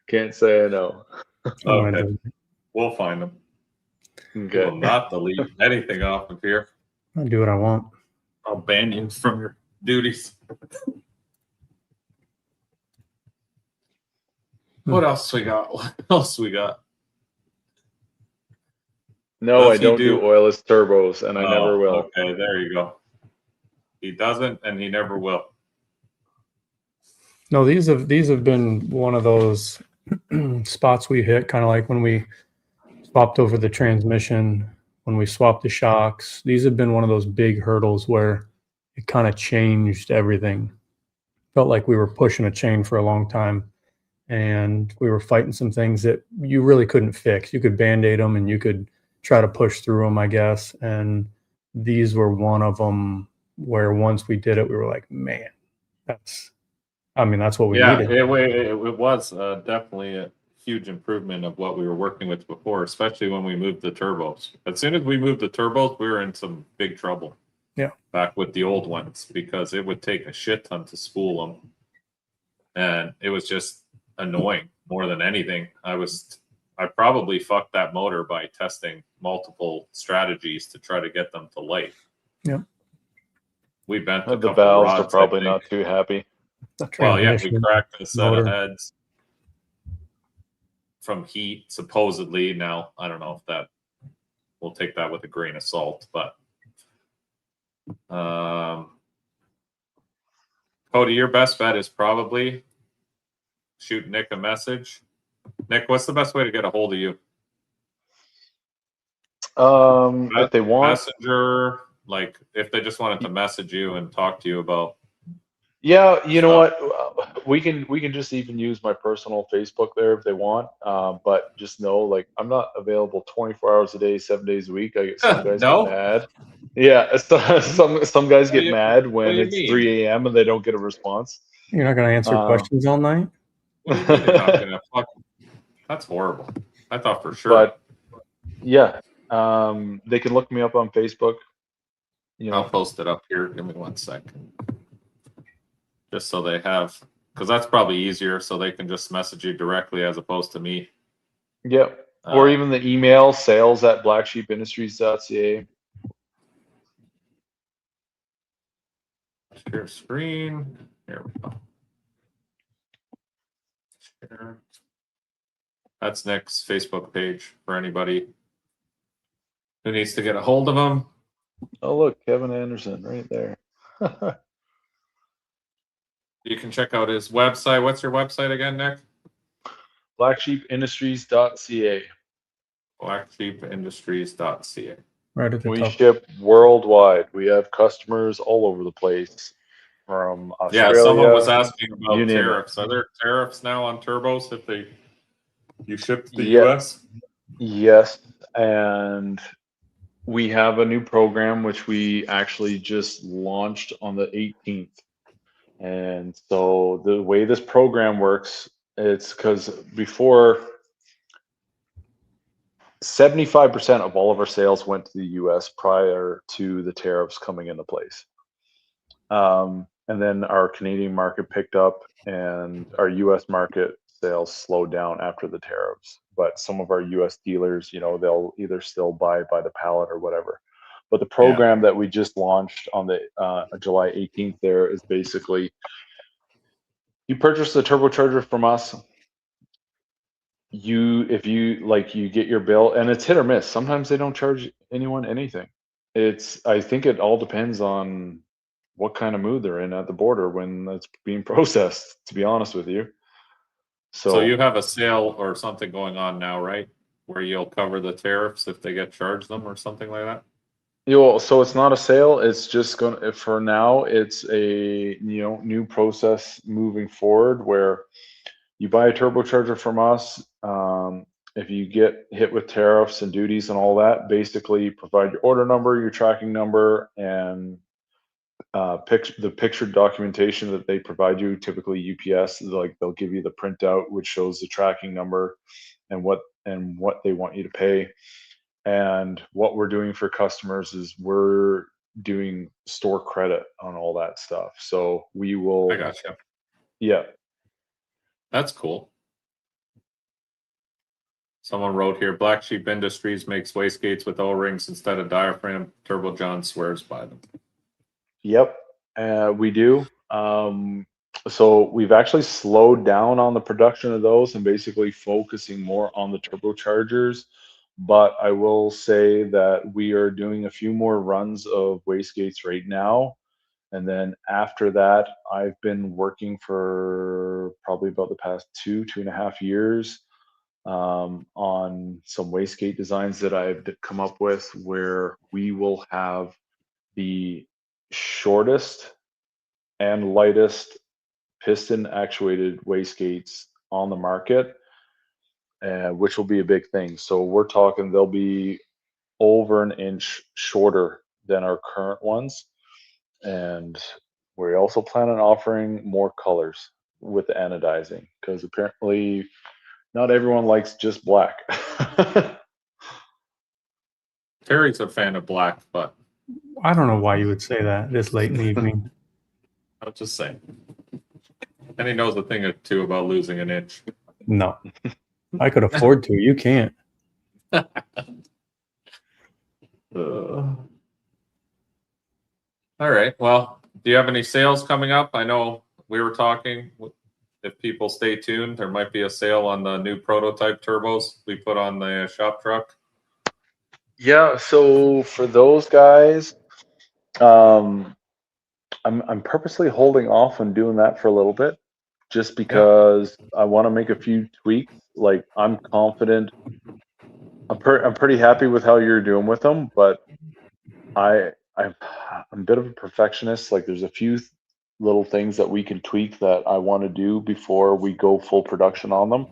Can't say I know. Okay. We'll find him. Okay. We'll not delete anything off of here. I'll do what I want. I'll ban you from your duties. What else we got? What else we got? No, I don't do oilless turbos, and I never will. Okay, there you go. He doesn't, and he never will. No, these have been one of those spots we hit, kind of like when we swapped over the transmission, when we swapped the shocks. These have been one of those big hurdles where it kind of changed everything. Felt like we were pushing a chain for a long time, and we were fighting some things that you really couldn't fix. You could band-aid them, and you could try to push through them, I guess. And these were one of them where once we did it, we were like, man, that's what we needed. It was definitely a huge improvement of what we were working with before, especially when we moved the turbos. As soon as we moved the turbos, we were in some big trouble. Yeah. Back with the old ones, because it would take a shit ton to spool them. And it was just annoying more than anything. I probably fucked that motor by testing multiple strategies to try to get them to light. Yeah. We bent the valves rods, are probably not too happy. Well, yeah, we cracked a set of heads from heat, supposedly. Now, I don't know if that, we'll take that with a grain of salt, but Cody, your best bet is probably shoot Nick a message. Nick, what's the best way to get a hold of you? If they want messenger, like if they just wanted to message you and talk to you about. Yeah, you know what? We can just even use my personal Facebook there if they want. But just know, like, I'm not available 24 hours a day, 7 days a week. I get some guys get mad. Yeah, some guys get mad when it's 3 a.m. and they don't get a response. You're not going to answer questions all night? What do you mean you're not gonna That's horrible. I thought for sure. But yeah, they can look me up on Facebook. You know. I'll post it up here. Give me 1 second. Just so they have, because that's probably easier, so they can just message you directly as opposed to me. Yep. Or even the email, sales@blacksheepindustries.ca. Share screen. Here we go. Share. That's Nick's Facebook page for anybody who needs to get a hold of him. Oh, look, Kevin Anderson right there. You can check out his website. What's your website again, Nick? blacksheepindustries.ca. blacksheepindustries.ca. Right at the we top. ship worldwide. We have customers all over the place. From Australia. Yeah, someone was asking about tariffs. Are there tariffs now on turbos if you ship to the US? Yes, and we have a new program which we actually just launched on the 18th. And so the way this program works, it's because before 75% of all of our sales went to the US prior to the tariffs coming into place. And then our Canadian market picked up and our US market sales slowed down after the tariffs. But some of our U.S. dealers, you know, they'll either still buy by the pallet or whatever. But the program that we just launched on the July 18th there is basically you purchase the turbocharger from us. If you get your bill, and it's hit or miss. Sometimes they don't charge anyone anything. I think it all depends on what kind of mood they're in at the border when it's being processed, to be honest with you. So you have a sale or something going on now, right? Where you'll cover the tariffs if they get charged them or something like that? So it's not a sale. It's just for now, it's a new process moving forward where you buy a turbocharger from us. If you get hit with tariffs and duties and all that, basically provide your order number, your tracking number, and the pictured documentation that they provide you. Typically UPS, they'll give you the printout which shows the tracking number and what they want you to pay. And what we're doing for customers is we're doing store credit on all that stuff. So we will. I gotcha. Yeah. That's cool. Someone wrote here, Black Sheep Industries makes wastegates with O-rings instead of diaphragm. Turbo John swears by them. Yep, we do. So we've actually slowed down on the production of those and basically focusing more on the turbochargers. But I will say that we are doing a few more runs of wastegates right now. And then after that, I've been working for probably about the past 2.5 years on some wastegate designs that I've come up with where we will have the shortest and lightest piston actuated wastegates on the market, which will be a big thing. So we're talking they'll be over an inch shorter than our current ones. And we also plan on offering more colors with the anodizing because apparently not everyone likes just black. Terry's a fan of black, but I don't know why you would say that this late in the evening. I'm just saying. And he knows a thing or two about losing an inch. No, I could afford to. You can't. All right. Well, do you have any sales coming up? I know we were talking. If people stay tuned, there might be a sale on the new prototype turbos we put on the Shoptruck. Yeah. So for those guys, I'm purposely holding off on doing that for a little bit, just because I want to make a few tweaks. Like I'm confident. I'm pretty happy with how you're doing with them, but I'm a bit of a perfectionist. Like there's a few little things that we can tweak that I want to do before we go full production on them,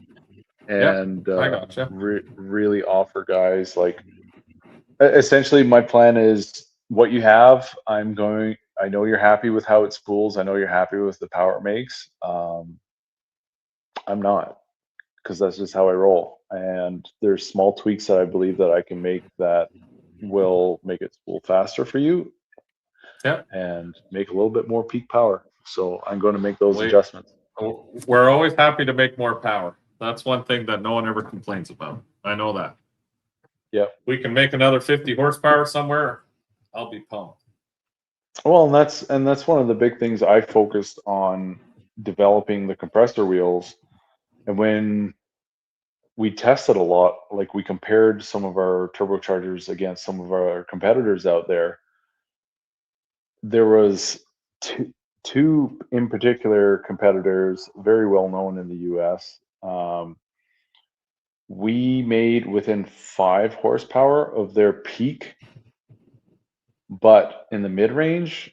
and I gotcha. really offer guys like. Essentially, my plan is what you have. I know you're happy with how it spools. I know you're happy with the power it makes. I'm not, because that's just how I roll. And there's small tweaks that I believe that I can make that will make it spool faster for you. Yep. And make a little bit more peak power. So I'm going to make those adjustments. We're always happy to make more power. That's one thing that no one ever complains about. I know that. Yeah. We can make another 50 horsepower somewhere. I'll be pumped. Well, and that's one of the big things I focused on developing the compressor wheels. And when we tested a lot, like we compared some of our turbochargers against some of our competitors out there. There was two in particular competitors, very well known in the US. We made within 5 horsepower of their peak, but in the mid range,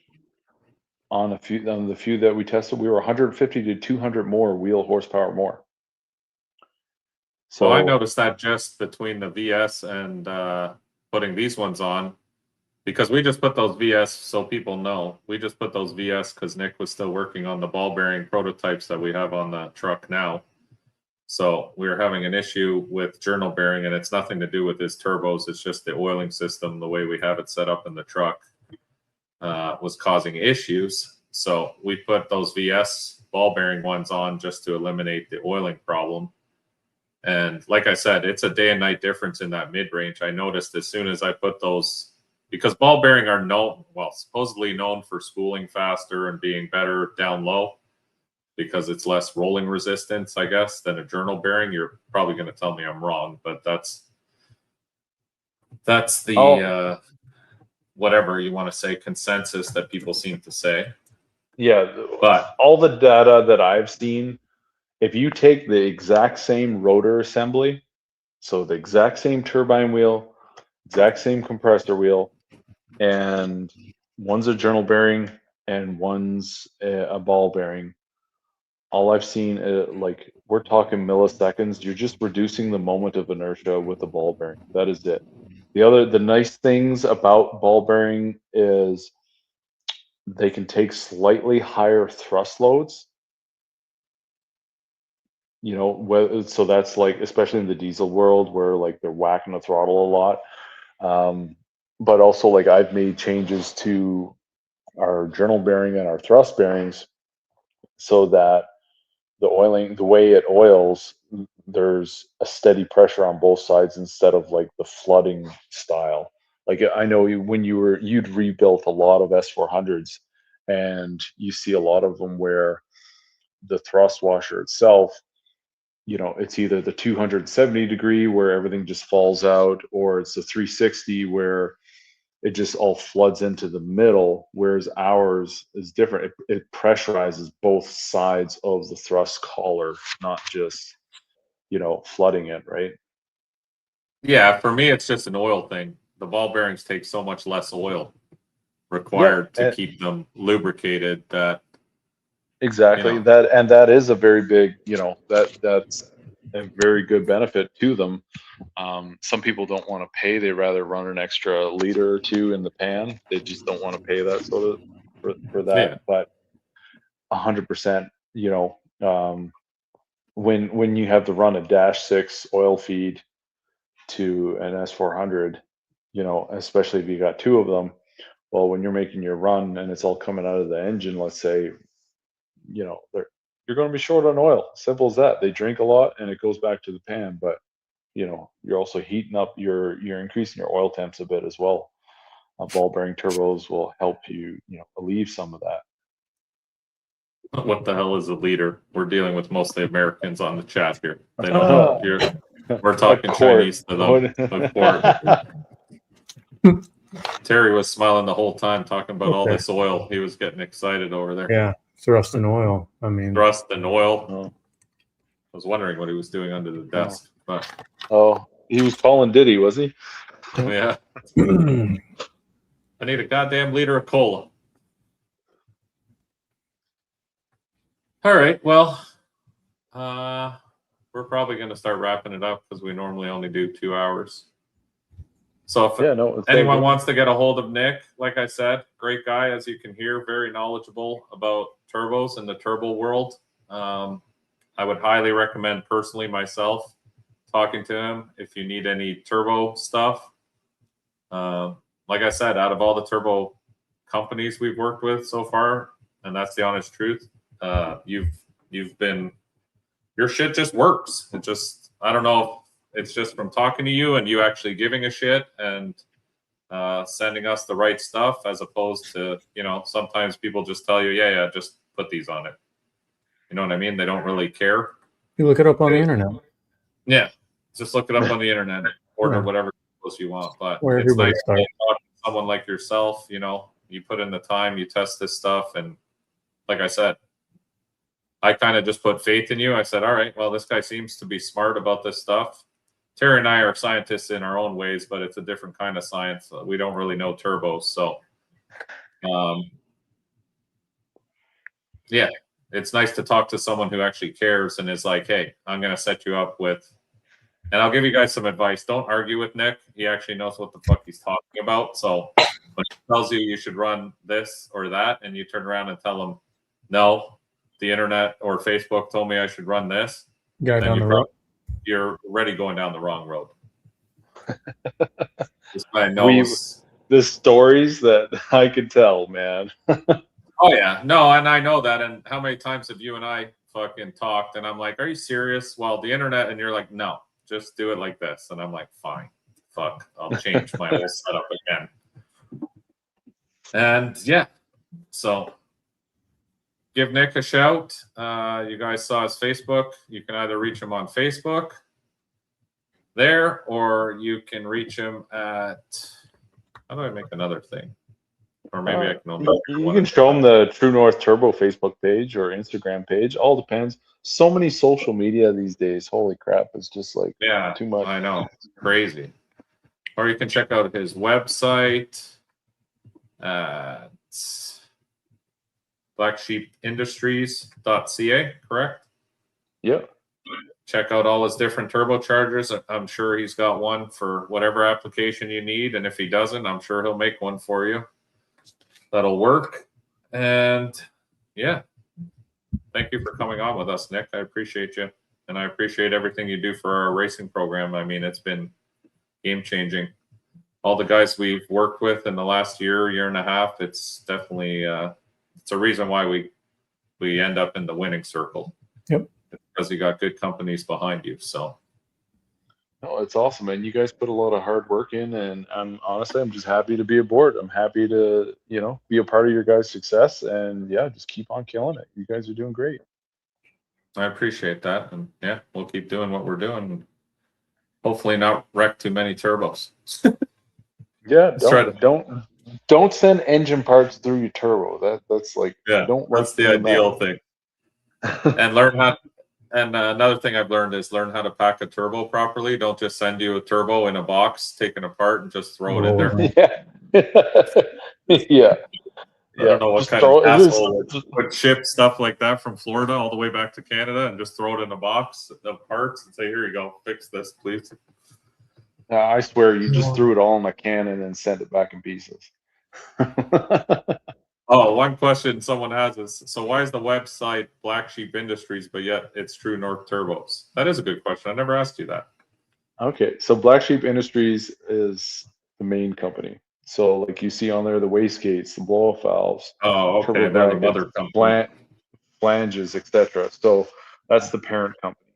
on the few that we tested, we were 150 to 200 more wheel horsepower more. So I noticed that just between the VS and putting these ones on, because we just put those VS, so people know, we just put those VS because Nick was still working on the ball bearing prototypes that we have on the truck now. So we were having an issue with journal bearing, and it's nothing to do with his turbos. It's just the oiling system, the way we have it set up in the truck, was causing issues. So we put those VS ball bearing ones on just to eliminate the oiling problem. And like I said, it's a day and night difference in that mid range. I noticed as soon as I put those, because ball bearing are supposedly known for spooling faster and being better down low because it's less rolling resistance, I guess, than a journal bearing. You're probably going to tell me I'm wrong, but that's the whatever you want to say consensus that people seem to say. Yeah, but all the data that I've seen, if you take the exact same rotor assembly, so the exact same turbine wheel, exact same compressor wheel, and one's a journal bearing and one's a ball bearing, all I've seen, like we're talking milliseconds, you're just reducing the moment of inertia with the ball bearing. That is it. The nice things about ball bearing is they can take slightly higher thrust loads. You know, so that's like, especially in the diesel world where like they're whacking the throttle a lot. But also like I've made changes to our journal bearing and our thrust bearings so that the oiling, the way it oils, there's a steady pressure on both sides instead of like the flooding style. Like I know when you'd rebuilt a lot of S400s and you see a lot of them where the thrust washer itself, you know, it's either the 270 degree where everything just falls out, or it's the 360 where it just all floods into the middle, whereas ours is different. It pressurizes both sides of the thrust collar, not just, you know, flooding it, right? Yeah, for me, it's just an oil thing. The ball bearings take so much less oil required to keep them lubricated that exactly, you know, that is a very big, you know, that's a very good benefit to them. Some people don't want to pay; they rather run an extra liter or two in the pan. They just don't want to pay that sort of for that. Yeah. But 100%, you know, when you have to run a -6 oil feed to an S400, you know, especially if you got two of them, well, when you're making your run and it's all coming out of the engine, let's say, you know, you're going to be short on oil. Simple as that. They drink a lot and it goes back to the pan, but you know, you're also heating up you're increasing your oil temps a bit as well. Ball bearing turbos will help you, you know, alleviate some of that. What the hell is a liter? We're dealing with mostly Americans on the chat here. They don't know. We're talking Chinese to them. A quart. Terry was smiling the whole time talking about all this oil. He was getting excited over there. Yeah, thrust and oil. I mean, thrust and oil. I was wondering what he was doing under the desk, but he was calling Diddy, was he? Yeah. I need a goddamn liter of cola. All right, well, we're probably going to start wrapping it up because we normally only do 2 hours. So if anyone wants to get a hold of Nick, like I said, great guy, as you can hear, very knowledgeable about turbos and the turbo world. I would highly recommend personally myself talking to him if you need any turbo stuff. Like I said, out of all the turbo companies we've worked with so far, and that's the honest truth, you've been, your shit just works. It just, I don't know if it's just from talking to you and you actually giving a shit and sending us the right stuff, as opposed to, you know, sometimes people just tell you, yeah, just put these on it. You know what I mean? They don't really care. You look it up on the internet. Yeah, just look it up on the internet. Order whatever you want. But where it's nice to to talk to someone like yourself. You know, you put in the time, you test this stuff, and like I said, I kind of just put faith in you. I said, all right, well, this guy seems to be smart about this stuff. Terry and I are scientists in our own ways, but it's a different kind of science. We don't really know turbos, so yeah. It's nice to talk to someone who actually cares and is like, hey, I'm going to set you up with, and I'll give you guys some advice. Don't argue with Nick. He actually knows what the fuck he's talking about. So when he tells you you should run this or that, and you turn around and tell him, no, the internet or Facebook told me I should run this, guy down the road, you're already going down the wrong road. This guy knows. The stories that I could tell, man. Oh yeah, no, and I know that. And how many times have you and I fucking talked? And I'm like, "Are you serious?" Well, the internet, and you're like, "No, just do it like this." And I'm like, "Fine, fuck, I'll change my whole setup again." And yeah, so give Nick a shout. You guys saw his Facebook. You can either reach him on Facebook there, or you can reach him at. How do I make another thing? Or maybe I can only. You can show them the True North Turbo Facebook page or Instagram page. All depends. So many social media these days. Holy crap! It's just like too much. I know, it's crazy. Or you can check out his website at blacksheepindustries.ca. Correct? Yep. Check out all his different turbochargers. I'm sure he's got one for whatever application you need, and if he doesn't, I'm sure he'll make one for you. That'll work. And yeah, thank you for coming on with us, Nick. I appreciate you. And I appreciate everything you do for our racing program. I mean, it's been game changing. All the guys we've worked with in the last year and a half, it's definitely, it's a reason why we end up in the winning circle. Yep. Because you got good companies behind you. So. No, it's awesome, man. You guys put a lot of hard work in, and I'm just happy to be aboard. I'm happy to, be a part of your guys' success, and yeah, just keep on killing it. You guys are doing great. I appreciate that, and yeah, we'll keep doing what we're doing. Hopefully, not wreck too many turbos. Yeah, don't send engine parts through your turbo. That's like that's the ideal thing. And learn how. And another thing I've learned is learn how to pack a turbo properly. Don't just send you a turbo in a box, taken apart, and just throw it in there. Yeah. I don't know what kind of asshole would ship stuff like that from Florida all the way back to Canada and just throw it in a box of parts and say, "Here you go, fix this, please." I swear, you just threw it all in a can and then sent it back in pieces. Oh, one question someone has is, so why is the website Black Sheep Industries, but yet it's True North Turbos? That is a good question. I never asked you that. Okay, so Black Sheep Industries is the main company. So like you see on there, the wastegates, the blow-off valves. Oh, okay. They're the mother company. Flanges, etc. So that's the parent company.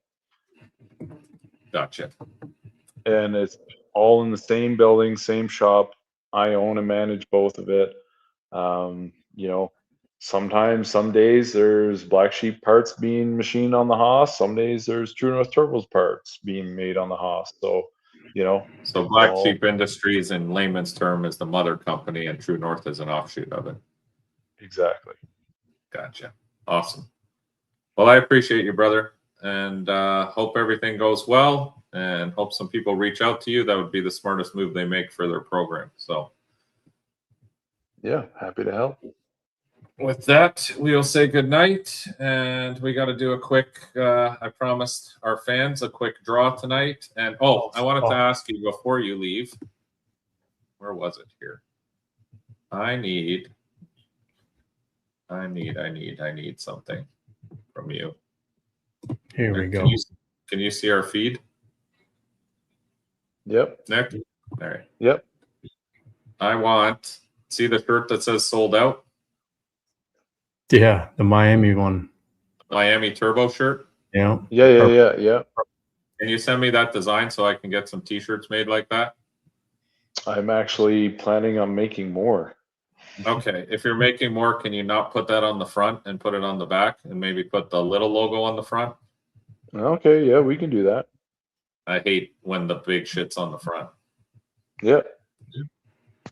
Gotcha. And it's all in the same building, same shop. I own and manage both of it. Sometimes, some days there's Black Sheep parts being machined on the Haas. Some days there's True North Turbos parts being made on the Haas. So, So Black Sheep Industries in layman's term is the mother company and True North is an offshoot of it. Exactly. Gotcha. Awesome. Well, I appreciate you, brother, and hope everything goes well and hope some people reach out to you. That would be the smartest move they make for their program. So. Yeah, happy to help. With that, we'll say good night, and we got to do a quick, I promised our fans a quick draw tonight. And I wanted to ask you before you leave, where was it here? I need something from you. Here we go. Can you see our feed? Yep. Nick? All right. Yep. See the shirt that says sold out? Yeah, the Miami one. Miami Turbo shirt? Yeah. Yeah. Can you send me that design so I can get some t-shirts made like that? I'm actually planning on making more. Okay. If you're making more, can you not put that on the front and put it on the back and maybe put the little logo on the front? Okay, yeah, we can do that. I hate when the big shit's on the front. Yeah.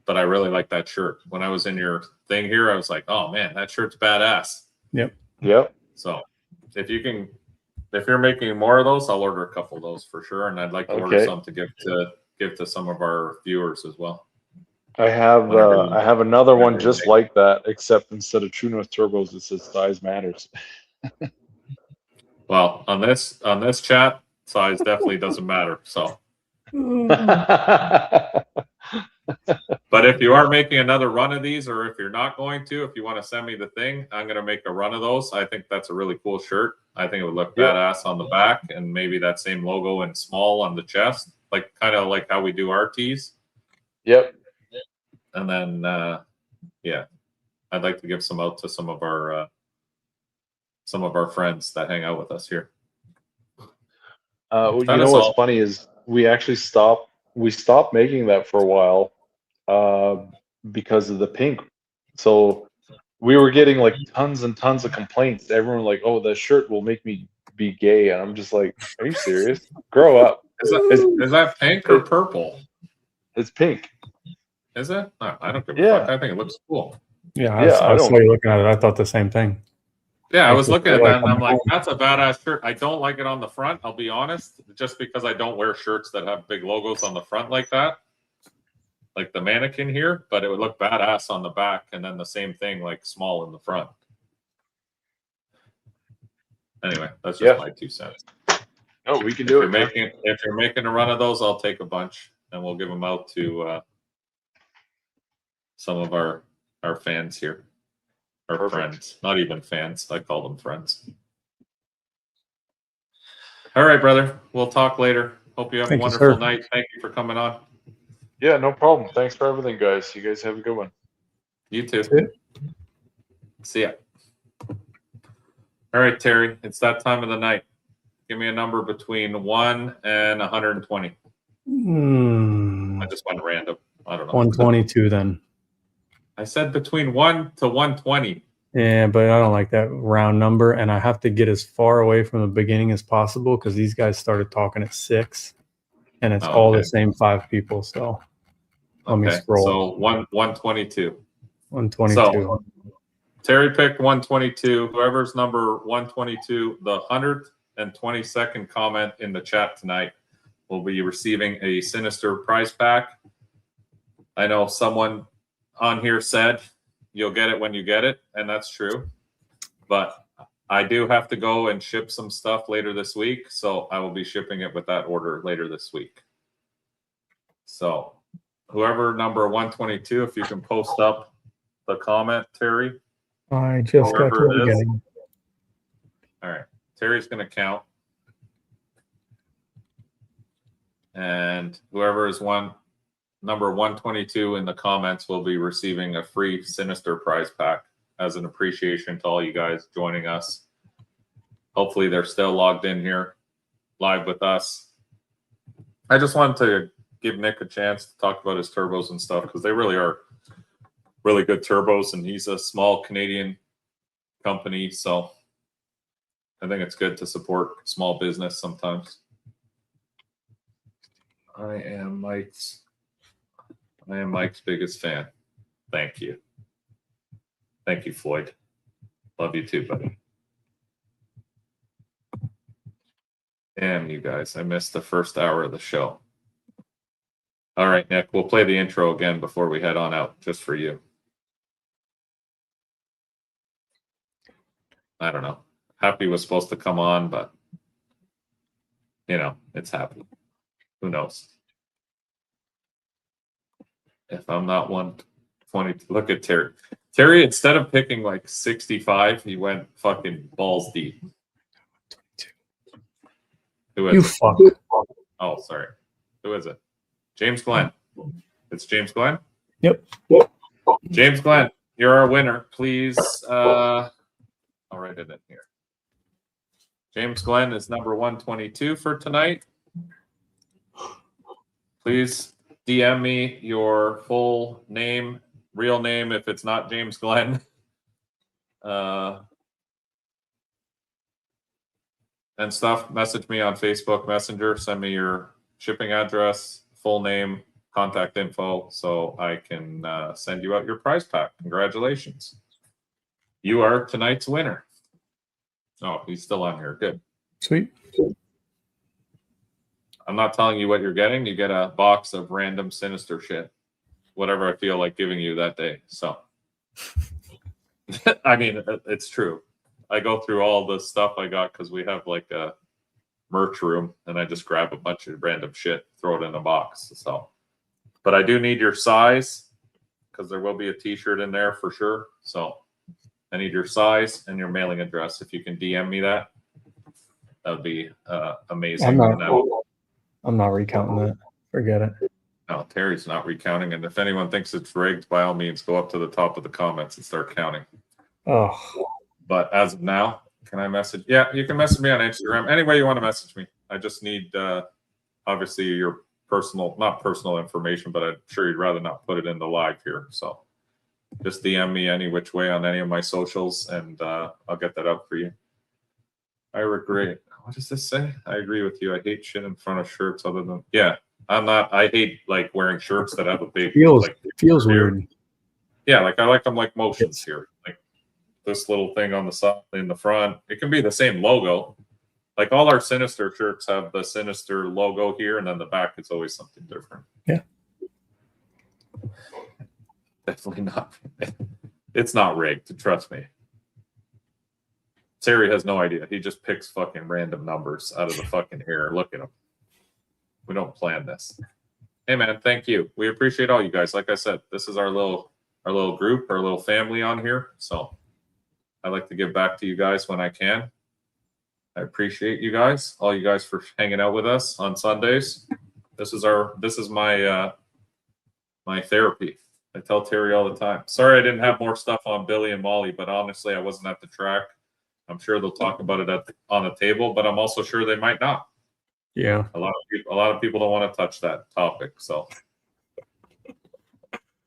But I really like that shirt. When I was in your thing here, I was like, oh man, that shirt's badass. Yep. So if you're making more of those, I'll order a couple of those for sure. And I'd like to order some to give to some of our viewers as well. I have another one just like that, except instead of True North Turbos, it says size matters. Well, on this chat, size definitely doesn't matter. So but if you are making another run of these, or if you're not going to, if you want to send me the thing, I'm going to make a run of those. I think that's a really cool shirt. I think it would look badass on the back, and maybe that same logo in small on the chest, like kind of like how we do our tees. Yep. And then, I'd like to give some out to some of our friends that hang out with us here. You know what's funny is we actually stopped making that for a while because of the pink. So we were getting like tons and tons of complaints. Everyone like, oh, the shirt will make me be gay. And I'm just like, are you serious? Grow up. Is that pink or purple? It's pink. Is it? No, I don't give a fuck. I think it looks cool. Yeah, I saw you looking at it. I thought the same thing. Yeah, I was looking at that and I'm like, that's a badass shirt. I don't like it on the front, I'll be honest, just because I don't wear shirts that have big logos on the front like that. Like the mannequin here, but it would look badass on the back, and then the same thing, like small in the front. Anyway, that's just my 2 cents. No, we can do it. If you're making a run of those, I'll take a bunch and we'll give them out to some of our fans here. Or friends. Not even fans. I call them friends. All right, brother. We'll talk later. Hope you have a wonderful night. Thank you for coming on. Yeah, no problem. Thanks for everything, guys. You guys have a good one. You too. See ya. All right, Terry. It's that time of the night. Give me a number between 1 and 120. I just went random. I don't know. 122 then. I said between 1 to 120. Yeah, but I don't like that round number, and I have to get as far away from the beginning as possible because these guys started talking at 6, and it's all the same 5 people. So let me scroll. So 122. 122. So Terry picked 122. Whoever's number 122, the 122nd comment in the chat tonight will be receiving a Sinister prize pack. I know someone on here said you'll get it when you get it, and that's true, but I do have to go and ship some stuff later this week, so I will be shipping it with that order later this week. So whoever number 122, if you can post up the comment, Terry. I just got to the beginning. All right, Terry's going to count, and whoever is number 122 in the comments will be receiving a free Sinister prize pack as an appreciation to all you guys joining us. Hopefully they're still logged in here live with us. I just wanted to give Nick a chance to talk about his turbos and stuff because they really are really good turbos, and he's a small Canadian company, so I think it's good to support small business sometimes. I am Mike's biggest fan. Thank you. Thank you, Floyd. Love you too, buddy. Damn, you guys. I missed the first hour of the show. All right, Nick, we'll play the intro again before we head on out, just for you. I don't know. Happy was supposed to come on, but, you know, it's Happy. Who knows? If I'm not 120, look at Terry. Terry, instead of picking like 65, he went fucking balls deep. Who is you it? fuck. Oh, sorry. Who is it? James Glenn. It's James Glenn? Yep. James Glenn, you're our winner. Please, I'll write it in here. James Glenn is number 122 for tonight. Please DM me your full name, real name, if it's not James Glenn. And stuff. Message me on Facebook Messenger. Send me your shipping address, full name, contact info, so I can send you out your prize pack. Congratulations. You are tonight's winner. Oh, he's still on here. Good. Sweet. I'm not telling you what you're getting. You get a box of random Sinister shit, whatever I feel like giving you that day. So, I mean, it's true. I go through all the stuff I got because we have like a merch room, and I just grab a bunch of random shit, throw it in a box. So, but I do need your size because there will be a t-shirt in there for sure. So I need your size and your mailing address. If you can DM me that would be amazing. I'm not recounting that. Forget it. No, Terry's not recounting. And if anyone thinks it's rigged, by all means, go up to the top of the comments and start counting. Oh, But as of now, can I message? Yeah, you can message me on Instagram. Any way you want to message me. I just need, obviously, your personal, not personal information, but I'm sure you'd rather not put it in the live here. So just DM me any which way on any of my socials, and I'll get that up for you. I regret. What does this say? I agree with you. I hate shit in front of shirts other than, yeah, I'm not, I hate like wearing shirts that have a big, feels weird. Yeah, like I like them like motions here. Like this little thing on the side in the front. It can be the same logo. Like all our Sinister shirts have the Sinister logo here, and then the back is always something different. Yeah. Definitely not. It's not rigged, trust me. Terry has no idea. He just picks fucking random numbers out of the fucking air. Look at him. We don't plan this. Hey man, thank you. We appreciate all you guys. Like I said, this is our little group, our little family on here. So I like to give back to you guys when I can. I appreciate you guys, all you guys, for hanging out with us on Sundays. This is my my therapy. I tell Terry all the time. Sorry I didn't have more stuff on Billy and Molly, but honestly I wasn't at the track. I'm sure they'll talk about it on the table, but I'm also sure they might not. Yeah. A lot of people don't want to touch that topic. So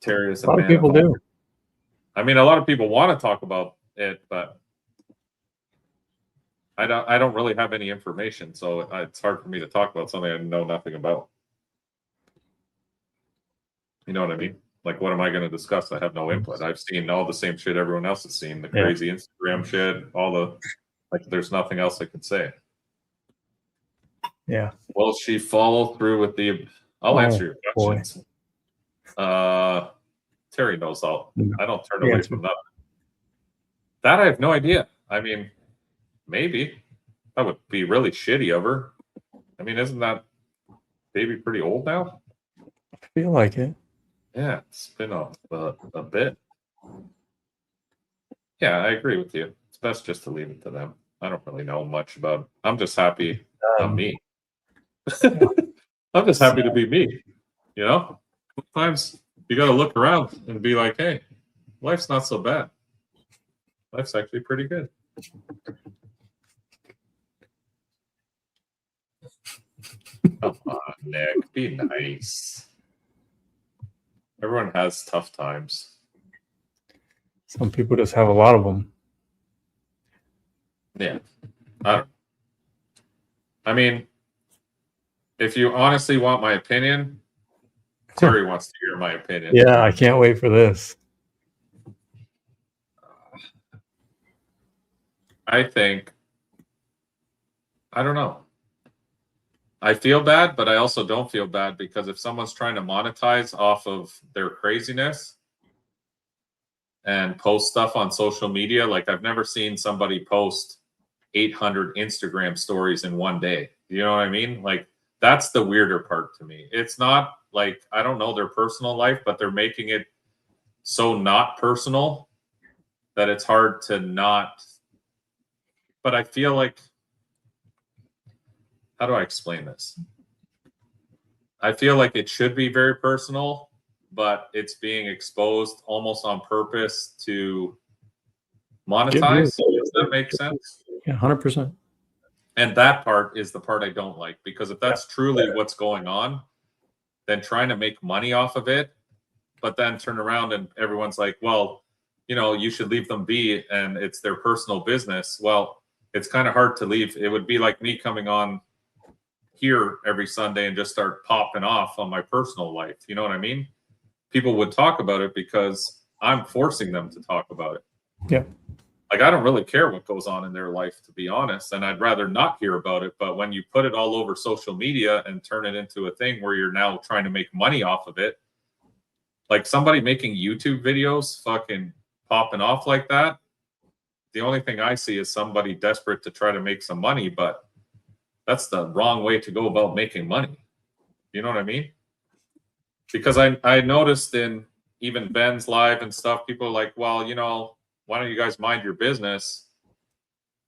Terry is a lot of people do. I mean, a lot of people want to talk about it, but I don't really have any information, so it's hard for me to talk about something I know nothing about. You know what I mean? Like, what am I going to discuss? I have no input. I've seen all the same shit everyone else has seen. The crazy Instagram shit, all the, like, there's nothing else I can say. Yeah. Will she follow through with the? I'll answer your questions. Terry knows I don't turn away from that. That I have no idea. I mean, maybe that would be really shitty of her. I mean, isn't that baby pretty old now? I feel like it. Yeah, it's been a bit. Yeah, I agree with you. It's best just to leave it to them. I don't really know much about it. I'm just happy I'm me. I'm just happy to be me. You know? Sometimes you got to look around and be like, hey, life's not so bad. Life's actually pretty good. Come on, Nick. Be nice. Everyone has tough times. Some people just have a lot of them. Yeah. I mean, if you honestly want my opinion, Terry wants to hear my opinion. Yeah, I can't wait for this. I don't know. I feel bad, but I also don't feel bad, because if someone's trying to monetize off of their craziness and post stuff on social media, like I've never seen somebody post 800 Instagram stories in one day. You know what I mean? Like, that's the weirder part to me. It's not like, I don't know their personal life, but they're making it so not personal that it's hard to not. But I feel like, how do I explain this? I feel like it should be very personal, but it's being exposed almost on purpose to monetize. Does that make sense? Yeah, 100%. And that part is the part I don't like, because if that's truly what's going on, then trying to make money off of it, but then turn around and everyone's like, well, you know, you should leave them be and it's their personal business. Well, it's kind of hard to leave. It would be like me coming on here every Sunday and just start popping off on my personal life. You know what I mean? People would talk about it because I'm forcing them to talk about it. Yeah. Like, I don't really care what goes on in their life, to be honest, and I'd rather not hear about it. But when you put it all over social media and turn it into a thing where you're now trying to make money off of it, like somebody making YouTube videos fucking popping off like that, the only thing I see is somebody desperate to try to make some money, but that's the wrong way to go about making money. You know what I mean? Because I noticed in even Ben's live and stuff, people are like, well, you know, why don't you guys mind your business?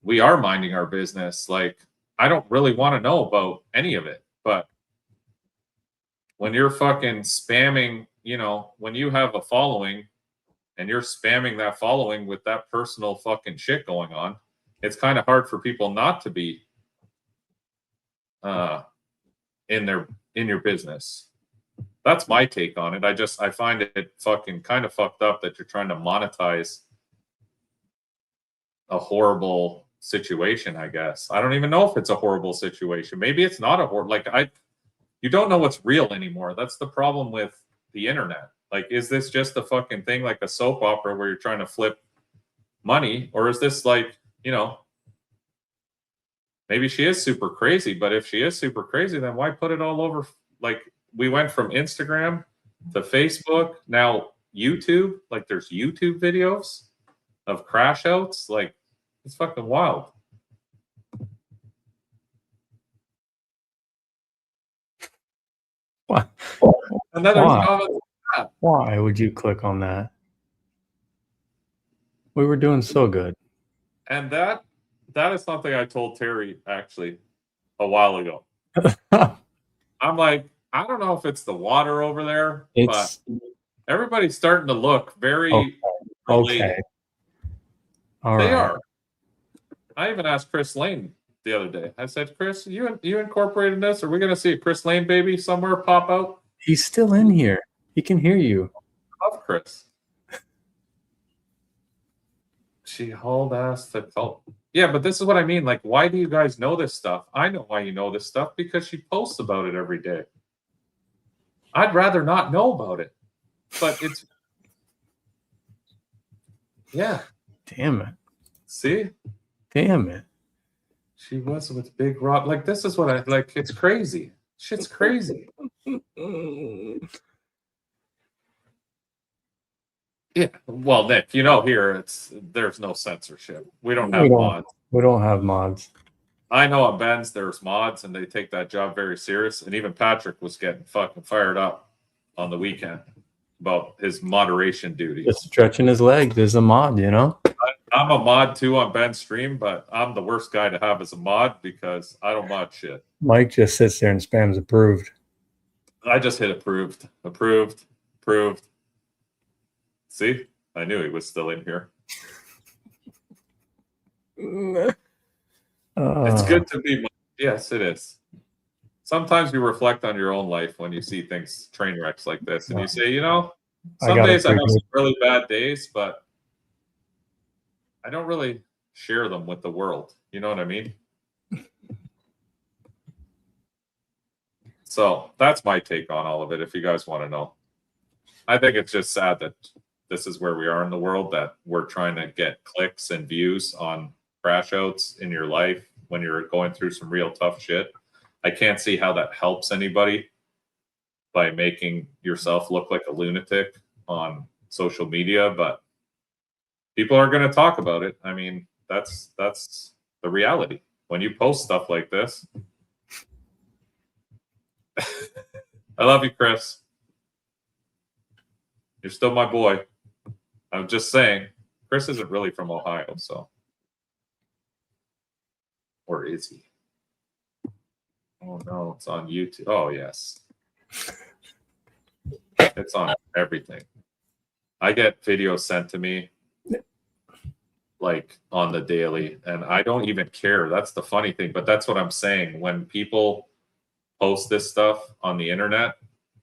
We are minding our business. Like, I don't really want to know about any of it, but when you're fucking spamming, when you have a following and you're spamming that following with that personal fucking shit going on, it's kind of hard for people not to be in your business. That's my take on it. I find it fucking kind of fucked up that you're trying to monetize a horrible situation, I guess. I don't even know if it's a horrible situation. Maybe it's not a horrible, you don't know what's real anymore. That's the problem with the internet. Like, is this just a fucking thing like a soap opera where you're trying to flip money? Or is this like, maybe she is super crazy, but if she is super crazy, then why put it all over? Like, we went from Instagram to Facebook, now YouTube. Like, there's YouTube videos of crash outs. Like, it's fucking wild. What? And then there's comments like that. Why would you click on that? We were doing so good. And that is something I told Terry actually a while ago. I'm like, I don't know if it's the water over there, but everybody's starting to look very related. Okay. All They right. are. I even asked Chris Lane the other day. I said, Chris, you incorporated this? Are we going to see a Chris Lane baby somewhere pop out? He's still in here. He can hear you. I love Chris. She hauled ass to cult. Yeah, but this is what I mean. Like, why do you guys know this stuff? I know why you know this stuff, because she posts about it every day. I'd rather not know about it. But it's... Yeah. Damn it. See? Damn it. She was with Big Rob. Like, this is what I... Like, it's crazy. Shit's crazy. Yeah. Well, Nick, here there's no censorship. We don't have mods. We don't have mods. I know at Ben's there's mods, and they take that job very serious. And even Patrick was getting fucking fired up on the weekend about his moderation duties. Just stretching his legs. There's a mod, I'm a mod too on Ben's stream, but I'm the worst guy to have as a mod because I don't mod shit. Mike just sits there and spams approved. I just hit approved, approved, approved. See, I knew he was still in here. It's good to be. Yes, it is. Sometimes you reflect on your own life when you see things, train wrecks like this, and you say, some days I have some really bad days, but I don't really share them with the world. You know what I mean? So that's my take on all of it, if you guys want to know. I think it's just sad that this is where we are in the world, that we're trying to get clicks and views on crash outs in your life when you're going through some real tough shit. I can't see how that helps anybody by making yourself look like a lunatic on social media, but people are going to talk about it. I mean, that's the reality. When you post stuff like this. I love you, Chris. You're still my boy. I'm just saying, Chris isn't really from Ohio, so. Or is he? Oh, no, it's on YouTube. Oh, yes. It's on everything. I get videos sent to me, like, on the daily, and I don't even care. That's the funny thing, but that's what I'm saying. When people post this stuff on the internet,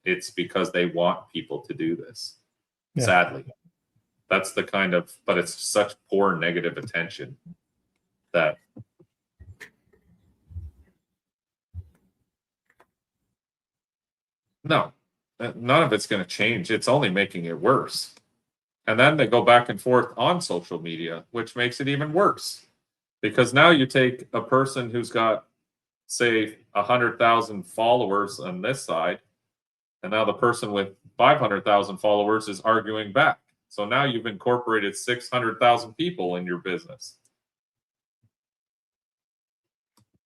it's because they want people to do this. Yeah. Sadly. That's the kind of, but it's such poor negative attention that no, none of it's going to change. It's only making it worse. And then they go back and forth on social media, which makes it even worse. Because now you take a person who's got, say, 100,000 followers on this side, and now the person with 500,000 followers is arguing back. So now you've incorporated 600,000 people in your business.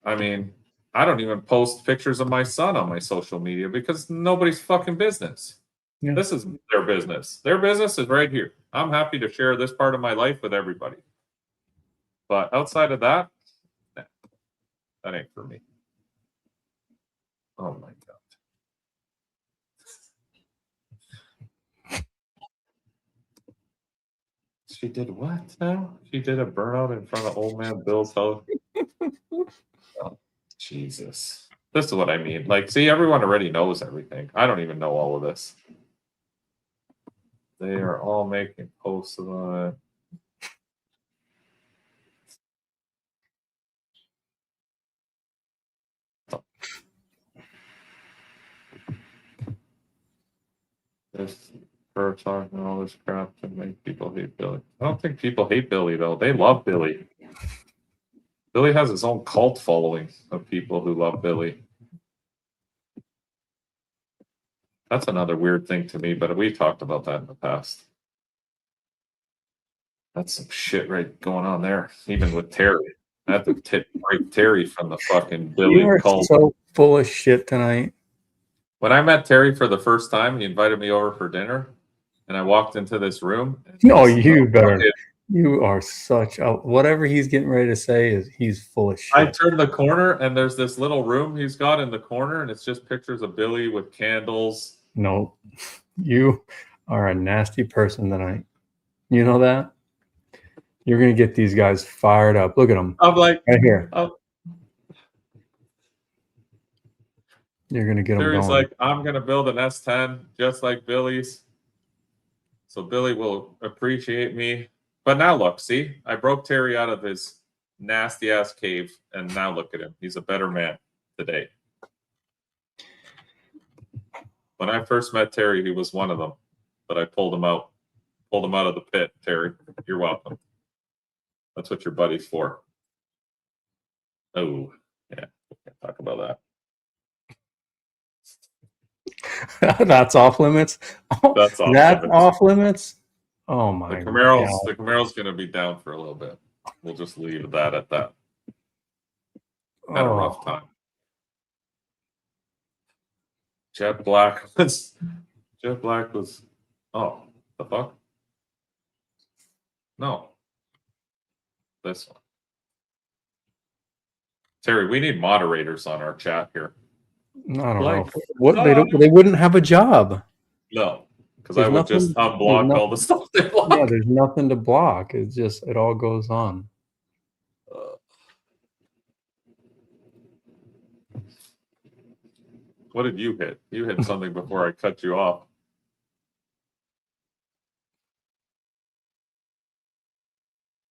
I mean, I don't even post pictures of my son on my social media because nobody's fucking business. Yeah. This is their business. Their business is right here. I'm happy to share this part of my life with everybody. But outside of that, nah, that ain't for me. Oh my God. She did what now? She did a burnout in front of old man Bill's house. Oh, Jesus. This is what I mean. Like, see, everyone already knows everything. I don't even know all of this. They are all making posts on it. This for talking all this crap to make people hate Billy. I don't think people hate Billy though. They love Billy. Billy has his own cult following of people who love Billy. That's another weird thing to me, but we've talked about that in the past. That's some shit right going on there, even with Terry. I have to break Terry from the fucking Billy You are cult. so full of shit tonight. When I met Terry for the first time, he invited me over for dinner, and I walked into this room. No, you better. You are such a whatever he's getting ready to say is he's full of shit. I turned the corner, and there's this little room he's got in the corner, and it's just pictures of Billy with candles. No, you are a nasty person tonight. You know that? You're going to get these guys fired up. Look at them. I'm like, right here. You're going to get them Terry's going. like, I'm going to build an S10 just like Billy's. So Billy will appreciate me. But now look, see, I broke Terry out of his nasty ass cave, and now look at him. He's a better man today. When I first met Terry, he was one of them, but I pulled him out of the pit. Terry, you're welcome. That's what your buddy's for. Oh, yeah, we can't talk about that. That's off limits. Oh, that's off that's limits. Off limits. Oh my God. The Camaro's going to be down for a little bit. We'll just leave that at that. Had a rough time. Jet Black was. Oh, the fuck? No. This one. Terry, we need moderators on our chat here. I don't know. What they wouldn't have a job. No, because I would just unblock all the stuff they block. Yeah, there's nothing to block. It's just it all goes on. What did you hit? You hit something before I cut you off.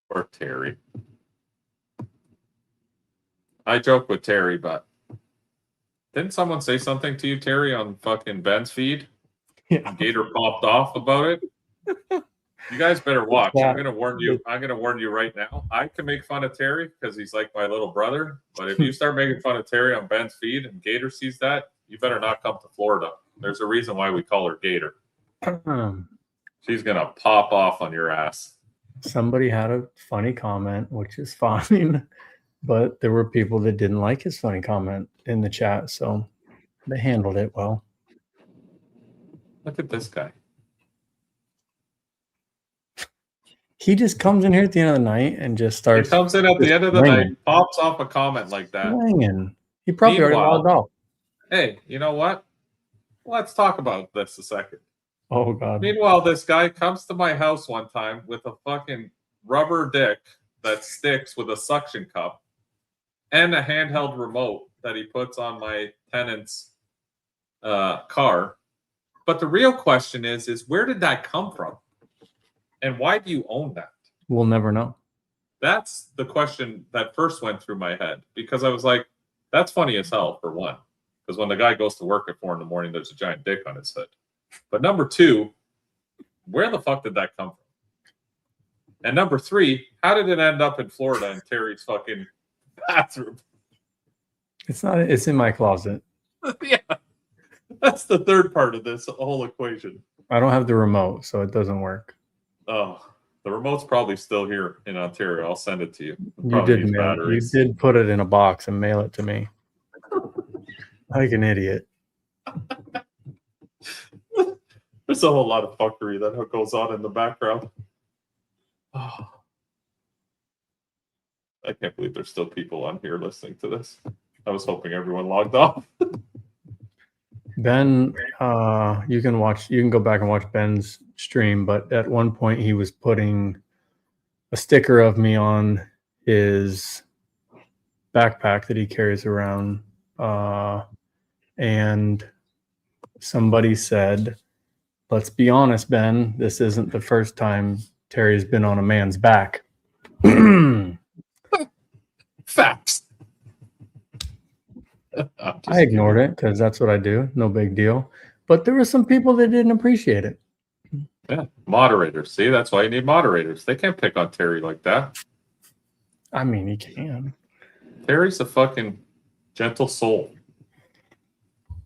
Or Terry. I joke with Terry, but didn't someone say something to you, Terry, on fucking Ben's feed? Yeah. Gator popped off about it. You guys better watch. I'm gonna warn you. I'm gonna warn you right now. I can make fun of Terry because he's like my little brother. But if you start making fun of Terry on Ben's feed and Gator sees that, you better not come to Florida. There's a reason why we call her Gator. She's gonna pop off on your ass. Somebody had a funny comment, which is fine, but there were people that didn't like his funny comment in the chat, so they handled it well. Look at this guy. He just comes in here at the end of the night and just starts. He comes in at the end of the night, pops off a comment like that. He probably already logged off. Hey, you know what? Let's talk about this a second. Oh, God. Meanwhile, this guy comes to my house one time with a fucking rubber dick that sticks with a suction cup and a handheld remote that he puts on my tenant's car. But the real question is where did that come from? And why do you own that? We'll never know. That's the question that first went through my head because I was like, that's funny as hell, for one. Because when the guy goes to work at 4 a.m, there's a giant dick on his head. But number 2, where the fuck did that come from? And number 3, how did it end up in Florida in Terry's fucking bathroom? It's not. It's in my closet. Yeah. That's the third part of this whole equation. I don't have the remote, so it doesn't work. Oh, the remote's probably still here in Ontario. I'll send it to you. You did put it in a box and mail it to me. Like an idiot. There's a whole lot of fuckery that goes on in the background. Oh. I can't believe there's still people on here listening to this. I was hoping everyone logged off. Ben, you can go back and watch Ben's stream, but at one point he was putting a sticker of me on his backpack that he carries around. And somebody said, let's be honest, Ben, this isn't the first time Terry's been on a man's back. Facts. I ignored it because that's what I do. No big deal. But there were some people that didn't appreciate it. Yeah, moderators. See, that's why you need moderators. They can't pick on Terry like that. I mean, he can. Terry's a fucking gentle soul.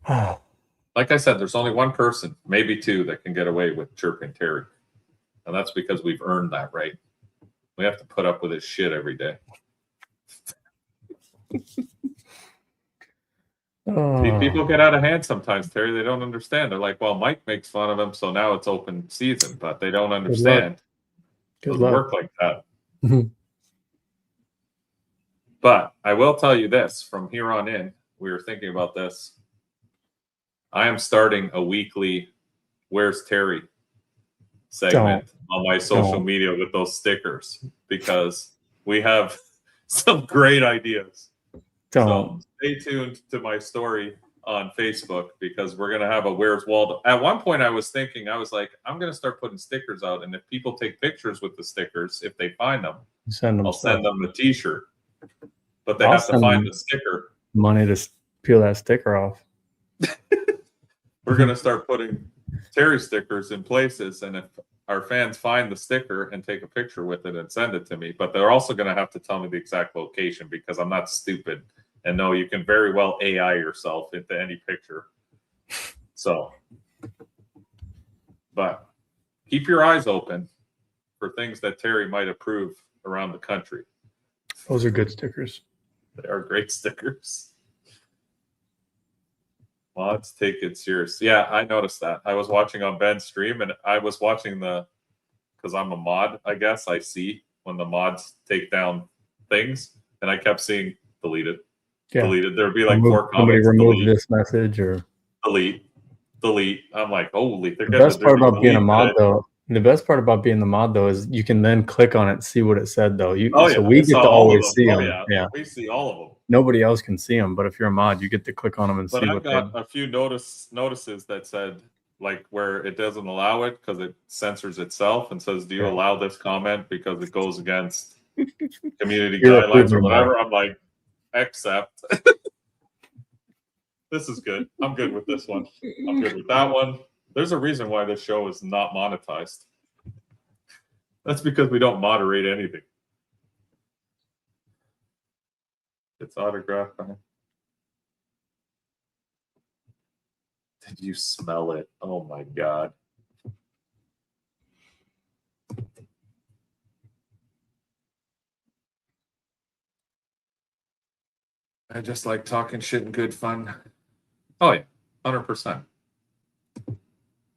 Like I said, there's only one person, maybe two, that can get away with chirping Terry. And that's because we've earned that right. We have to put up with his shit every day. See, people get out of hand sometimes, Terry. They don't understand. They're like, well, Mike makes fun of him, so now it's open season. But they don't understand. It doesn't work like that. But I will tell you this, from here on in, we were thinking about this. I am starting a weekly Where's Terry segment on my social media with those stickers because we have some great ideas. So stay tuned to my story on Facebook because we're going to have a Where's Waldo. At one point I was thinking, I was like, I'm going to start putting stickers out. And if people take pictures with the stickers, if they find them, I'll send them a t-shirt. But they have to find the sticker. Money to peel that sticker off. We're going to start putting Terry stickers in places. And if our fans find the sticker and take a picture with it and send it to me, but they're also going to have to tell me the exact location because I'm not stupid. And no, you can very well AI yourself into any picture. So, but keep your eyes open for things that Terry might approve around the country. Those are good stickers. They are great stickers. Mods take it serious. Yeah, I noticed that. I was watching on Ben's stream and I was watching because I'm a mod, I guess. I see when the mods take down things and I kept seeing deleted. Yeah. Deleted. There'd be like four comments. Somebody remove this message or delete. I'm like, holy. The best part about being a mod though, the best part about being the mod though is you can then click on it and see what it said though. So we get to always see them. Yeah, we see all of them. Nobody else can see them, but if you're a mod, you get to click on them and see what. But I got a few notices that said like where it doesn't allow it because it censors itself and says, "Do you allow this comment because it goes against community guidelines or whatever?" I'm like, accept. This is good. I'm good with this one. I'm good with that one. There's a reason why this show is not monetized. That's because we don't moderate anything. It's autographed. Did you smell it? Oh my God. I just like talking shit and good fun. Oh yeah, 100%.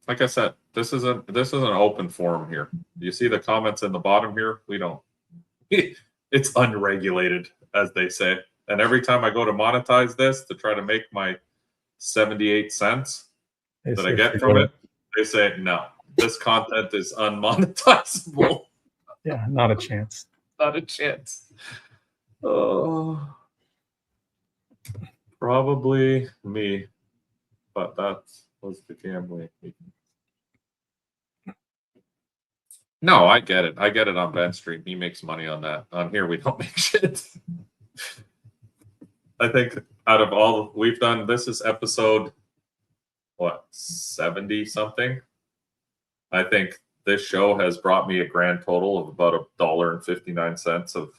Like I said, this is an open forum here. You see the comments in the bottom here? We don't. It's unregulated, as they say. And every time I go to monetize this to try to make my 78 cents that I get from it, they say no. This content is unmonetizable. Yeah, not a chance. Not a chance. Oh. Probably me, but that was the gambling. No, I get it. I get it on Ben's stream. He makes money on that. On here, we don't make shit. I think out of all we've done, this is episode, 70 something? I think this show has brought me a grand total of about $1.59 of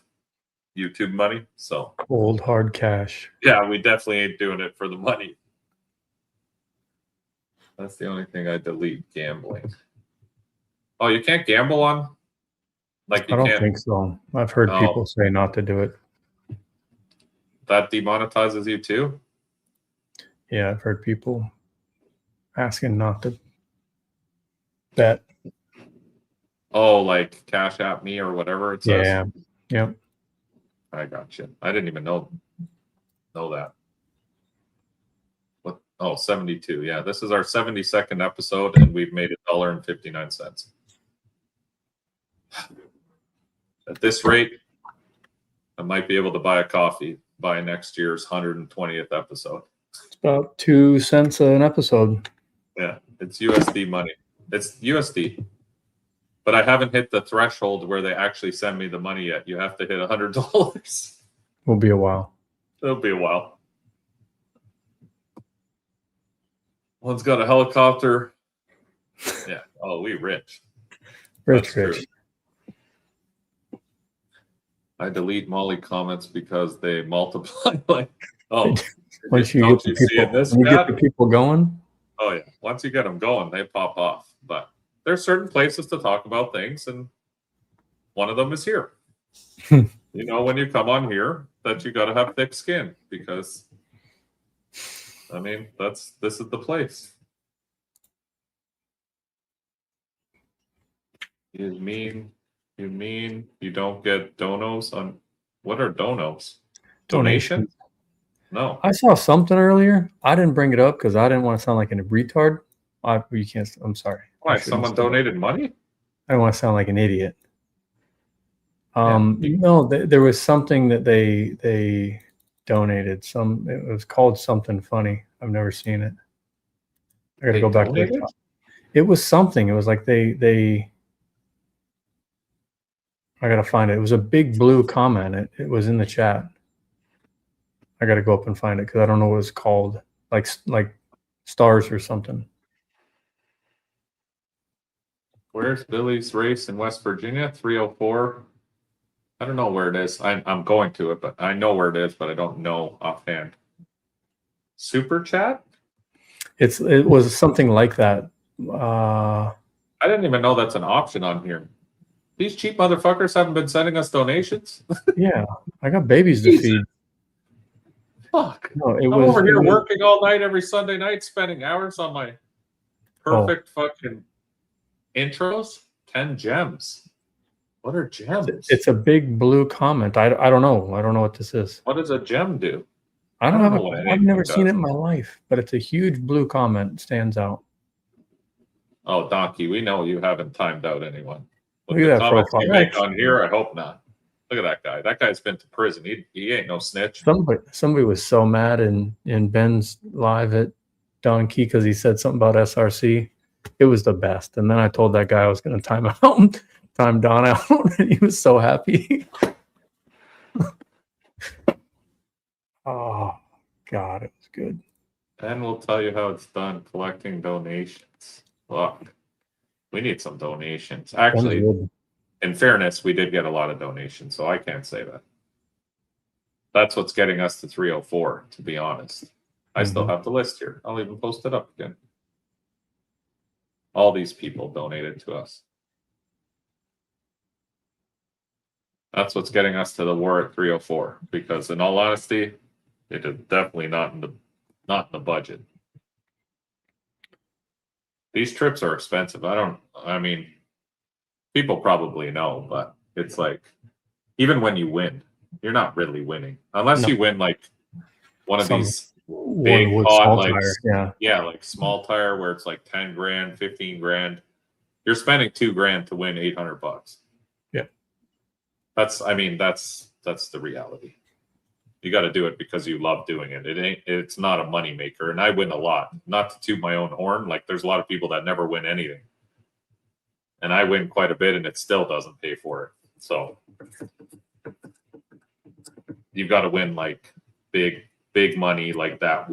YouTube money. So cold hard cash. Yeah, we definitely ain't doing it for the money. That's the only thing I delete. Gambling. Oh, you can't gamble on? Like you I don't think so. I've heard people say not to do it. That demonetizes you too? Yeah, I've heard people asking not to bet. Oh, like Cash App Me or whatever it says? Yeah. Yep. I got you. I didn't even know that. What? Oh, 72. Yeah, this is our 72nd episode, and we've made $1.59. At this rate, I might be able to buy a coffee by next year's 120th episode. It's about 2 cents an episode. Yeah, it's USD money. It's USD. But I haven't hit the threshold where they actually send me the money yet. You have to hit $100. Will be a while. It'll be a while. One's got a helicopter. Yeah. Oh, we rich. Rich. True. I delete Molly comments because they multiply like, oh, Once you get the people going. Oh yeah. Once you get them going, they pop off. But there's certain places to talk about things, and one of them is here. You know, when you come on here, that you got to have thick skin because, I mean, this is the place. You mean you don't get donos on what are donos? Donations? No. I saw something earlier. I didn't bring it up because I didn't want to sound like a retard. You can't. I'm sorry. Why? Someone donated money? I don't want to sound like an idiot. No, there was something that they donated. It was called something funny. I've never seen it. I got to go back to it. It was something. It was like they. I got to find it. It was a big blue comment. It was in the chat. I got to go up and find it because I don't know what it's called. Like stars or something. Where's Billy's race in West Virginia? 304. I don't know where it is. I'm going to it, but I know where it is, but I don't know offhand. Super chat? It was something like that. I didn't even know that's an option on here. These cheap motherfuckers haven't been sending us donations. Yeah, I got babies to feed. Fuck. No, I'm over here working all night every Sunday night, spending hours on my perfect fucking intros. 10 gems. What are gems? It's a big blue comment. I don't know. I don't know what this is. What does a gem do? I don't know. I've never seen it in my life, but it's a huge blue comment. It stands out. Oh, Donkey, we know you haven't timed out anyone. Look at that comments profile. you make on here, I hope not. Look at that guy. That guy's been to prison. He ain't no snitch. Somebody was so mad in Ben's live at Donkey because he said something about SRC. It was the best. And then I told that guy I was going to time Don out, and he was so happy. Oh, God, it was good. And we'll tell you how it's done collecting donations. Look, we need some donations. Actually, in fairness, we did get a lot of donations, so I can't say that. That's what's getting us to 304, to be honest. I still have the list here. I'll even post it up again. All these people donated to us. That's what's getting us to the war at 304, because in all honesty, it is definitely not in the budget. These trips are expensive. I mean, people probably know, but it's like, even when you win, you're not really winning. Unless you win like one of these big hot, like, like small tire where it's like 10 grand, 15 grand. You're spending $2 grand to win $800. Yeah. That's the reality. You got to do it because you love doing it. It's not a money maker. And I win a lot, not to toot my own horn. Like, there's a lot of people that never win anything. And I win quite a bit and it still doesn't pay for it. So you've got to win like big money, like that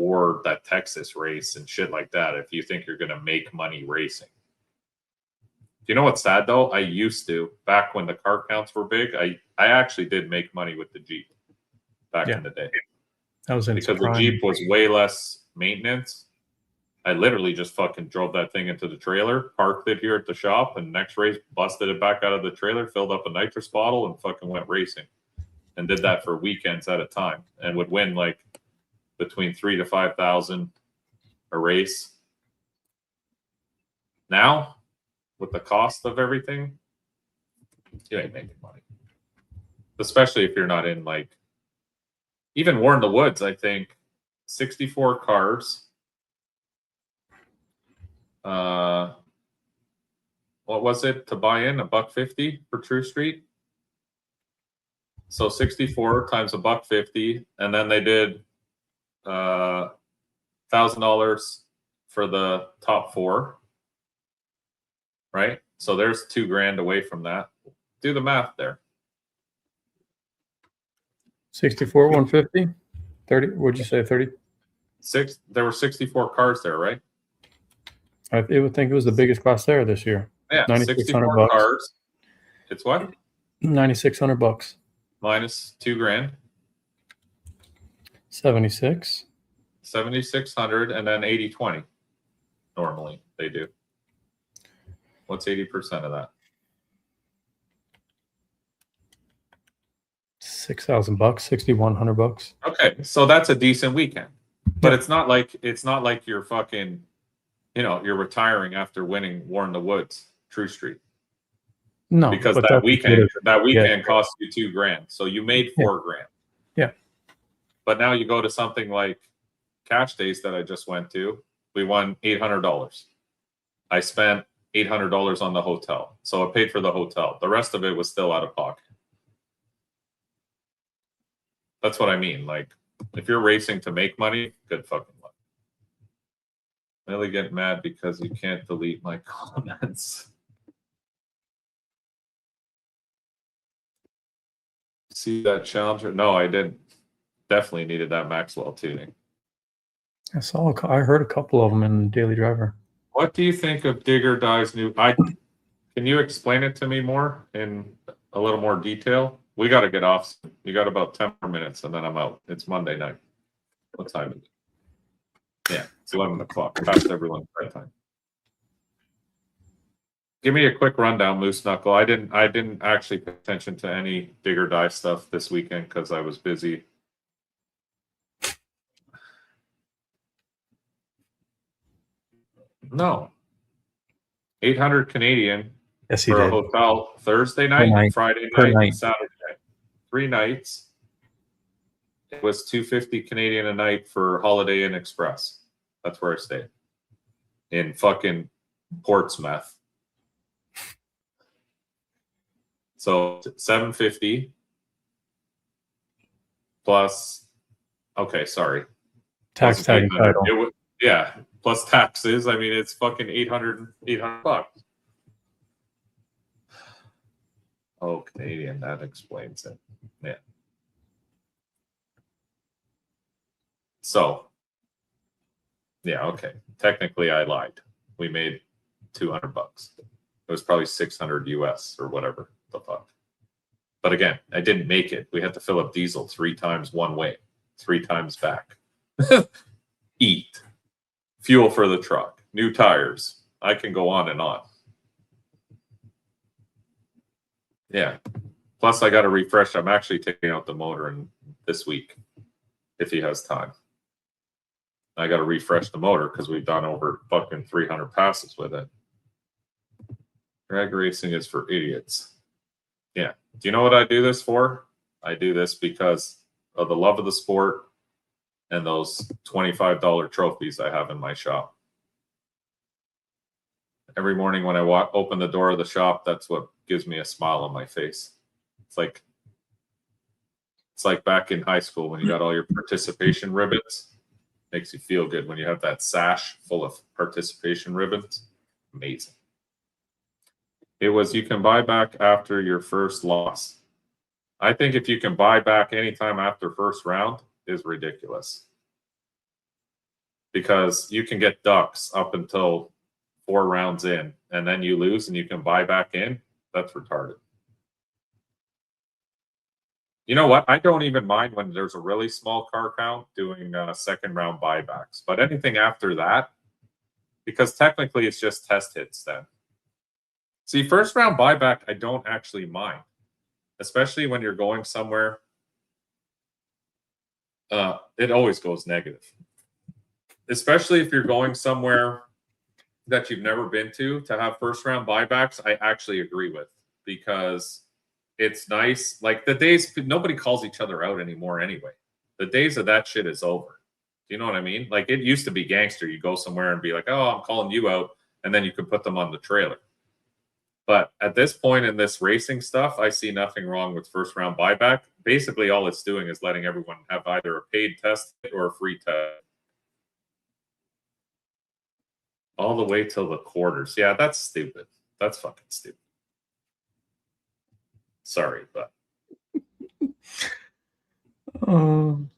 Texas race and shit like that, if you think you're going to make money racing. You know what's sad though? I used to, back when the car counts were big, I actually did make money with the Jeep back in the day. That was because the Jeep was way less maintenance. I literally just fucking drove that thing into the trailer, parked it here at the shop, and next race busted it back out of the trailer, filled up a nitrous bottle, and fucking went racing. And did that for weekends at a time, and would win like between $3,000 to $5,000 a race. Now, with the cost of everything, you ain't making money. Especially if you're not in like, even War in the Woods, I think 64 cars. What was it to buy in? $150 for True Street? So 64 times $150, and then they did $1,000 for the top 4, right? So there's $2,000 away from that. Do the math there. 64, 150, 30. What'd you say? 30. There were 64 cars there, right? I would think it was the biggest class there this year. Yeah, 9,600 64 bucks. cars. It's what? 9,600 bucks. Minus $2,000. 76. 7,600, and then 80/20. Normally they do. What's 80% of that? 6,000 bucks. 6,100 bucks. Okay, so that's a decent weekend, but it's not like you're fucking, you're retiring after winning War in the Woods, True Street. No, because but that weekend yeah. cost you $2,000, so you made $4,000. Yeah. But now you go to something like Cash Days that I just went to. We won $800. I spent $800 on the hotel, so I paid for the hotel. The rest of it was still out of pocket. That's what I mean. Like, if you're racing to make money, good fucking luck. I really get mad because you can't delete my comments. See that Challenger? No, I didn't. Definitely needed that Maxwell tuning. I heard a couple of them in Daily Driver. What do you think of Digger Die's new? Can you explain it to me more in a little more detail? We got to get off. You got about 10 more minutes, and then I'm out. It's Monday night. What time is it? Yeah, it's 11 o'clock. Past everyone's bedtime. Give me a quick rundown, Moose Knuckle. I didn't actually pay attention to any Digger Die stuff this weekend because I was busy. No. 800 Canadian Yes, he for did. a hotel Thursday night, Friday night, Saturday night. 3 nights. It was $250 Canadian a night for Holiday Inn Express. That's where I stayed. In fucking Portsmouth. So $750 plus, okay, sorry. Tax tag and title. Yeah, plus taxes. I mean, it's fucking 800 bucks. Oh, Canadian, that explains it. Yeah. So, yeah, okay. Technically, I lied. We made 200 bucks. It was probably 600 US or whatever the fuck. But again, I didn't make it. We had to fill up diesel 3 times one way, 3 times back. Eat. Fuel for the truck. New tires. I can go on and on. Yeah. Plus, I got to refresh. I'm actually taking out the motor this week, if he has time. I got to refresh the motor because we've done over fucking 300 passes with it. Drag racing is for idiots. Yeah. Do you know what I do this for? I do this because of the love of the sport and those $25 trophies I have in my shop. Every morning when I open the door of the shop, that's what gives me a smile on my face. It's like back in high school when you got all your participation ribbons. Makes you feel good when you have that sash full of participation ribbons. Amazing. It was, you can buy back after your first loss. I think if you can buy back anytime after first round is ridiculous. Because you can get ducks up until 4 rounds in, and then you lose and you can buy back in. That's retarded. You know what? I don't even mind when there's a really small car count doing second round buybacks. But anything after that, because technically it's just test hits then. See, first round buyback, I don't actually mind. Especially when you're going somewhere. It always goes negative. Especially if you're going somewhere that you've never been to have first round buybacks, I actually agree with. Because it's nice. Like the days, nobody calls each other out anymore anyway. The days of that shit is over. Do you know what I mean? Like it used to be gangster. You go somewhere and be like, oh, I'm calling you out. And then you could put them on the trailer. But at this point in this racing stuff, I see nothing wrong with first round buyback. basically all it's doing is letting everyone have either a paid test or a free test. All the way till the quarters. Yeah, that's stupid. That's fucking stupid. Sorry, but Um,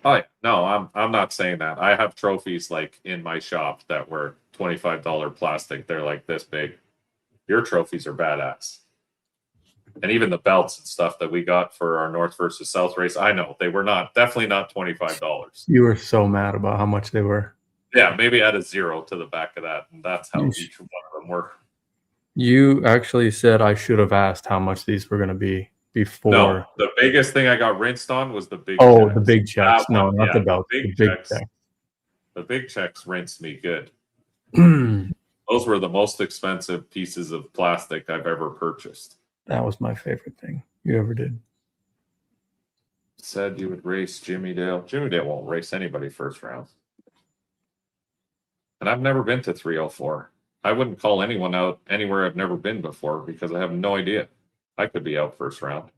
oh yeah, no, I'm not saying that. I have trophies like in my shop that were $25 plastic. They're like this big. Your trophies are badass. And even the belts and stuff that we got for our North versus South race, I know they were definitely not $25. you were so mad about how much they were. Yeah, maybe add a 0 to the back of that, and that's how each one of them were. You actually said I should have asked how much these were going to be before. No, the biggest thing I got rinsed on was the big. Oh, checks. the big checks. No, not yeah, the belt. The big checks. The big checks rinsed me good. Those were the most expensive pieces of plastic I've ever purchased. That was my favorite thing you ever did. Said you would race Jimmy Dale. Jimmy Dale won't race anybody first round. And I've never been to 304. I wouldn't call anyone out anywhere I've never been before because I have no idea. I could be out first round.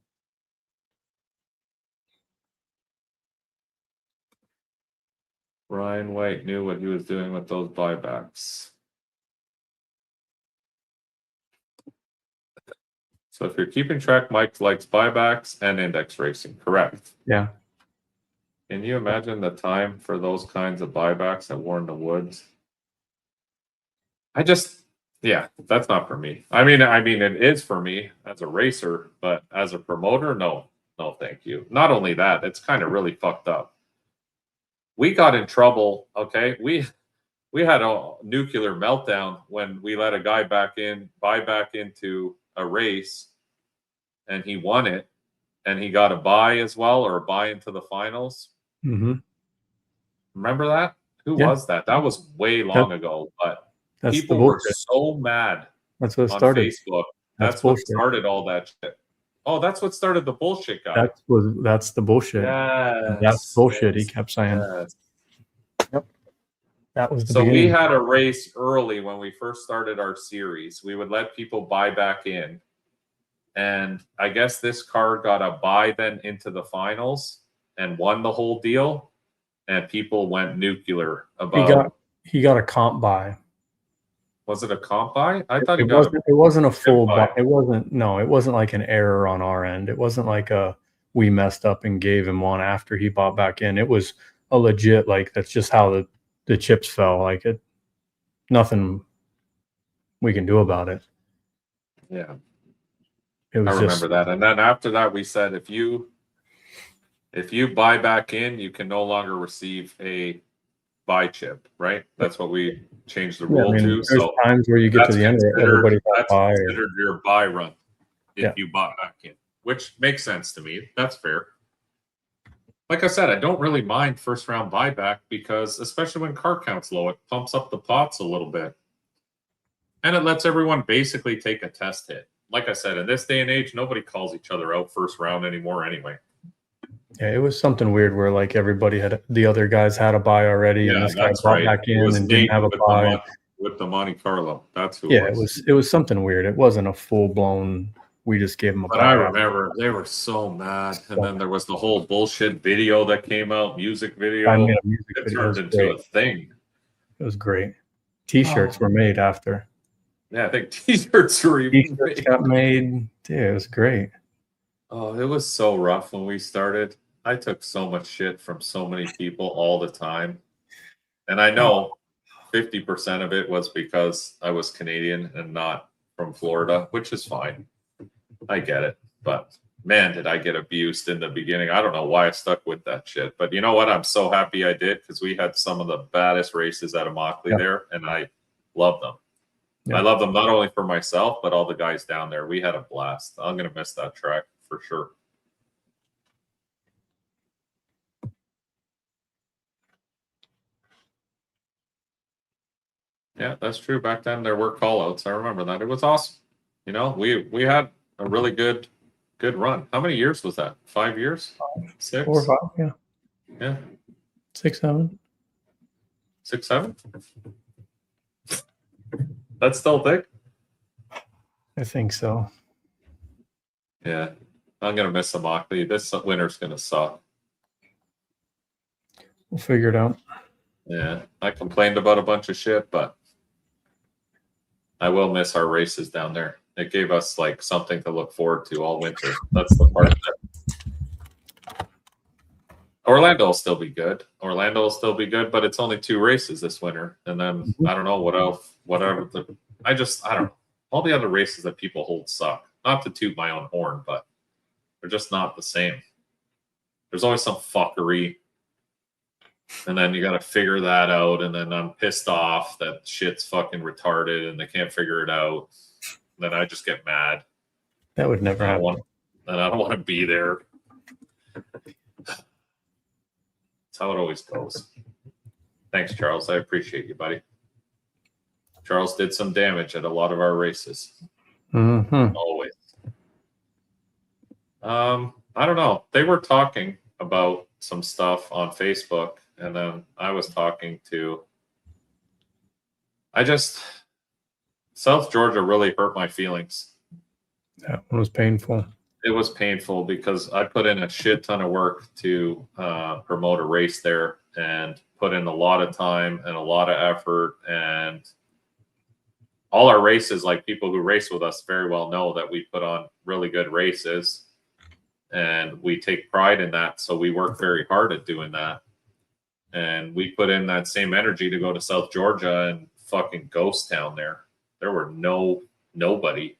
Ryan White knew what he was doing with those buybacks. So if you're keeping track, Mike likes buybacks and index racing, correct? Yeah. Can you imagine the time for those kinds of buybacks at War in the Woods? Yeah, that's not for me. I mean, it is for me as a racer, but as a promoter, no, thank you. Not only that, it's kind of really fucked up. We got in trouble. Okay, we had a nuclear meltdown when we let a guy buy back into a race, and he won it, and he got a buy as well, or a buy into the finals. Mm-hmm. Remember that? Who was that? That was way long ago, but people were so mad. That's what started. Facebook. That's what started all that shit. Oh, that's what started the bullshit, guy. That's the bullshit. Yes, that's bullshit. He kept saying. Yes. Yep. That was the so beginning. We had a race early when we first started our series. We would let people buy back in. And I guess this car got a buy then into the finals and won the whole deal. And people went nuclear about. He got a comp buy. Was it a comp buy? I thought it wasn't a full buy. It wasn't like an error on our end. It wasn't like we messed up and gave him one after he bought back in. It was a legit, like, that's just how the chips fell. Like, nothing we can do about it. Yeah. I remember that. And then after that, we said, if you buy back in, you can no longer receive a buy chip, right? That's what we changed the rule to. There's times where you get to the end of it, everybody's considered your buy run if you bought back in, which makes sense to me. That's fair. Like I said, I don't really mind first round buyback because, especially when car count's low, it pumps up the pots a little bit. And it lets everyone basically take a test hit. Like I said, in this day and age, nobody calls each other out first round anymore anyway. Yeah, it was something weird where, like, the other guys had a buy already, and this guy brought back in and didn't have a buy. With the Monte Carlo. That's who it was. It was something weird. It wasn't a full-blown, we just gave him a buy. But I remember they were so mad. And then there was the whole bullshit video that came out, music video. It turned into a thing. It was great. T-shirts were made after. Yeah, I think T-shirts were even got made. Dude, it was great. Oh, it was so rough when we started. I took so much shit from so many people all the time. And I know 50% of it was because I was Canadian and not from Florida, which is fine. I get it. But man, did I get abused in the beginning. I don't know why I stuck with that shit. But you know what? I'm so happy I did because we had some of the baddest races at Immokalee there, and I love them. I love them not only for myself, but all the guys down there. We had a blast. I'm going to miss that track for sure. Yeah, that's true. Back then there were call-outs. I remember that. It was awesome. You know, we had a really good run. How many years was that? 5 years? 6? 4 or 5, yeah. Yeah. 6, 7. 6, 7? That's still thick? I think so. Yeah, I'm gonna miss Immokalee. This winter's gonna suck. We'll figure it out. Yeah, I complained about a bunch of shit, but I will miss our races down there. It gave us like something to look forward to all winter. That's the part that Orlando will still be good. Orlando will still be good, but it's only 2 races this winter, and then I don't know what else. Whatever. I don't know. All the other races that people hold suck. Not to toot my own horn, but they're just not the same. There's always some fuckery. And then you got to figure that out. And then I'm pissed off that shit's fucking retarded and they can't figure it out. Then I just get mad. That would never happen. And I don't want to be there. That's how it always goes. Thanks, Charles. I appreciate you, buddy. Charles did some damage at a lot of our races. Mm-hmm. Always. I don't know. They were talking about some stuff on Facebook, and then I was talking to. South Georgia really hurt my feelings. That one was painful. It was painful because I put in a shit ton of work to promote a race there and put in a lot of time and a lot of effort. And all our races, like people who race with us very well know that we put on really good races and we take pride in that. So we work very hard at doing that. And we put in that same energy to go to South Georgia and fucking ghost town there. There were nobody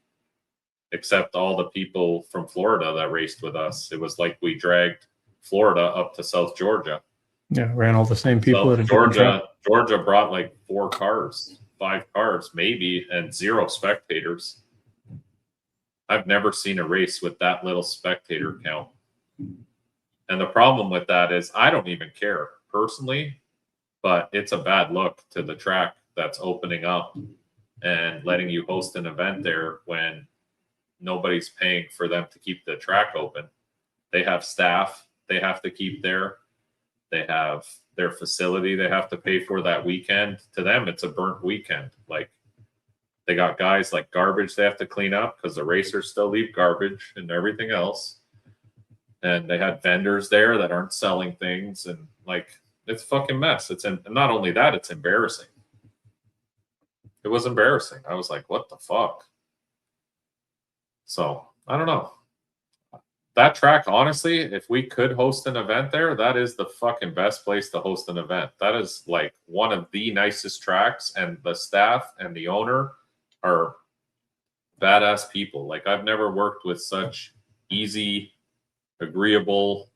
except all the people from Florida that raced with us. It was like we dragged Florida up to South Georgia. Yeah, ran all the same people. South Georgia brought like 4 cars, 5 cars maybe, and 0 spectators. I've never seen a race with that little spectator count. And the problem with that is I don't even care personally, but it's a bad look to the track that's opening up and letting you host an event there when nobody's paying for them to keep the track open. They have staff they have to keep there. They have their facility they have to pay for that weekend. To them, it's a burnt weekend. Like, they got guys like garbage they have to clean up because the racers still leave garbage and everything else. And they had vendors there that aren't selling things. And like, it's a fucking mess. And not only that, it's embarrassing. It was embarrassing. I was like, what the fuck? So I don't know. That track, honestly, if we could host an event there, that is the fucking best place to host an event. That is like one of the nicest tracks, and the staff and the owner are badass people. Like, I've never worked with such easy, agreeable,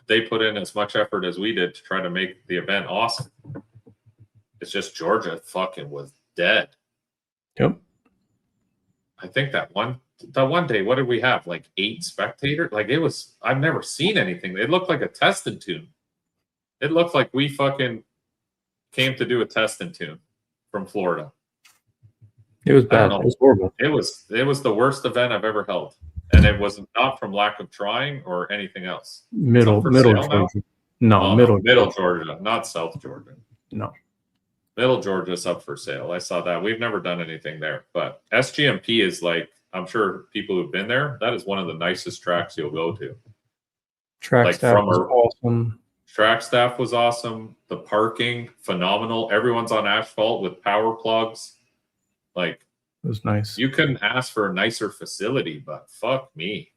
they put in as much effort as we did to try to make the event awesome. It's just Georgia fucking was dead. Yep. I think that one day, what did we have? Like 8 spectators? Like, I've never seen anything. It looked like a test and tune. It looked like we fucking came to do a test and tune from Florida. It was bad. It was horrible. It was the worst event I've ever held. And it was not from lack of trying or anything else. Middle Georgia. No, Middle Georgia, not South Georgia. No. Middle Georgia is up for sale. I saw that. We've never done anything there. But SGMP is like, I'm sure people who've been there, that is one of the nicest tracks you'll go to. Track staff was awesome. Track staff was awesome. The parking, phenomenal. Everyone's on asphalt with power plugs. Like, it was nice. You couldn't ask for a nicer facility, but fuck me.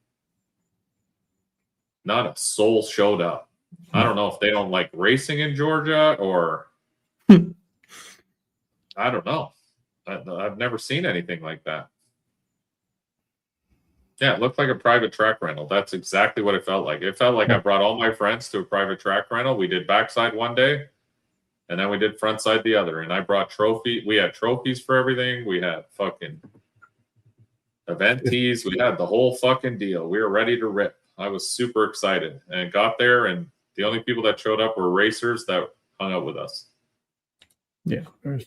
Not a soul showed up. I don't know if they don't like racing in Georgia or I don't know. I've never seen anything like that. Yeah, it looked like a private track rental. That's exactly what it felt like. It felt like I brought all my friends to a private track rental. We did backside one day, and then we did front side the other. And I brought trophy. We had trophies for everything. We had fucking event tees. We had the whole fucking deal. We were ready to rip. I was super excited and got there, and the only people that showed up were racers that hung out with us. Yeah, there's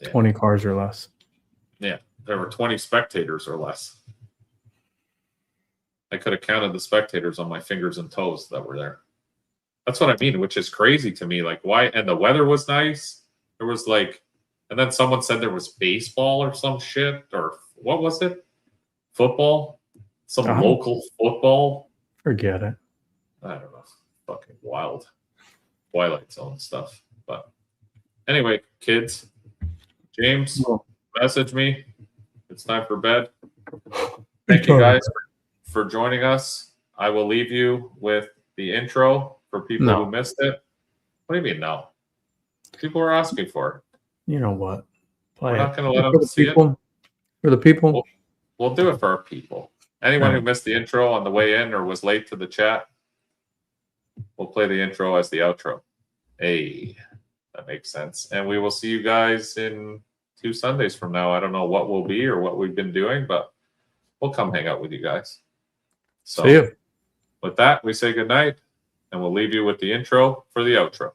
20 cars or less. Yeah, there were 20 spectators or less. I could have counted the spectators on my fingers and toes that were there. That's what I mean, which is crazy to me. Like, why? And the weather was nice. There was like, and then someone said there was baseball or some shit, or what was it? football, some Oh. local football. Forget it. I don't know, fucking wild, Twilight Zone stuff. But anyway, kids, James, message me. It's time for bed. Thank you guys for joining us. I will leave you with the intro for people No. who missed it. What do you mean, no? People are asking for it. You know what? Play We're it. not going to let For them the see people. For the people. Well, we'll do it for our people. Anyone who Alright. missed the intro on the way in or was late to the chat, we'll play the intro as the outro. Hey, that makes sense. And we will see you guys in 2 Sundays from now. I don't know what we'll be or what we've been doing, but we'll come hang out with you guys. So See you. with that, we say goodnight, and we'll leave you with the intro for the outro.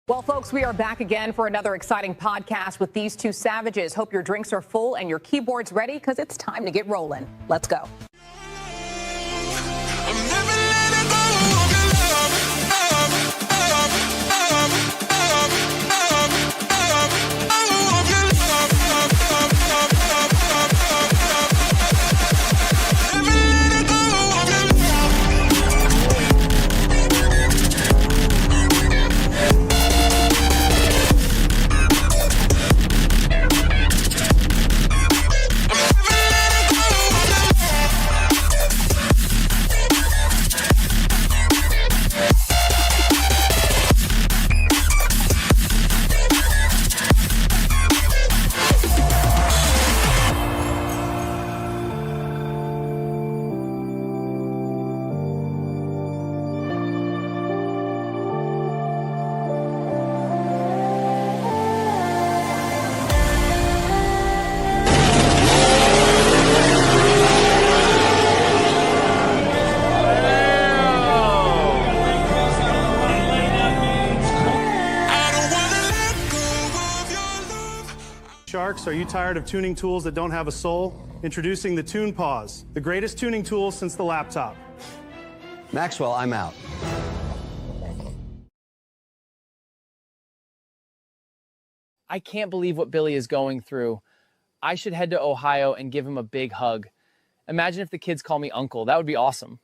Well, folks, we are back again for another exciting podcast with these two savages. Hope your drinks are full and your keyboards ready because it's time to get rolling. Let's go. Sharks, are you tired of tuning tools that don't have a soul? Introducing the Tune Pause, the greatest tuning tool since the laptop. Maxwell, I'm out. I can't believe what Billy is going through. I should head to Ohio and give him a big hug. Imagine if the kids call me uncle. That would be awesome.